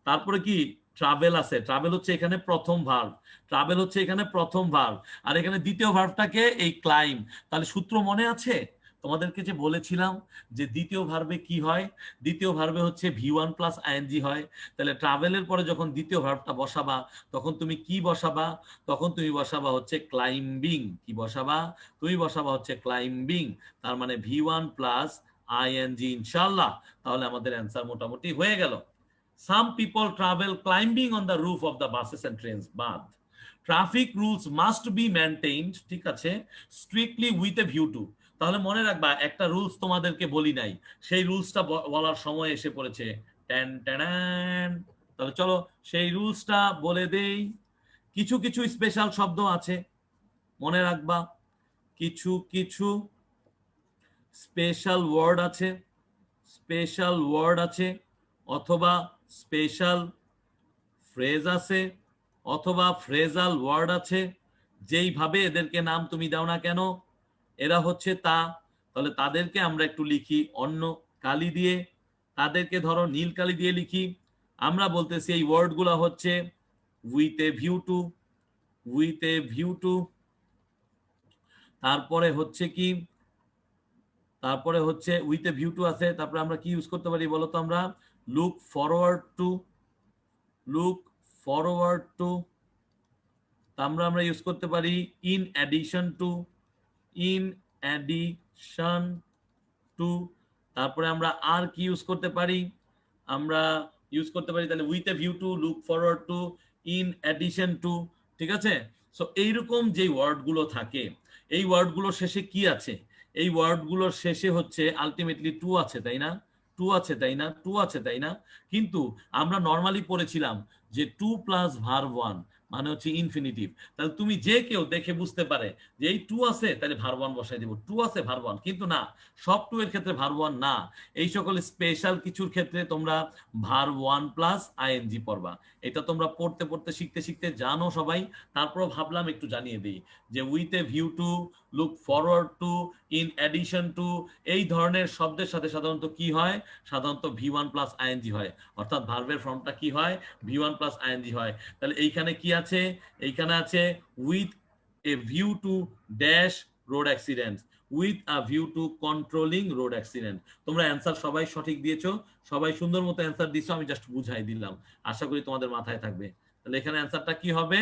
তারপরে কি ট্রাভেল আছে, ট্রাভেল হচ্ছে এখানে প্রথম ভার্ব, ট্রাভেল হচ্ছে এখানে প্রথম ভার্ব, আর এখানে দ্বিতীয় ভার্বটাকে এই ক্লাইম। তাহলে সূত্র মনে আছে তোমাদেরকে যে বলেছিলাম যে দ্বিতীয় ভার্বে কি হয়, দ্বিতীয় ভার্বে হচ্ছে ভি1 প্লাস আইএনজি হয়। তাহলে ট্রাভেলের পরে যখন দ্বিতীয় ভার্বটা বসাবা তখন তুমি কি বসাবা, তখন তুমি বসাবা হচ্ছে ক্লাইম্বিং। কি বসাবা, তুমি বসাবা হচ্ছে ক্লাইম্বিং, তার মানে ভি1 প্লাস আইএনজি ইনশাআল্লাহ। তাহলে আমাদের অ্যান্সার মোটামুটি হয়ে গেল। Some people travel climbing on the roof of the buses and trains, বাদ। Traffic rules must be maintained, ঠিক আছে, strictly with a view to. তাহলে মনে রাখবা একটা রুলস তোমাদেরকে বলি নাই, সেই রুলসটা বলার সময় এসে পড়েছে। Tan tan. তাহলে চলো সেই রুলসটা বলে দেই। কিছু কিছু স্পেশাল শব্দ আছে, মনে রাখবা কিছু কিছু স্পেশাল ওয়ার্ড আছে, স্পেশাল ওয়ার্ড আছে, অথবা স্পেশাল ফ্রেজ আছে, অথবা ফ্রেজাল ওয়ার্ড আছে। যেইভাবে এদেরকে নাম তুমি দাও না কেন এরা হচ্ছে তা। তাহলে তাদেরকে আমরা একটু লিখি অন্য কালি দিয়ে, তাদেরকে ধরো নীল কালি দিয়ে লিখি। আমরা বলতেছি এই ওয়ার্ডগুলো হচ্ছে with a view to, with a view to, তারপরে হচ্ছে কি, তারপরে হচ্ছে উইথ এ ভিউ টু আছে, তারপরে আমরা কি ইউজ করতে পারি বলতো, আমরা look forward to, look forward to, আমরা ইউজ করতে পারি in addition to, in addition to, তারপরে আমরা আর কি ইউজ করতে পারি, আমরা ইউজ করতে পারি তাহলে with a view to, look forward to, in addition to, ঠিক আছে। সো এইরকম যে ওয়ার্ডগুলো থাকে, এই ওয়ার্ডগুলোর শেষে কি আছে, এই ওয়ার্ডগুলোর শেষে হচ্ছে আলটিমেটলি টু আছে, তাই না, টু আছে তাই না, টু আছে তাই না। কিন্তু আমরা নর্মালি পড়েছিলাম যে টু প্লাস ভার্ব ওয়ান মানে হচ্ছে ইনফিনিটিভ। তাহলে তুমি যে কেউ দেখে বুঝতে পারে যে এই টু আছে তাহলে ভার্ব ওয়ান বসাই দেব, টু আছে ভার্ব ওয়ান, কিন্তু না, সব টু এর ক্ষেত্রে ভার্ব ওয়ান না। এই সকল স্পেশাল কিছুর ক্ষেত্রে তোমরা ভার্ব ওয়ান প্লাস আইএনজি পড়বা। এটা তোমরা পড়তে পড়তে শিখতে শিখতে জানো সবাই, তারপর ভাবলাম একটু জানিয়ে দিই যে with a view to, look forward to, in addition to, এই ধরনের শব্দের সাথে সাধারণত কি হয়, সাধারণত ভি1 প্লাস আইএনজি হয়, অর্থাৎ ভার্বের ফর্মটা কি হয়, ভি1 প্লাস আইএনজি হয়। তাহলে এইখানে কি আছে, এইখানে আছে with a view to dash road accident, with a view to controlling road accident. তোমরা অ্যান্সার সবাই সঠিক দিয়েছো, সবাই সুন্দর মতো অ্যান্সার দিছো, আমি জাস্ট বুঝাই দিলাম, আশা করি তোমাদের মাথায় থাকবে। তাহলে এখানে অ্যান্সারটা কি হবে,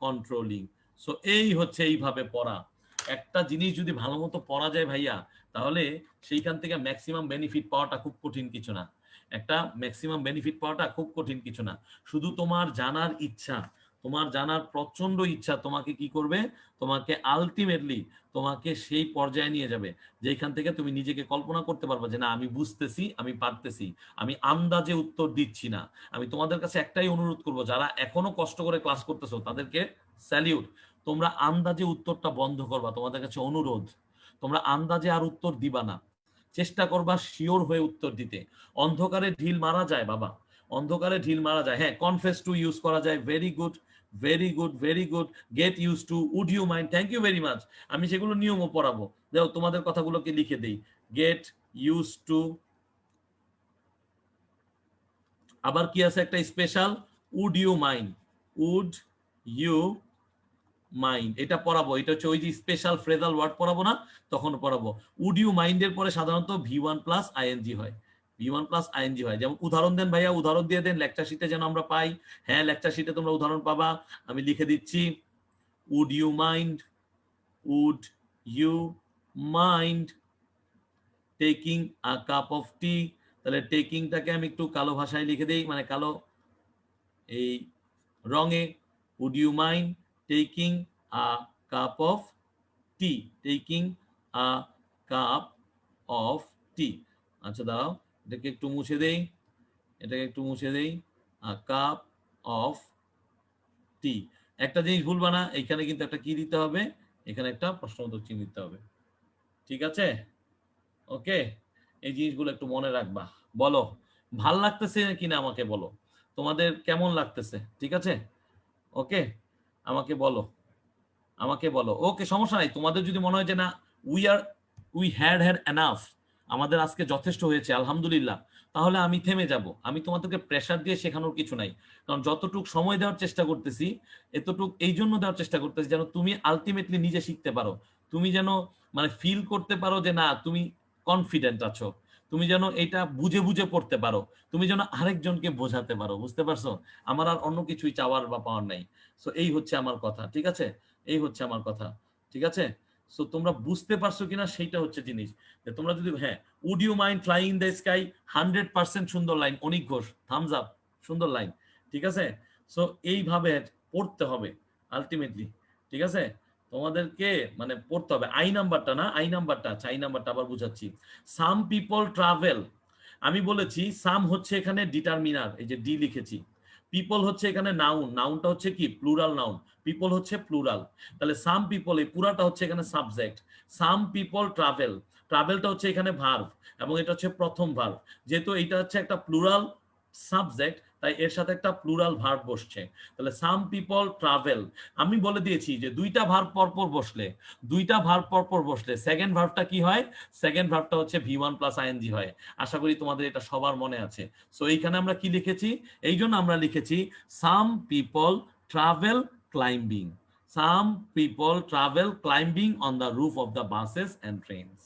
কন্ট্রোলিং। সো এই হচ্ছে এইভাবে পড়া। একটা জিনিস যদি ভালো মতো পড়া যায় ভাইয়া, তাহলে সেইখান থেকে ম্যাক্সিমাম বেনিফিট পাওয়াটা খুব কঠিন কিছু না, একটা ম্যাক্সিমাম বেনিফিট পাওয়াটা খুব কঠিন কিছু না। শুধু তোমার জানার ইচ্ছা, তোমার জানার প্রচন্ড ইচ্ছা তোমাকে কি করবে, তোমাকে আলটিমেটলি তোমাকে সেই পর্যায়ে নিয়ে যাবে যেখান থেকে তুমি নিজেকে কল্পনা করতে পারবে যে না আমি বুঝতেছি, আমি পারতেছি, আমি আন্দাজে উত্তর দিচ্ছি না। আমি তোমাদের কাছে একটাই অনুরোধ করব, যারা এখনো কষ্ট করে ক্লাস করতেছো তাদেরকে স্যালিউট। তোমরা আন্দাজে উত্তরটা বন্ধ করবা, তোমাদের কাছে অনুরোধ, তোমরা আন্দাজে আর উত্তর দিবা না, চেষ্টা করবা শিওর হয়ে উত্তর দিতে। অন্ধকারে ঢিল মারা যায় বাবা, অন্ধকারে ঢিল মারা যায়। হ্যাঁ, কনফেস টু ইউজ করা যায়, very good, very good, very good. Get use to, would you mind, thank you very much. আমি সেগুলো নিয়মও পড়াবো, দেখো তোমাদের কথাগুলোকে লিখে দেই। গেট ইউজ টু, আবার কি আছে একটা special, would you mind, would you mind, এটা পড়াবো। এটা হচ্ছে ওই যে স্পেশাল ফ্রেজাল ওয়ার্ড পড়াবো না, তখন পড়াবো। উড ইউ মাইন্ডের পরে সাধারণত ভি1 প্লাস আইএনজি হয়, ভি1 প্লাস আইএনজি হয়। যেমন উদাহরণ দেন ভাইয়া, উদাহরণ দিয়ে দেন লেকচার শিটে যেন আমরা পাই। হ্যাঁ, লেকচার শিটে তোমরা উদাহরণ পাবা, আমি লিখে দিচ্ছি। Would you mind, would you mind taking a cup of tea. তাহলে টেকিংটাকে আমি একটু কালো ভাষায় লিখে দিই, মানে কালো এই রঙে। Would you mind taking a cup of tea, taking a cup of tea. আচ্ছা দাঁড়াও, এটাকে একটু মুছে দেই, এটাকে একটু মুছে দেই। কাপ অফ টি। একটা জিনিস ভুলবা না, এখানে কিন্তু একটা কি দিতে হবে, এখানে একটা প্রশ্নবোধক চিহ্ন দিতে হবে। ঠিক আছে, ওকে, এই জিনিসগুলো একটু মনে রাখবা। বলো ভাল লাগতেছে কিনা আমাকে বলো, তোমাদের কেমন লাগতেছে? ঠিক আছে, ওকে, আমাকে বলো, আমাকে বলো। ওকে, সমস্যা নাই। তোমাদের যদি মনে হয় যে না, we are we had had enough, আমাদের আজকে যথেষ্ট হয়েছে আলহামদুলিল্লাহ, তাহলে আমি থেমে যাব। আমি তোমাদেরকে প্রেসার দিয়ে শেখানোর কিছু নাই, কারণ যতটুক সময় দেওয়ার চেষ্টা করতেছি, এতটুক এই জন্য দেওয়ার চেষ্টা করতেছি যেন তুমি আলটিমেটলি নিজে শিখতে পারো। তুমি যেন মানে ফিল করতে পারো যে না, তুমি কনফিডেন্ট আছো। তুমি যেন এটা বুঝে বুঝে পড়তে পারো, তুমি যেন আরেকজনকে বোঝাতে পারো। বুঝতে পারছো? আমার আর অন্য কিছুই চাওয়ার বা পাওয়ার নাই। সো এই হচ্ছে আমার কথা, ঠিক আছে? এই হচ্ছে আমার কথা, ঠিক আছে? সো তোমরা বুঝতে পারছো কিনা সেইটা হচ্ছে জিনিস। যে তোমরা যদি, হ্যাঁ, would you mind flying in the sky, 100% সুন্দর লাইন, অনিক ঘোষ, থামস আপ, সুন্দর লাইন, ঠিক আছে? সো এইভাবে পড়তে হবে আলটিমেটলি, ঠিক আছে? তোমাদেরকে মানে পড়তে হবে। আই নাম্বারটা না, আই নাম্বারটা, আচ্ছা আই নাম্বারটা আবার বুঝাচ্ছি। সাম পিপল ট্রাভেল, আমি বলেছি সাম হচ্ছে এখানে ডিটারমিনার, এই যে ডি লিখেছি। পিপল হচ্ছে এখানে নাউন, নাউনটা হচ্ছে কি প্লুরাল নাউন, পিপল হচ্ছে প্লুরাল। তাহলে সাম পিপল, এই পুরাটা হচ্ছে এখানে সাবজেক্ট। সাম পিপল ট্রাভেল, ট্রাভেলটা হচ্ছে এখানে ভার্ব, এবং এটা হচ্ছে প্রথম ভার্ব। যেহেতু এটা হচ্ছে একটা প্লুরাল সাবজেক্ট, তাই এর সাথে একটা প্লুরাল ভার্ব বসছে। তাহলে সাম পিপল ট্রাভেল, আমি বলে দিয়েছি যে দুইটা ভার্ব পরপর বসলে, দুইটা ভার্ব পরপর বসলে সেকেন্ড ভার্বটা কি হয়? সেকেন্ড ভার্বটা হচ্ছে ভি1 প্লাস আইএনজি হয়। আশা করি তোমাদের এটা সবার মনে আছে। সো এইখানে আমরা কি লিখেছি? এই জন্য আমরা লিখেছি some people travel climbing, some people travel climbing on the roof of the buses and trains.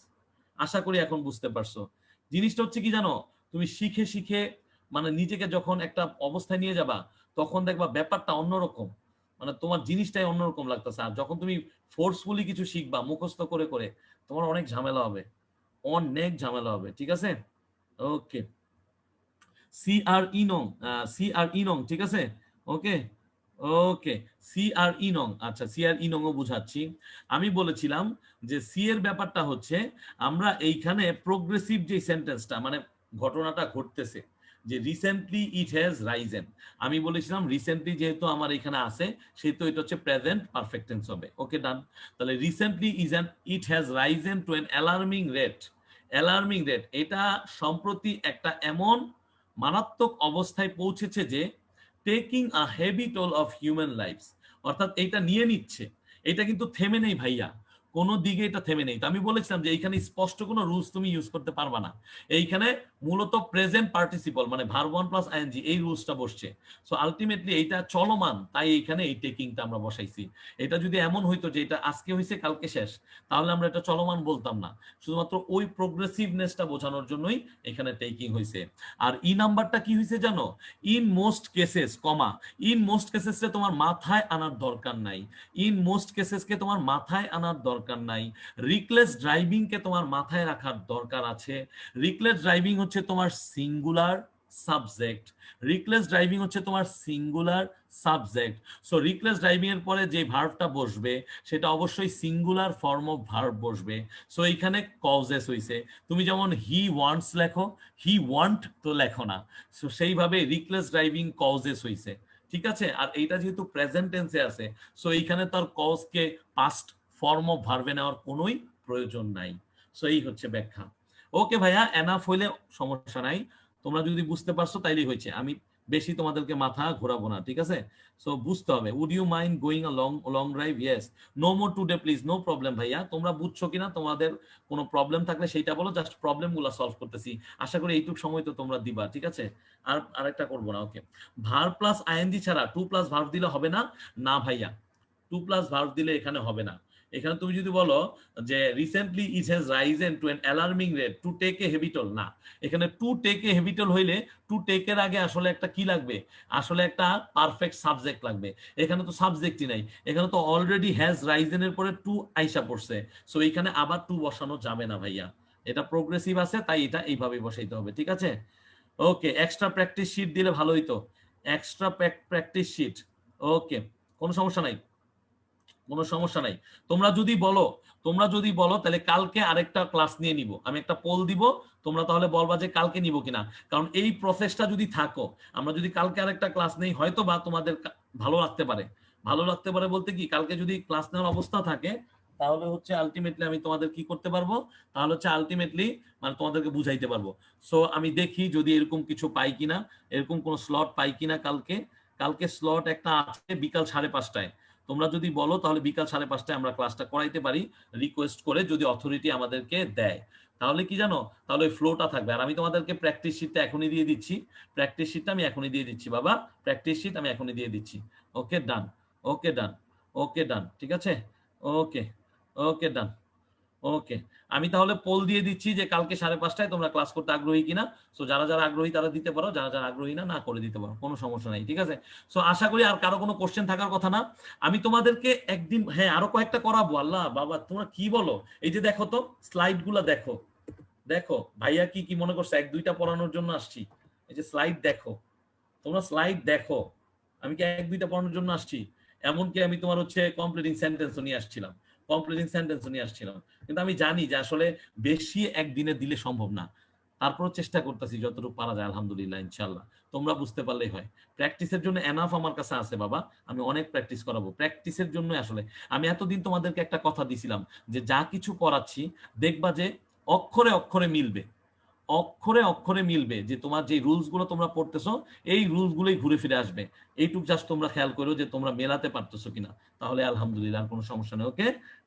আশা করি এখন বুঝতে পারছো। জিনিসটা হচ্ছে কি জানো, তুমি শিখে শিখে মানে নিজেকে যখন একটা অবস্থায় নিয়ে যাবা, তখন দেখবা ব্যাপারটা অন্যরকম, মানে তোমার জিনিসটাই অন্যরকম লাগতেছে। আর যখন তুমি ফোর্সফুলি কিছু শিখবা মুখস্থ করে করে, তোমার অনেক ঝামেলা হবে, অনেক ঝামেলা হবে, ঠিক আছে? ওকে, সি আর ই নং, সি আর ই নং, ঠিক আছে, ওকে, ওকে, সি আর ই নং। আচ্ছা, সি আর ই নং ও বুঝাচ্ছি। আমি বলেছিলাম যে সি এর ব্যাপারটা হচ্ছে, আমরা এইখানে প্রোগ্রেসিভ যে সেন্টেন্সটা, মানে ঘটনাটা ঘটতেছে, যে রিসেন্টলি ইট হ্যাজ রাইজেন, আমি বলেছিলাম রিসেন্টলি যেহেতু আমার এখানে আছে, সেহেতু এটা হচ্ছে প্রেজেন্ট পারফেক্ট টেন্স হবে। Okay, done. তাহলে recently is an it has risen to an alarming rate, alarming rate, এটা সম্প্রতি একটা এমন মারাত্মক অবস্থায় পৌঁছেছে যে taking a heavy toll of human lives, অর্থাৎ এটা নিয়ে নিচ্ছে। এটা কিন্তু থেমে নেই ভাইয়া, কোনো দিকে এটা থেমে নেই। তো আমি বলেছিলাম যে এইখানে স্পষ্ট কোনো রুলস তুমি ইউজ করতে পারবা না। এইখানে মূলত প্রেজেন্ট পার্টিসিপল মানে ভার্ব ওয়ান প্লাস আইএনজি, এই রুলসটা বসছে। সো আলটিমেটলি এইটা চলমান, তাই এইখানে এই টেকিংটা আমরা বসাইছি। এটা যদি এমন হইতো যে এটা আজকে হয়েছে কালকে শেষ, তাহলে আমরা এটা চলমান বলতাম না। শুধুমাত্র ওই প্রোগ্রেসিভনেসটা বোঝানোর জন্যই এখানে টেকিং হয়েছে। আর ই নাম্বারটা কি হয়েছে জানো? ইন মোস্ট কেসেস, কমা, ইন মোস্ট কেসেসে তোমার মাথায় আনার দরকার নাই, ইন মোস্ট কেসেসকে তোমার মাথায় আনার দরকার নাই। রিকলেস ড্রাইভিং কে তোমার মাথায় রাখার দরকার আছে। রিকলেস ড্রাইভিং হচ্ছে তোমার সিঙ্গুলার সাবজেক্ট, রিকলেস ড্রাইভিং হচ্ছে তোমার singular subject. So reckless driving এর পরে যে ভার্বটা বসবে সেটা অবশ্যই সিঙ্গুলার ফর্ম অফ ভার্ব বসবে। সো এইখানে কজেস হইছে। তুমি যেমন হি ওয়ান্টস লেখো, হি ওয়ান্ট তো লেখো না। সো সেইভাবে রিকলেস ড্রাইভিং কজেস হইছে, ঠিক আছে? আর এইটা যেহেতু প্রেজেন্ট টেন্সে আছে, সো এইখানে তার কজকে পাস্ট ফর্ম অফ ভার্বে নেওয়ার কোনোই প্রয়োজন নাই। সো এই হচ্ছে ব্যাখ্যা। ওকে ভাইয়া, এনাফ হইলে সমস্যা নাই, তোমরা যদি বুঝতে পারছো তাইলেই হয়েছে। আমি বেশি তোমাদেরকে মাথা ঘোরাবো না, ঠিক আছে? সো বুঝতে হবে। Would you mind going a long long drive? Yes. No more today please. No problem ভাইয়া। তোমরা বুঝছো কিনা, তোমাদের কোনো প্রবলেম থাকলে সেইটা বলো, জাস্ট প্রবলেমগুলো সলভ করতেছি। আশা করি এইটুক সময় তো তোমরা দিবা, ঠিক আছে? আর আরেকটা করবো না। ওকে, ভার্ব প্লাস আইএনজি ছাড়া টু প্লাস ভার্ব দিলে হবে না? না ভাইয়া, টু প্লাস ভার্ব দিলে এখানে হবে না। এখানে তুমি যদি বলো যে recently it has risen to an alarming rate to take a heavy toll, না, এখানে টু টেক এ হেভিটল হইলে টু টেকের আগে আসলে একটা কি লাগবে, আসলে একটা পারফেক্ট সাবজেক্ট লাগবে। এখানে তো সাবজেক্টই নাই, এখানে তো অলরেডি হ্যাজ রাইজেনের পরে টু আইসা পড়ছে। সো এখানে আবার টু বসানো যাবে না ভাইয়া, এটা প্রোগ্রেসিভ আছে, তাই এটা এইভাবেই বসাইতে হবে, ঠিক আছে? ওকে, এক্সট্রা প্র্যাকটিস শিট দিলে ভালো হইতো। এক্সট্রা প্র্যাকটিস শিট, ওকে, কোনো সমস্যা নাই, কোনো সমস্যা নাই। তোমরা যদি বলো তাহলে কালকে আরেকটা ক্লাস নিয়ে নিব, আমি একটা পোল দিব, তোমরা তাহলে বলবা যে কালকে নিব কিনা। কারণ এই প্রসেসটা যদি থাকো, আমরা যদি কালকে আরেকটা ক্লাস নেই, হয়তো বা তোমাদের ভালো লাগতে পারে। ভালো লাগতে পারে বলতে কি, কালকে যদি ক্লাস নেওয়ার অবস্থা থাকে, তাহলে হচ্ছে আলটিমেটলি আমি তোমাদের কি করতে পারবো, তাহলে হচ্ছে আলটিমেটলি মানে তোমাদেরকে বুঝাইতে পারবো। সো আমি দেখি যদি এরকম কিছু পাই কিনা, এরকম কোন স্লট পাই কিনা কালকে। কালকে স্লট একটা আছে বিকাল 5:30টায়। তোমরা যদি বলো তাহলে বিকাল 5:30টায় আমরা ক্লাসটা করাইতে পারি, রিকোয়েস্ট করে, যদি অথরিটি আমাদেরকে দেয়। তাহলে কি জানো, তাহলে ওই ফ্লোটা থাকবে। আর আমি তোমাদেরকে প্র্যাকটিস শিটটা এখনই দিয়ে দিচ্ছি, প্র্যাকটিস শিটটা আমি এখনই দিয়ে দিচ্ছি বাবা, প্র্যাকটিস শিট আমি এখনই দিয়ে দিচ্ছি। ওকে ডান, ওকে ডান, ওকে ডান, ঠিক আছে, ওকে, ওকে ডান, ওকে। আমি তাহলে পোল দিয়ে দিচ্ছি যে কালকে 5:30টায় তোমরা ক্লাস করতে আগ্রহী কিনা। সো যারা যারা আগ্রহী তারা দিতে পারো, যারা যারা আগ্রহী না, না করে দিতে পারো, কোনো সমস্যা নাই, ঠিক আছে? সো আশা করি আর কারো কোনো কোশ্চেন থাকার কথা না। আমি তোমাদেরকে একদিন, হ্যাঁ, আরো কয়েকটা করাবো। আল্লাহ বাবা, তোমরা কি বলো? এই যে দেখো তো, স্লাইড গুলা দেখো, দেখো ভাইয়া কি কি মনে করছে, 1-2টা পড়ানোর জন্য আসছি। এই যে স্লাইড দেখো, তোমরা স্লাইড দেখো, আমি কি 1-2টা পড়ানোর জন্য আসছি? এমনকি আমি তোমার হচ্ছে কমপ্লিটিং সেন্টেন্সও নিয়ে আসছিলাম, কমপ্লিটিং সেন্টেন্সও নিয়ে আসছিলাম। কিন্তু আমি জানি যে আসলে বেশি একদিনে দিলে সম্ভব না, তারপরও চেষ্টা করতেছি যতটুকু পারা যায়, আলহামদুলিল্লাহ, ইনশাল্লাহ। তোমরা বুঝতে পারলেই হয়। প্র্যাকটিসের জন্য এনাফ আমার কাছে আছে বাবা, আমি অনেক প্র্যাকটিস করাবো প্র্যাকটিসের জন্য। আসলে আমি এতদিন তোমাদেরকে একটা কথা দিছিলাম যে যা কিছু পড়াচ্ছি দেখবা যে অক্ষরে অক্ষরে মিলবে, অক্ষরে অক্ষরে মিলবে, যে তোমার যে রুলস গুলো তোমরা পড়তেছো এই রুলস গুলোই ঘুরে ফিরে আসবে। এইটুক জাস্ট তোমরা খেয়াল করো যে তোমরা মেলাতে পারতেছো কিনা, তাহলে আলহামদুলিল্লাহ, কোনো সমস্যা নেই। ওকে,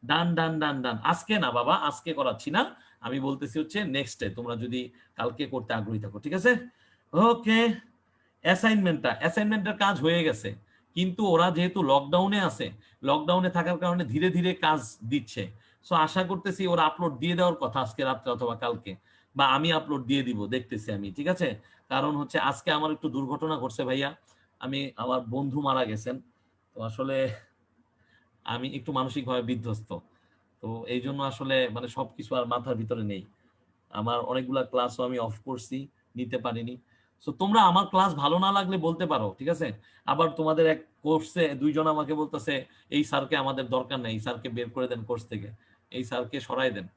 ডান ডান ডান ডান। আজকে না বাবা, আজকে করাচ্ছি না, আমি বলতেছি হচ্ছে নেক্সট ডে, তোমরা যদি কালকে করতে আগ্রহী থাকো, ঠিক আছে? ওকে, অ্যাসাইনমেন্টের কাজ হয়ে গেছে, কিন্তু ওরা যেহেতু লকডাউনে আছে, লকডাউনে থাকার কারণে ধীরে ধীরে কাজ দিচ্ছে। সো আশা করতেছি ওরা আপলোড দিয়ে দেওয়ার কথা আজকে রাত্রে অথবা কালকে, বা আমি আপলোড দিয়ে দিব, দেখতেছি আমি, ঠিক আছে? কারণ হচ্ছে আজকে আমার একটু দুর্ঘটনা ঘটছে ভাইয়া, আমার বন্ধু মারা গেছেন। তো আসলে আমি একটু মানসিকভাবে বিধ্বস্ত। তো এই জন্য আসলে মানে সবকিছু আর মাথার ভিতরে নেই। আমার অনেকগুলা ক্লাসও আমি অফ করছি, নিতে পারিনি। সো তোমরা আমার ক্লাস ভালো না লাগলে বলতে পারো, ঠিক আছে? আবার তোমাদের এক কোর্সে 2জন আমাকে বলতেছে এই স্যারকে আমাদের দরকার নেই, এই স্যারকে বের করে দেন কোর্স থেকে, এই স্যারকে সরাই দেন।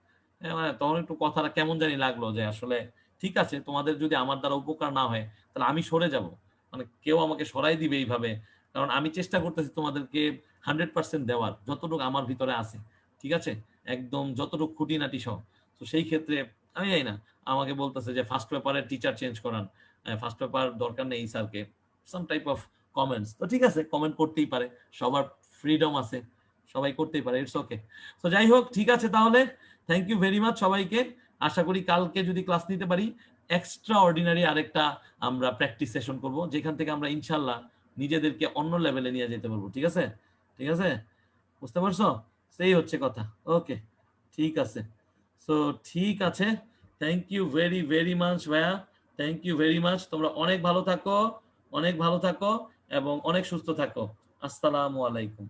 মানে তখন একটু কথাটা কেমন জানি লাগলো যে আসলে ঠিক আছে, তোমাদের যদি আমার দ্বারা উপকার না হয় তাহলে আমি সরে যাব, মানে কেউ আমাকে সরাই দিবে এইভাবে? কারণ আমি চেষ্টা করতেছি তোমাদেরকে 100% দেওয়ার, যতটুকু আমার ভিতরে আছে, ঠিক আছে, একদম যতটুকু খুঁটিনাটি সহ। তো সেই ক্ষেত্রে আমি জানি না, আমাকে বলতেছে যে ফার্স্ট পেপারের টিচার চেঞ্জ করান, ফার্স্ট পেপার দরকার নেই এই স্যারকে, সাম টাইপ অফ কমেন্টস। তো ঠিক আছে, কমেন্ট করতেই পারে, সবার ফ্রিডম আছে, সবাই করতেই পারে, ইটস ওকে। তো যাই হোক, ঠিক আছে তাহলে, থ্যাংক ইউ ভেরি মাচ সবাইকে। আশা করি কালকে যদি ক্লাস নিতে পারি, এক্সট্রা অর্ডিনারি আরেকটা আমরা প্র্যাকটিস সেশন করব, যেখান থেকে আমরা ইনশাল্লাহ নিজেদেরকে অন্য লেভেলে নিয়ে যেতে পারবো, ঠিক আছে? ঠিক আছে, বুঝতে পারছো? সেই হচ্ছে কথা। ওকে, ঠিক আছে। সো ঠিক আছে, thank you very very much ভাইয়া, থ্যাংক ইউ ভেরি মাচ। তোমরা অনেক ভালো থাকো, অনেক ভালো থাকো এবং অনেক সুস্থ থাকো। আসসালামু আলাইকুম।